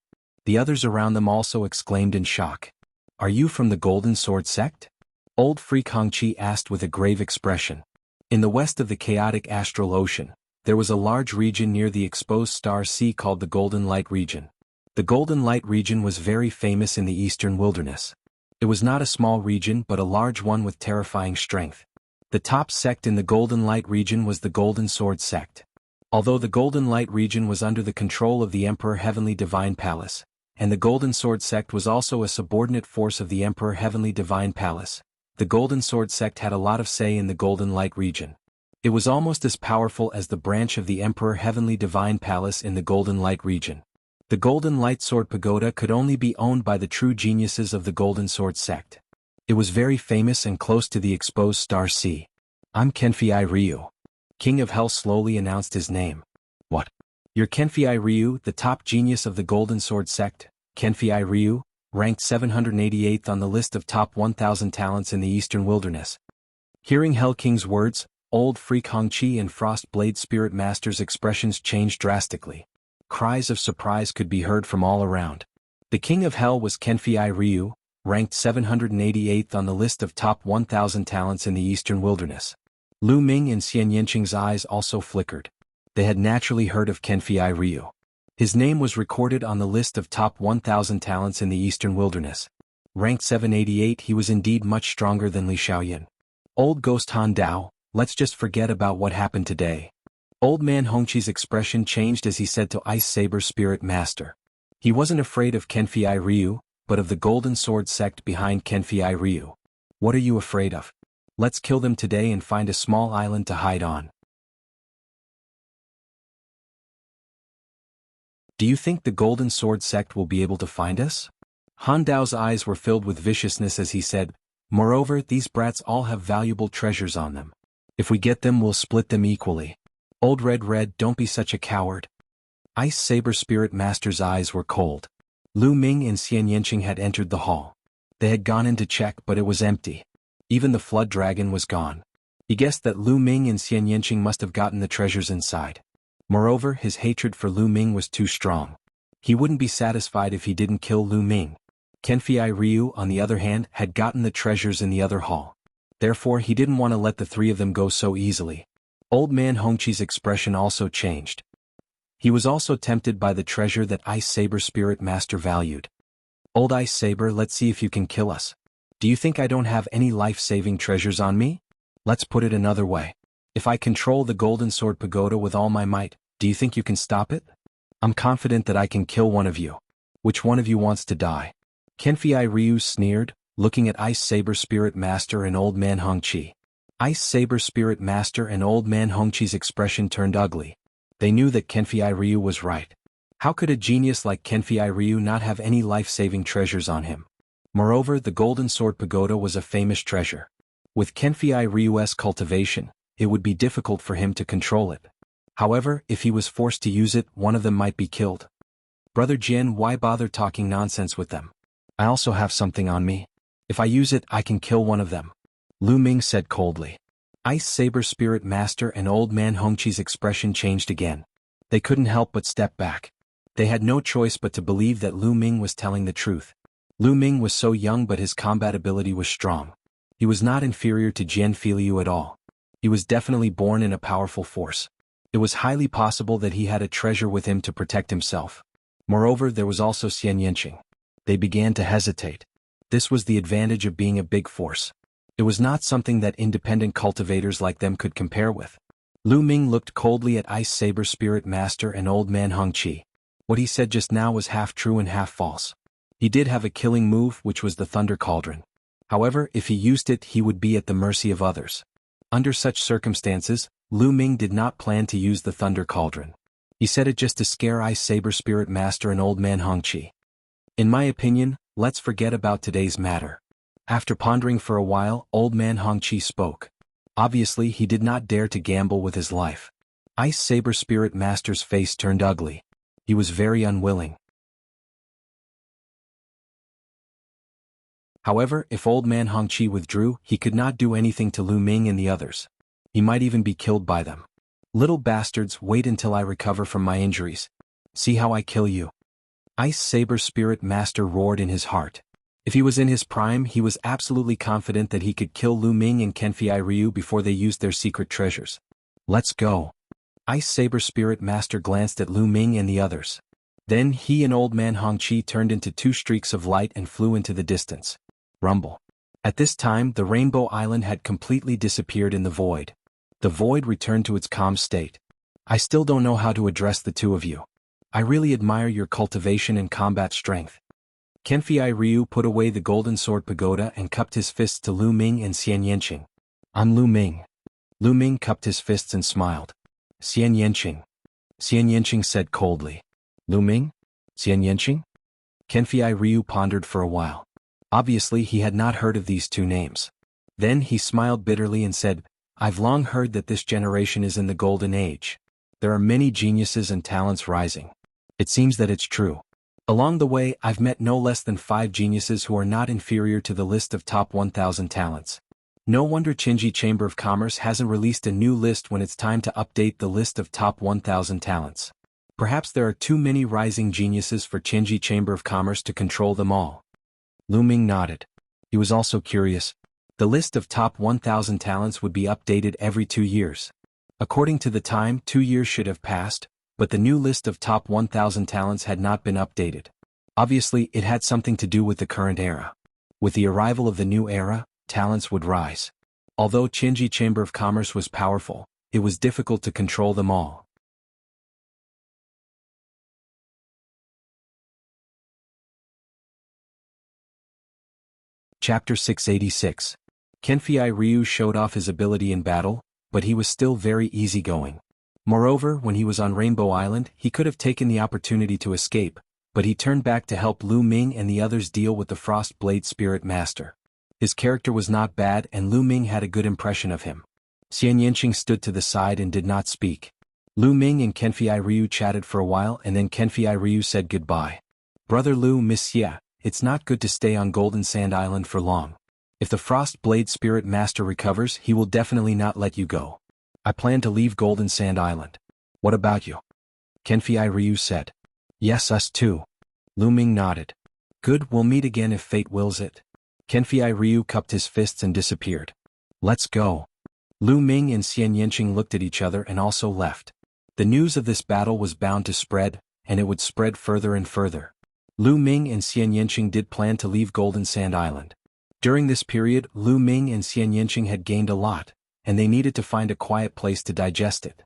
The others around them also exclaimed in shock. Are you from the Golden Sword Sect? Old Freak Hongqi asked with a grave expression. In the west of the chaotic astral ocean, there was a large region near the exposed star sea called the Golden Light region. The Golden Light region was very famous in the eastern wilderness. It was not a small region but a large one with terrifying strength. The top sect in the Golden Light region was the Golden Sword Sect. Although the Golden Light region was under the control of the Emperor Heavenly Divine Palace, and the Golden Sword Sect was also a subordinate force of the Emperor Heavenly Divine Palace, the Golden Sword Sect had a lot of say in the Golden Light region. It was almost as powerful as the branch of the Emperor Heavenly Divine Palace in the Golden Light region. The Golden Light Sword Pagoda could only be owned by the true geniuses of the Golden Sword Sect. It was very famous and close to the exposed star sea. I'm Kenfei Ryu. King of Hell slowly announced his name. What? You're Kenfei Ryu, the top genius of the Golden Sword Sect? Kenfei Ryu, ranked 788th on the list of top 1,000 talents in the Eastern Wilderness. Hearing Hell King's words, Old Freak Hongqi and Frost Blade Spirit Master's expressions changed drastically. Cries of surprise could be heard from all around. The King of Hell was Kenfei Ryu, ranked 788th on the list of top 1,000 talents in the Eastern Wilderness. Lu Ming and Xian Yanqing's eyes also flickered. They had naturally heard of Kenfei Ryu. His name was recorded on the list of top 1,000 talents in the Eastern Wilderness. Ranked 788, he was indeed much stronger than Li Xiaoyan. Old Ghost Han Dao, let's just forget about what happened today. Old Man Hongqi's expression changed as he said to Ice Saber Spirit Master. He wasn't afraid of Kenfei Ryu, but of the Golden Sword Sect behind Kenfei Ryu. What are you afraid of? Let's kill them today and find a small island to hide on. Do you think the Golden Sword Sect will be able to find us? Han Dao's eyes were filled with viciousness as he said, moreover, these brats all have valuable treasures on them. If we get them, we'll split them equally. Old Red, don't be such a coward. Ice Saber Spirit Master's eyes were cold. Lu Ming and Xian Yanqing had entered the hall. They had gone in to check, but it was empty. Even the Flood Dragon was gone. He guessed that Lu Ming and Xian Yanqing must have gotten the treasures inside. Moreover, his hatred for Lu Ming was too strong. He wouldn't be satisfied if he didn't kill Lu Ming. Kenfei Ryu, on the other hand, had gotten the treasures in the other hall. Therefore, he didn't want to let the three of them go so easily. Old Man Hongqi's expression also changed. He was also tempted by the treasure that Ice Saber Spirit Master valued. Old Ice Saber, let's see if you can kill us. Do you think I don't have any life-saving treasures on me? Let's put it another way. If I control the Golden Sword Pagoda with all my might, do you think you can stop it? I'm confident that I can kill one of you. Which one of you wants to die? Kenfei Ryu sneered, looking at Ice Saber Spirit Master and Old Man Hongqi. Ice Saber Spirit Master and Old Man Hongqi's expression turned ugly. They knew that Kenfei Ryu was right. How could a genius like Kenfei Ryu not have any life-saving treasures on him? Moreover, the Golden Sword Pagoda was a famous treasure. With Kenfei Ryu's cultivation, it would be difficult for him to control it. However, if he was forced to use it, one of them might be killed. Brother Jin, why bother talking nonsense with them? I also have something on me. If I use it, I can kill one of them. Lu Ming said coldly. Ice Saber Spirit Master and Old Man Hongqi's expression changed again. They couldn't help but step back. They had no choice but to believe that Lu Ming was telling the truth. Lu Ming was so young, but his combat ability was strong. He was not inferior to Jian Filiu at all. He was definitely born in a powerful force. It was highly possible that he had a treasure with him to protect himself. Moreover, there was also Xian Yanqing. They began to hesitate. This was the advantage of being a big force. It was not something that independent cultivators like them could compare with. Lu Ming looked coldly at Ice Saber Spirit Master and Old Man Hongqi. What he said just now was half true and half false. He did have a killing move, which was the Thunder Cauldron. However, if he used it, he would be at the mercy of others. Under such circumstances, Lu Ming did not plan to use the Thunder Cauldron. He said it just to scare Ice Saber Spirit Master and Old Man Hongqi. In my opinion, let's forget about today's matter. After pondering for a while, Old Man Hongqi spoke. Obviously, he did not dare to gamble with his life. Ice Saber Spirit Master's face turned ugly. He was very unwilling. However, if Old Man Hongqi withdrew, he could not do anything to Lu Ming and the others. He might even be killed by them. Little bastards, wait until I recover from my injuries. See how I kill you. Ice Saber Spirit Master roared in his heart. If he was in his prime, he was absolutely confident that he could kill Lu Ming and Kenfei Ryu before they used their secret treasures. Let's go. Ice Saber Spirit Master glanced at Lu Ming and the others. Then he and Old Man Hongqi turned into two streaks of light and flew into the distance. Rumble. At this time, the Rainbow Island had completely disappeared in the void. The void returned to its calm state. I still don't know how to address the two of you. I really admire your cultivation and combat strength. Kenfei Ryu put away the Golden Sword Pagoda and cupped his fists to Lu Ming and Xian Yanqing. I'm Lu Ming. Lu Ming cupped his fists and smiled. Xian Yanqing. Xian Yanqing said coldly. Lu Ming? Xian Yanqing? Kenfei Ryu pondered for a while. Obviously, he had not heard of these two names. Then he smiled bitterly and said, I've long heard that this generation is in the golden age. There are many geniuses and talents rising. It seems that it's true. Along the way, I've met no less than 5 geniuses who are not inferior to the list of top 1,000 talents. No wonder Qinji Chamber of Commerce hasn't released a new list when it's time to update the list of top 1,000 talents. Perhaps there are too many rising geniuses for Qinji Chamber of Commerce to control them all. Lu Ming nodded. He was also curious. The list of top 1,000 talents would be updated every 2 years. According to the time, 2 years should have passed, but the new list of top 1,000 talents had not been updated. Obviously, it had something to do with the current era. With the arrival of the new era, talents would rise. Although Qinji Chamber of Commerce was powerful, it was difficult to control them all. Chapter 686. Kenfei Ryu showed off his ability in battle, but he was still very easygoing. Moreover, when he was on Rainbow Island, he could have taken the opportunity to escape, but he turned back to help Lu Ming and the others deal with the Frost Blade Spirit Master. His character was not bad and Lu Ming had a good impression of him. Xian Yanqing stood to the side and did not speak. Lu Ming and Kenfei Ryu chatted for a while and then Kenfei Ryu said goodbye. Brother Lu, Miss Xia, it's not good to stay on Golden Sand Island for long. If the Frost Blade Spirit Master recovers, he will definitely not let you go. I plan to leave Golden Sand Island. What about you? Kenfei Ryu said. Yes, us too. Lu Ming nodded. Good, we'll meet again if fate wills it. Kenfei Ryu cupped his fists and disappeared. Let's go. Lu Ming and Xian Yanqing looked at each other and also left. The news of this battle was bound to spread, and it would spread further and further. Lu Ming and Xian Yanqing did plan to leave Golden Sand Island. During this period, Lu Ming and Xian Yanqing had gained a lot, and they needed to find a quiet place to digest it.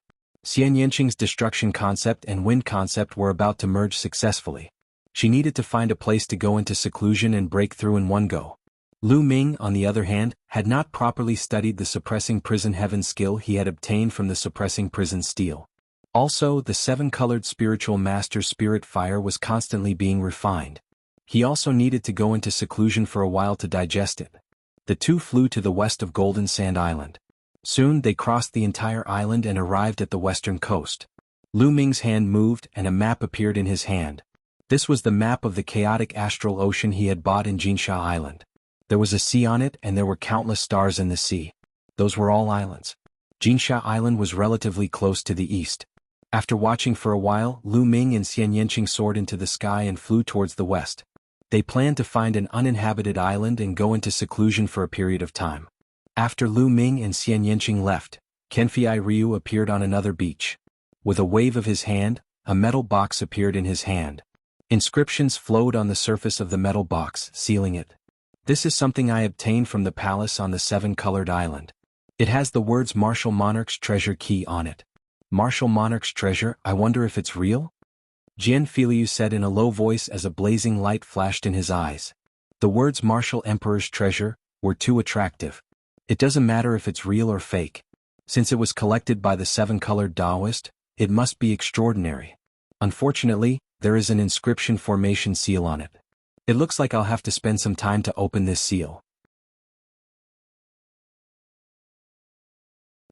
Xian Yanqing's destruction concept and wind concept were about to merge successfully. She needed to find a place to go into seclusion and break through in one go. Lu Ming, on the other hand, had not properly studied the suppressing prison heaven skill he had obtained from the suppressing prison steel. Also, the seven-colored spiritual master's spirit fire was constantly being refined. He also needed to go into seclusion for a while to digest it. The two flew to the west of Golden Sand Island. Soon they crossed the entire island and arrived at the western coast. Lu Ming's hand moved and a map appeared in his hand. This was the map of the chaotic astral ocean he had bought in Jinsha Island. There was a sea on it and there were countless stars in the sea. Those were all islands. Jinsha Island was relatively close to the east. After watching for a while, Lu Ming and Xian Yanqing soared into the sky and flew towards the west. They planned to find an uninhabited island and go into seclusion for a period of time. After Lu Ming and Xian Yanqing left, Kenfei Ryu appeared on another beach. With a wave of his hand, a metal box appeared in his hand. Inscriptions flowed on the surface of the metal box, sealing it. This is something I obtained from the palace on the seven-colored island. It has the words Martial Monarch's Treasure Key on it. Martial Monarch's treasure, I wonder if it's real? Jian Filiu said in a low voice as a blazing light flashed in his eyes. The words Martial Emperor's Treasure were too attractive. It doesn't matter if it's real or fake. Since it was collected by the seven-colored Taoist, it must be extraordinary. Unfortunately, there is an inscription formation seal on it. It looks like I'll have to spend some time to open this seal.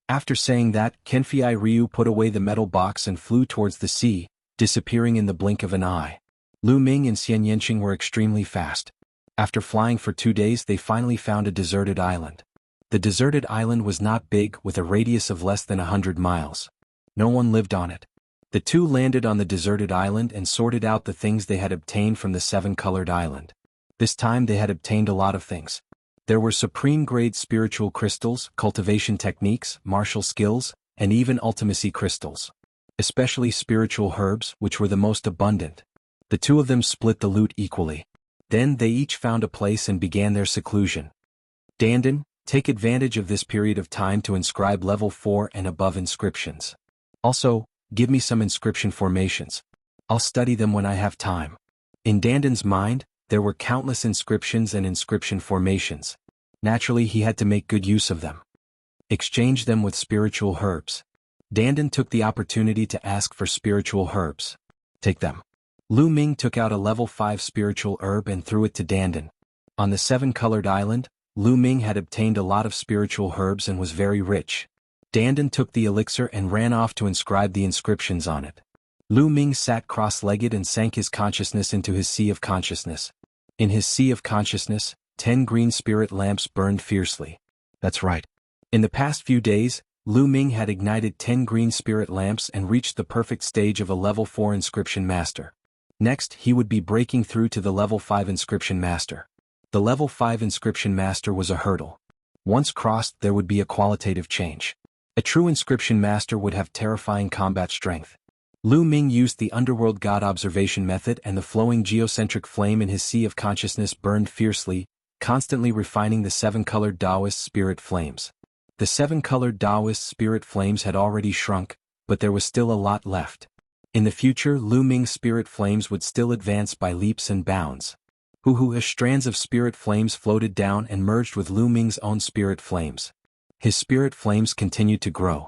After saying that, Kenfei Ryu put away the metal box and flew towards the sea, disappearing in the blink of an eye. Lu Ming and Xian Yanqing were extremely fast. After flying for 2 days they finally found a deserted island. The deserted island was not big, with a radius of less than 100 miles. No one lived on it. The two landed on the deserted island and sorted out the things they had obtained from the seven-colored island. This time they had obtained a lot of things. There were supreme-grade spiritual crystals, cultivation techniques, martial skills, and even ultimacy crystals. Especially spiritual herbs, which were the most abundant. The two of them split the loot equally. Then they each found a place and began their seclusion. Dandan, take advantage of this period of time to inscribe level 4 and above inscriptions. Also, give me some inscription formations. I'll study them when I have time. In Dandan's mind, there were countless inscriptions and inscription formations. Naturally, he had to make good use of them. Exchange them with spiritual herbs. Dandan took the opportunity to ask for spiritual herbs. Take them. Lu Ming took out a level 5 spiritual herb and threw it to Dandan. On the seven-colored island, Lu Ming had obtained a lot of spiritual herbs and was very rich. Dandan took the elixir and ran off to inscribe the inscriptions on it. Lu Ming sat cross-legged and sank his consciousness into his sea of consciousness. In his sea of consciousness, 10 green spirit lamps burned fiercely. That's right. In the past few days, Lu Ming had ignited 10 green spirit lamps and reached the perfect stage of a level 4 inscription master. Next, he would be breaking through to the level 5 inscription master. The level 5 inscription master was a hurdle. Once crossed, there would be a qualitative change. A true inscription master would have terrifying combat strength. Lu Ming used the underworld god observation method, and the flowing geocentric flame in his sea of consciousness burned fiercely, constantly refining the seven-colored Taoist spirit flames. The seven-colored Taoist spirit flames had already shrunk, but there was still a lot left. In the future, Lu Ming's spirit flames would still advance by leaps and bounds. Strands of spirit flames floated down and merged with Lu Ming's own spirit flames. His spirit flames continued to grow.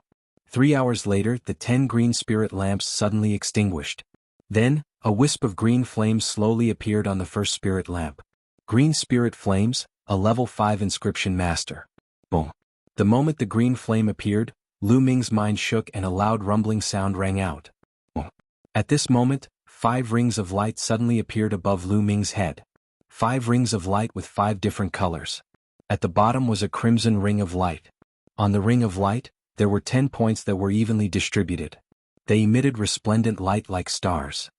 3 hours later, the 10 green spirit lamps suddenly extinguished. Then, a wisp of green flames slowly appeared on the first spirit lamp. Green spirit flames, a level 5 inscription master. Boom. The moment the green flame appeared, Lu Ming's mind shook and a loud rumbling sound rang out. Boom. At this moment, 5 rings of light suddenly appeared above Lu Ming's head. 5 rings of light with 5 different colors. At the bottom was a crimson ring of light. On the ring of light, there were 10 points that were evenly distributed. They emitted resplendent light like stars.